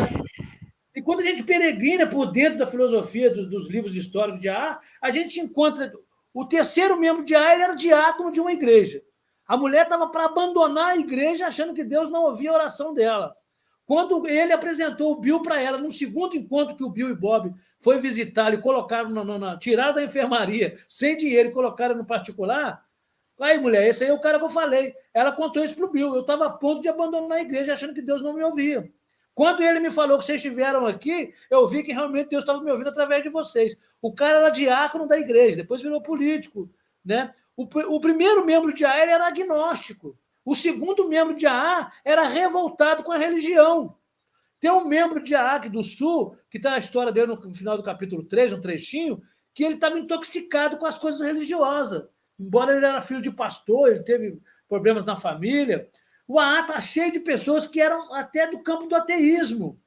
E quando a gente peregrina por dentro da filosofia dos livros históricos de AA, a gente encontra o terceiro membro de AA, ele era diácono de uma igreja. A mulher estava para abandonar a igreja achando que Deus não ouvia a oração dela. Quando ele apresentou o Bill para ela, no segundo encontro que o Bill e Bob foi visitá-lo e colocaram tiraram da enfermaria, sem dinheiro, e colocaram no particular, aí, mulher, esse aí é o cara que eu falei. Ela contou isso para o Bill. Eu estava a ponto de abandonar a igreja, achando que Deus não me ouvia. Quando ele me falou que vocês estiveram aqui, eu vi que realmente Deus estava me ouvindo através de vocês. O cara era diácono da igreja, depois virou político. Né? O primeiro membro de AA era agnóstico. O segundo membro de AA era revoltado com a religião. Tem um membro de AA aqui do Sul, que está na história dele no final do capítulo 3, um trechinho, que ele estava intoxicado com as coisas religiosas. Embora ele era filho de pastor, ele teve problemas na família. O AA está cheio de pessoas que eram até do campo do ateísmo.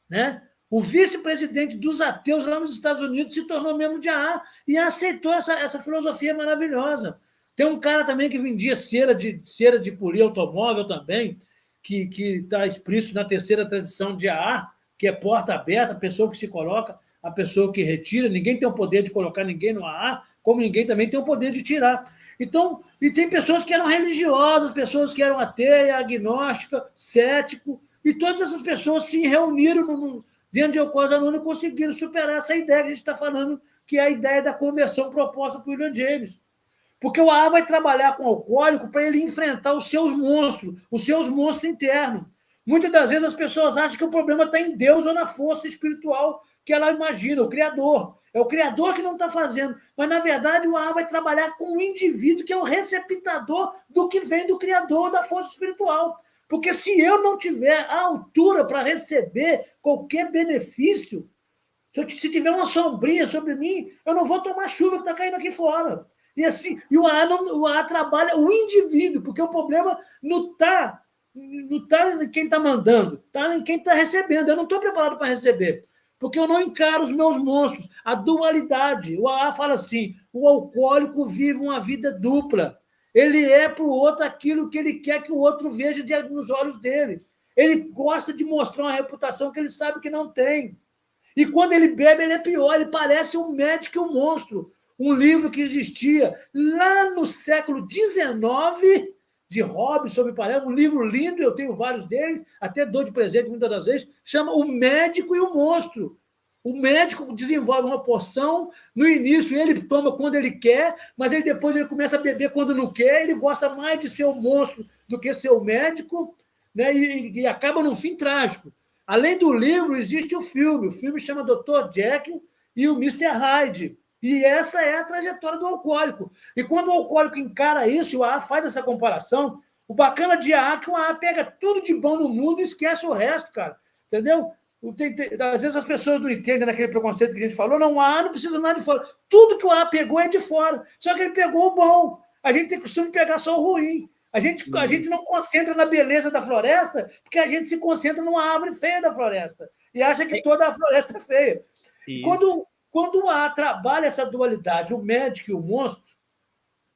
Né? O vice-presidente dos ateus lá nos Estados Unidos se tornou membro de AA e aceitou essa filosofia maravilhosa. Tem um cara também que vendia cera de polir automóvel também, que está explícito na terceira tradição de AA, que é porta aberta, a pessoa que se coloca, a pessoa que retira. Ninguém tem o poder de colocar ninguém no AA, como ninguém também tem o poder de tirar. Então, e tem pessoas que eram religiosas, pessoas que eram ateia, agnóstica, cético, e todas essas pessoas se reuniram dentro de Alcoólicos Anônimos e conseguiram superar essa ideia que a gente está falando, que é a ideia da conversão proposta por William James. Porque o AA vai trabalhar com o alcoólico para ele enfrentar os seus monstros internos. Muitas das vezes as pessoas acham que o problema está em Deus ou na força espiritual que ela imagina, o Criador. É o Criador que não está fazendo. Mas, na verdade, o AA vai trabalhar com o indivíduo que é o receptador do que vem do Criador, da força espiritual. Porque se eu não tiver a altura para receber qualquer benefício, se tiver uma sombrinha sobre mim, eu não vou tomar chuva que está caindo aqui fora. E assim, o AA trabalha o indivíduo, porque o problema não está em quem está mandando, está em quem está recebendo. Eu não estou preparado para receber, porque eu não encaro os meus monstros, a dualidade. O AA fala assim, o alcoólico vive uma vida dupla. Ele é para o outro aquilo que ele quer que o outro veja nos olhos dele. Ele gosta de mostrar uma reputação que ele sabe que não tem. E quando ele bebe, ele é pior, ele parece um médico e um monstro. Um livro que existia lá no século XIX, de Robson, me parece, um livro lindo, eu tenho vários dele, até dou de presente muitas das vezes, chama O Médico e o Monstro. O médico desenvolve uma porção, no início ele toma quando ele quer, mas depois ele começa a beber quando não quer, ele gosta mais de ser o monstro do que ser o médico, né? E acaba num fim trágico. Além do livro, existe o filme chama Dr. Jekyll e o Mr. Hyde. E essa é a trajetória do alcoólico. E quando o alcoólico encara isso, e o AA faz essa comparação, o bacana de AA é que o AA pega tudo de bom no mundo e esquece o resto, cara. Entendeu? Às vezes as pessoas não entendem naquele preconceito que a gente falou, não, o AA não precisa nada de fora. Tudo que o AA pegou é de fora. Só que ele pegou o bom. A gente tem costume de pegar só o ruim. A gente não concentra na beleza da floresta, porque a gente se concentra numa árvore feia da floresta. E acha que toda a floresta é feia. Quando o AA trabalha essa dualidade, o médico e o monstro,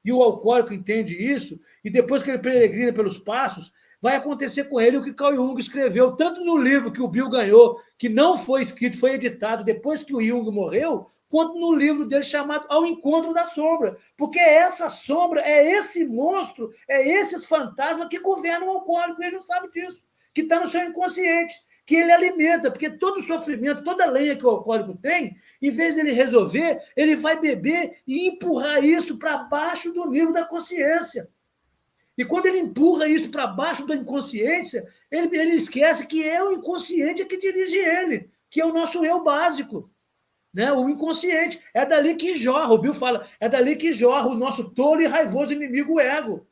e o alcoólico entende isso, e depois que ele peregrina pelos passos, vai acontecer com ele o que Carl Jung escreveu, tanto no livro que o Bill ganhou, que não foi escrito, foi editado depois que o Jung morreu, quanto no livro dele chamado Ao Encontro da Sombra. Porque essa sombra, é esse monstro, é esses fantasmas que governam o alcoólico, ele não sabe disso, que está no seu inconsciente, que ele alimenta, porque todo sofrimento, toda lenha que o alcoólico tem, em vez de ele resolver, ele vai beber e empurrar isso para baixo do nível da consciência. E quando ele empurra isso para baixo da inconsciência, ele esquece que é o inconsciente que dirige ele, que é o nosso eu básico. Né? O inconsciente. É dali que jorra, o Bill fala, é dali que jorra o nosso tolo e raivoso inimigo, o ego,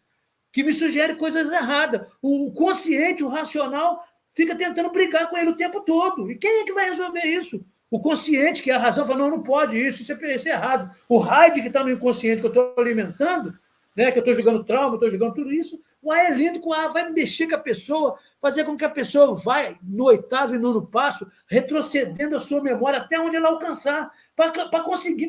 que me sugere coisas erradas. O consciente, o racional, fica tentando brigar com ele o tempo todo. E quem é que vai resolver isso? O consciente, que é a razão, fala, não pode isso é errado. O Heide, que está no inconsciente, que eu estou alimentando, né, que eu estou jogando trauma, estou jogando tudo isso, o A é lindo, o A vai mexer com a pessoa, fazer com que a pessoa vai no 8º e 9º passo, retrocedendo a sua memória até onde ela alcançar, para conseguir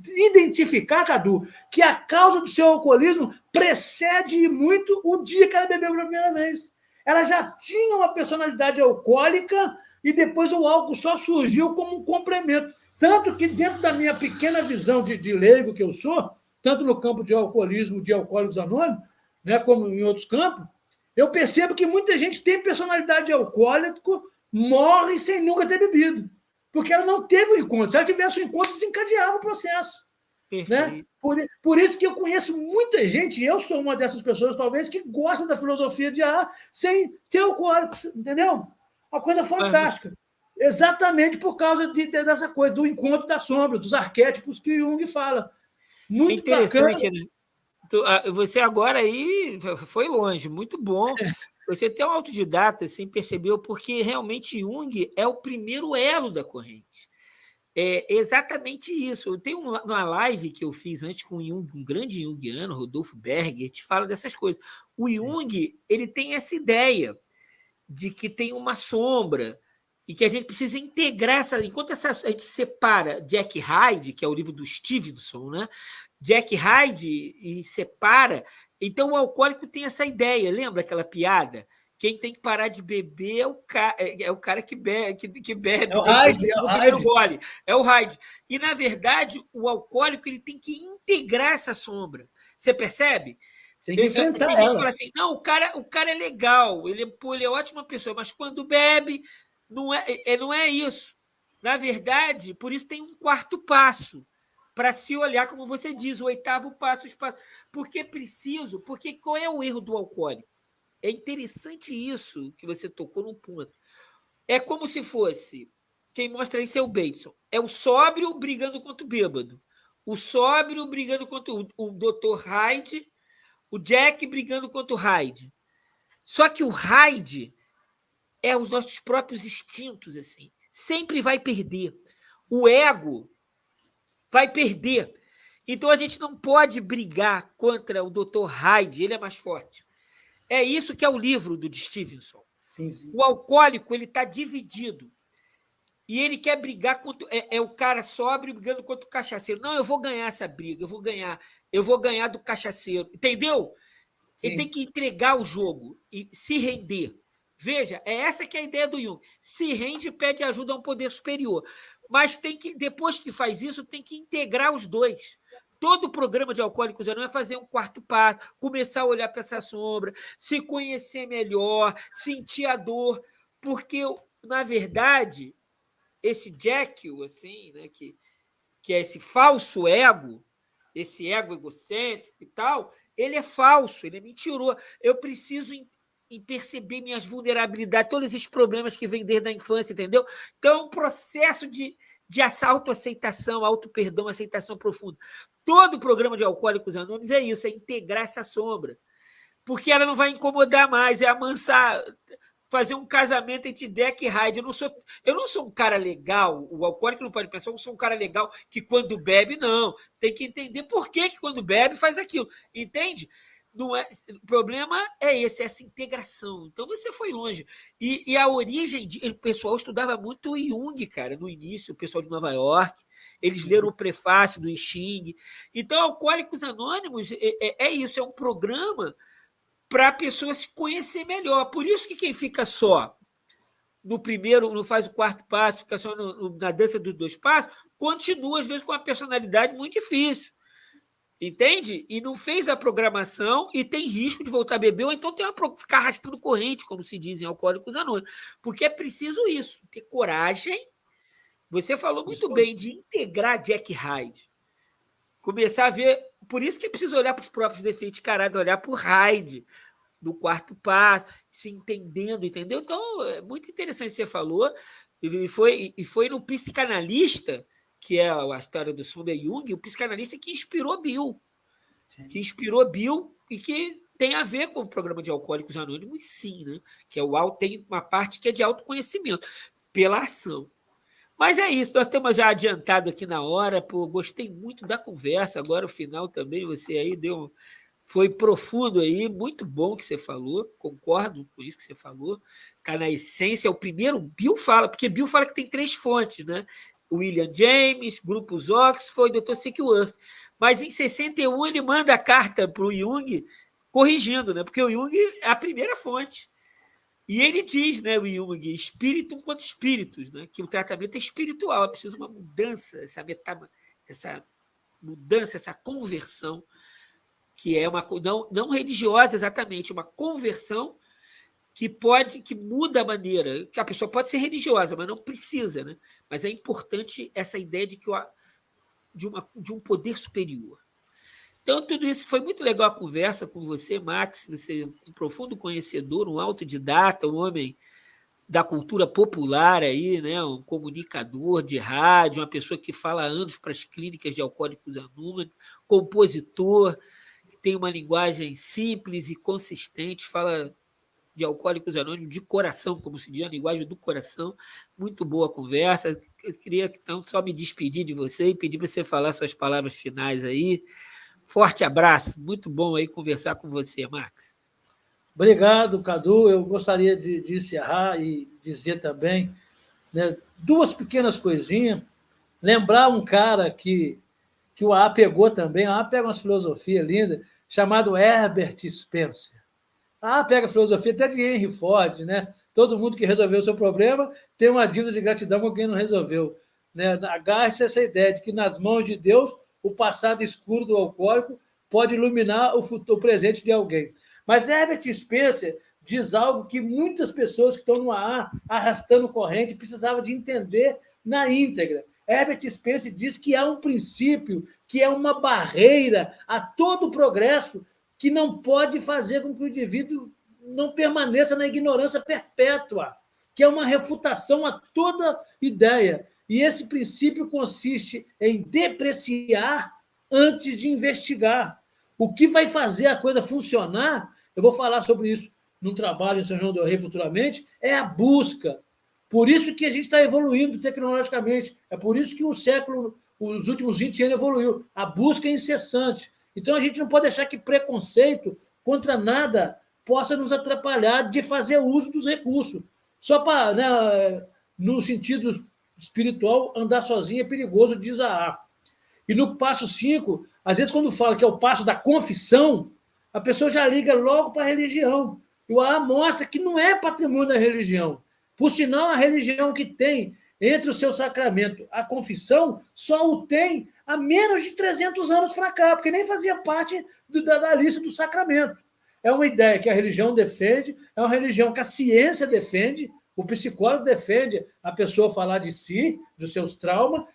identificar, Cadu, que a causa do seu alcoolismo precede muito o dia que ela bebeu pela primeira vez. Ela já tinha uma personalidade alcoólica e depois o álcool só surgiu como um complemento. Tanto que, dentro da minha pequena visão de leigo que eu sou, tanto no campo de alcoolismo, de alcoólicos anônimos, né, como em outros campos, eu percebo que muita gente tem personalidade de alcoólico, morre sem nunca ter bebido, porque ela não teve o encontro. Se ela tivesse o encontro, desencadeava o processo. Né? Por isso que eu conheço muita gente, e eu sou uma dessas pessoas, talvez, que gosta da filosofia de sem ser alcoólico, entendeu? Uma coisa fantástica. Exatamente por causa dessa coisa, do encontro da sombra, dos arquétipos que Jung fala. Muito interessante, bacana. Né? Você agora aí foi longe, muito bom. Você tem um autodidata, assim, percebeu, porque realmente Jung é o primeiro elo da corrente. É exatamente isso. Eu tenho uma live que eu fiz antes com Jung, um grande junguiano, Rodolfo Berger, te fala dessas coisas. O Jung, ele tem essa ideia de que tem uma sombra e que a gente precisa integrar essa. Enquanto a gente separa Jack Hyde, que é o livro do Stevenson, né? Jack Hyde e separa. Então o alcoólico tem essa ideia. Lembra aquela piada? Quem tem que parar de beber é o cara que bebe, É o Hyde, no primeiro gole. É o Hyde. E, na verdade, o alcoólico ele tem que integrar essa sombra. Você percebe? Tem que enfrentar Tem gente que ela. fala assim, não, o cara é legal, ele é ótima pessoa, mas quando bebe, não é isso. Na verdade, por isso tem um quarto passo, para se olhar, como você diz, o 8º passo. Porque qual é o erro do alcoólico? É interessante isso que você tocou no ponto. É como se fosse, quem mostra isso é o Bateson, é o sóbrio brigando contra o bêbado, o sóbrio brigando contra o Dr. Hyde, o Jack brigando contra o Hyde. Só que o Hyde é os nossos próprios instintos, assim. Sempre vai perder. O ego vai perder. Então a gente não pode brigar contra o Dr. Hyde, ele é mais forte. É isso que é o livro do Stevenson. Sim, sim. O alcoólico ele está dividido. E ele quer brigar contra. É o cara sóbrio brigando contra o cachaceiro. Não, eu vou ganhar essa briga, eu vou ganhar do cachaceiro. Entendeu? Sim. Ele tem que entregar o jogo e se render. Veja, é essa que é a ideia do Jung. Se rende e pede ajuda a um poder superior. Mas depois que faz isso, tem que integrar os dois. Todo programa de Alcoólicos Anônimos é fazer um quarto passo, começar a olhar para essa sombra, se conhecer melhor, sentir a dor, porque, na verdade, esse Jekyll, assim, né, que é esse falso ego, esse ego egocêntrico e tal, ele é falso, ele é mentiroso. Eu preciso em perceber minhas vulnerabilidades, todos esses problemas que vêm desde a infância, entendeu? Então, é um processo de autoaceitação, auto-perdão, aceitação profunda. Todo o programa de Alcoólicos Anônimos é isso, é integrar essa sombra. Porque ela não vai incomodar mais, é amansar, fazer um casamento entre Jack e Hyde. Eu não sou um cara legal, o alcoólico não pode pensar, eu não sou um cara legal que quando bebe, não. Tem que entender por que quando bebe faz aquilo. Entende? Não é, o problema é esse, essa integração. Então você foi longe. E a origem, o pessoal estudava muito o Jung, cara, no início, o pessoal de Nova York, eles leram o prefácio do I Ching. Então, Alcoólicos Anônimos é isso, é um programa para a pessoa se conhecer melhor. Por isso que quem fica só no primeiro, não faz o quarto passo, fica só na dança dos 2 passos, continua, às vezes, com uma personalidade muito difícil. Entende? E não fez a programação e tem risco de voltar a beber, ou então ficar arrastando corrente, como se diz em Alcoólicos Anônimos. Porque é preciso isso, ter coragem. Você falou muito bem de integrar Jack Hyde. Começar a ver. Por isso que é preciso olhar para os próprios defeitos, caralho, olhar para o Hyde, no quarto passo, se entendendo, entendeu? Então, é muito interessante o que você falou. E foi no psicanalista, que é a história do Sundar Jung, o psicanalista que inspirou Bill. Que inspirou Bill e que tem a ver com o programa de Alcoólicos Anônimos, sim, né? Que tem uma parte que é de autoconhecimento, pela ação. Mas é isso, nós estamos já adiantado aqui na hora, pô, gostei muito da conversa, agora o final também, você aí foi profundo aí, muito bom que você falou, concordo com isso que você falou, está na essência, o primeiro, Bill fala, porque Bill fala que tem 3 fontes, né? William James, Grupos Oxford e Dr. Seckworth. Mas em 61 ele manda a carta para o Jung corrigindo, né? Porque o Jung é a primeira fonte. E ele diz, né, o Jung, espírito quanto espíritos, né? Que o tratamento é espiritual, é preciso uma mudança, essa mudança, essa conversão, que é uma não religiosa exatamente, uma conversão que muda a maneira, que a pessoa pode ser religiosa, mas não precisa, né? Mas é importante essa ideia de um poder superior. Então, tudo isso foi muito legal a conversa com você, Max, você é um profundo conhecedor, um autodidata, um homem da cultura popular aí, né? Um comunicador de rádio, uma pessoa que fala há anos para as clínicas de Alcoólicos Anônimos, compositor, que tem uma linguagem simples e consistente, fala de Alcoólicos Anônimos de coração, como se diz, a linguagem do coração. Muito boa conversa. Eu queria então só me despedir de você e pedir para você falar suas palavras finais aí. Forte abraço, muito bom aí conversar com você, Max. Obrigado, Cadu. Eu gostaria de encerrar e dizer também, né, 2 pequenas coisinhas. Lembrar um cara que o AA pegou também, o AA pega uma filosofia linda, chamado Herbert Spencer. A AA pega a filosofia até de Henry Ford, né? Todo mundo que resolveu o seu problema tem uma dívida de gratidão com quem não resolveu. Né? Agarre-se essa ideia de que nas mãos de Deus o passado escuro do alcoólico pode iluminar o presente de alguém. Mas Herbert Spencer diz algo que muitas pessoas que estão no AA arrastando corrente precisavam de entender na íntegra. Herbert Spencer diz que há um princípio, que é uma barreira a todo o progresso, que não pode fazer com que o indivíduo não permaneça na ignorância perpétua, que é uma refutação a toda ideia. E esse princípio consiste em depreciar antes de investigar. O que vai fazer a coisa funcionar, eu vou falar sobre isso num trabalho em São João del Rei futuramente, é a busca. Por isso que a gente está evoluindo tecnologicamente. É por isso que os últimos 20 anos evoluiu. A busca é incessante. Então, a gente não pode deixar que preconceito contra nada possa nos atrapalhar de fazer uso dos recursos. Só para, né, no sentido espiritual, andar sozinho é perigoso, diz a AA. E no passo 5, às vezes, quando fala que é o passo da confissão, a pessoa já liga logo para a religião. E o AA mostra que não é patrimônio da religião. Por sinal, a religião que tem entre o seu sacramento a confissão só o tem há menos de 300 anos para cá, porque nem fazia parte da lista do sacramento. É uma ideia que a religião defende, é uma religião que a ciência defende, o psicólogo defende a pessoa falar de si, dos seus traumas.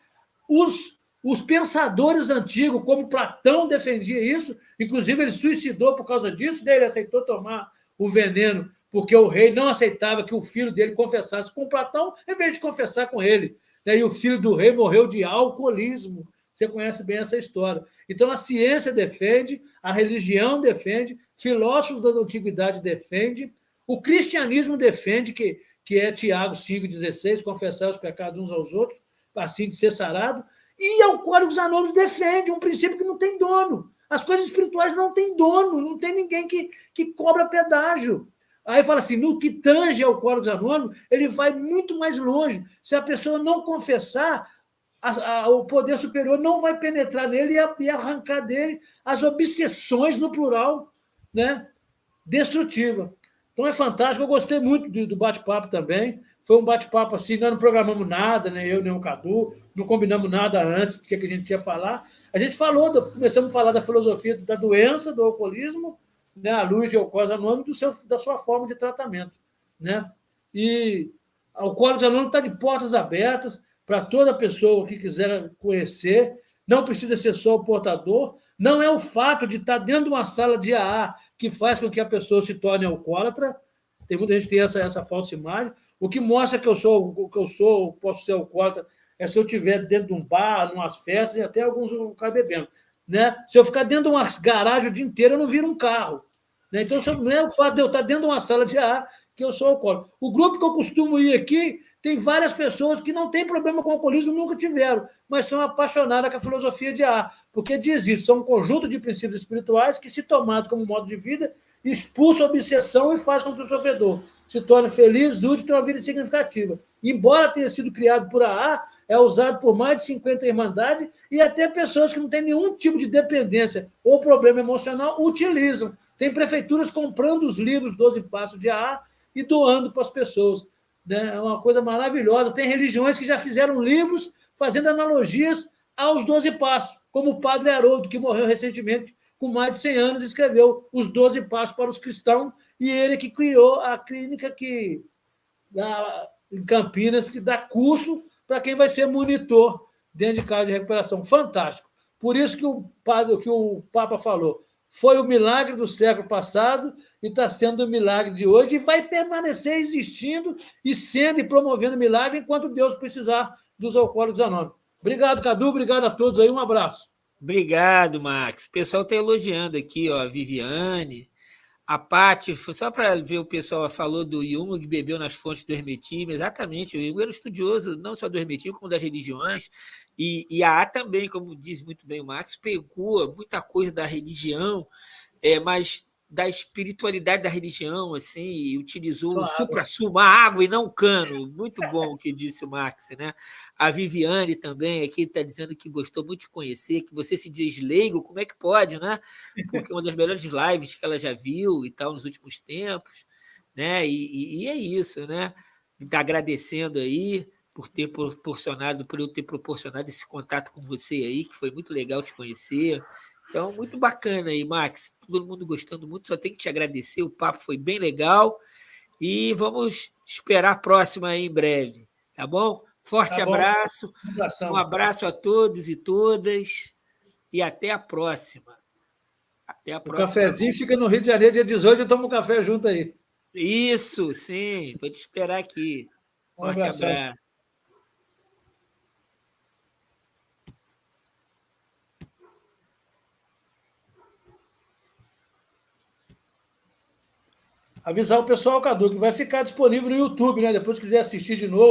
Os pensadores antigos, como Platão, defendia isso, inclusive ele suicidou por causa disso, daí ele aceitou tomar o veneno, porque o rei não aceitava que o filho dele confessasse com Platão, em vez de confessar com ele. E o filho do rei morreu de alcoolismo. Você conhece bem essa história. Então, a ciência defende, a religião defende, filósofos da antiguidade defendem, o cristianismo defende, que é Tiago 5,16, confessar os pecados uns aos outros, assim de ser sarado, e Alcoólicos Anônimos defende um princípio que não tem dono. As coisas espirituais não têm dono, não tem ninguém que cobra pedágio. Aí fala assim, no que tange ao Alcoólicos Anônimos, ele vai muito mais longe. Se a pessoa não confessar, o poder superior não vai penetrar nele e arrancar dele as obsessões, no plural, né, destrutivas. Então é fantástico, eu gostei muito do bate-papo também. Foi um bate-papo assim, nós não programamos nada, nem eu, nem o Cadu, não combinamos nada antes do que a gente ia falar. A gente começamos a falar da filosofia da doença, do alcoolismo, né, à luz de Alcoólicos Anônimos, da sua forma de tratamento. Né? E Alcoólicos Anônimos está de portas abertas para toda pessoa que quiser conhecer, não precisa ser só o portador, não é o fato de estar dentro de uma sala de AA que faz com que a pessoa se torne alcoólatra, tem muita gente que tem essa falsa imagem, o que mostra que eu posso ser alcoólatra, é se eu estiver dentro de um bar, em umas festas, e até alguns caras bebendo. Né? Se eu ficar dentro de uma garagem o dia inteiro, eu não viro um carro. Né? Então, não é o fato de eu estar dentro de uma sala de AA que eu sou alcoólico. O grupo que eu costumo ir aqui tem várias pessoas que não têm problema com alcoolismo, nunca tiveram, mas são apaixonadas com a filosofia de AA, porque diz isso, são um conjunto de princípios espirituais que, se tomado como modo de vida, expulsa a obsessão e faz com que o sofredor se torne feliz, útil e tenha uma vida significativa. Embora tenha sido criado por AA, é usado por mais de 50 irmandades e até pessoas que não têm nenhum tipo de dependência ou problema emocional utilizam. Tem prefeituras comprando os livros 12 Passos de AA e doando para as pessoas. Né? É uma coisa maravilhosa. Tem religiões que já fizeram livros fazendo analogias aos 12 Passos, como o padre Haroldo, que morreu recentemente, com mais de 100 anos, escreveu os 12 Passos para os cristãos, e ele que criou a clínica em Campinas, que dá curso para quem vai ser monitor dentro de casa de recuperação. Fantástico. Por isso que o Papa falou, foi o milagre do século passado e está sendo o milagre de hoje e vai permanecer existindo e sendo e promovendo milagre enquanto Deus precisar dos Alcoólicos Anônimos. Obrigado, Cadu. Obrigado a todos aí. Um abraço. Obrigado, Max. O pessoal está elogiando aqui, ó, a Viviane, a Paty, só para ver, o pessoal falou do Jung, que bebeu nas fontes do Hermetismo, exatamente, o Jung era um estudioso não só do Hermetismo, como das religiões, e a A também, como diz muito bem o Max, pegou muita coisa da religião, mas da espiritualidade da religião, assim, e utilizou o supra-sumo, a água e não o cano. Muito bom o que disse o Max, né? A Viviane também aqui está dizendo que gostou muito de conhecer, que você se diz leigo, como é que pode, né? Porque é uma das melhores lives que ela já viu e tal nos últimos tempos, né? E é isso, né? Está agradecendo aí por eu ter proporcionado esse contato com você aí, que foi muito legal te conhecer. Então, muito bacana aí, Max. Todo mundo gostando muito, só tem que te agradecer. O papo foi bem legal e vamos esperar a próxima aí em breve, tá bom? Forte abraço, um abraço a todos e todas e até a próxima. Até a próxima. O cafezinho fica no Rio de Janeiro, dia 18, eu tomo um café junto aí. Isso, sim, vou te esperar aqui. Forte abraço. Avisar o pessoal, Cadu, que vai ficar disponível no YouTube, né? Depois, se quiser assistir de novo.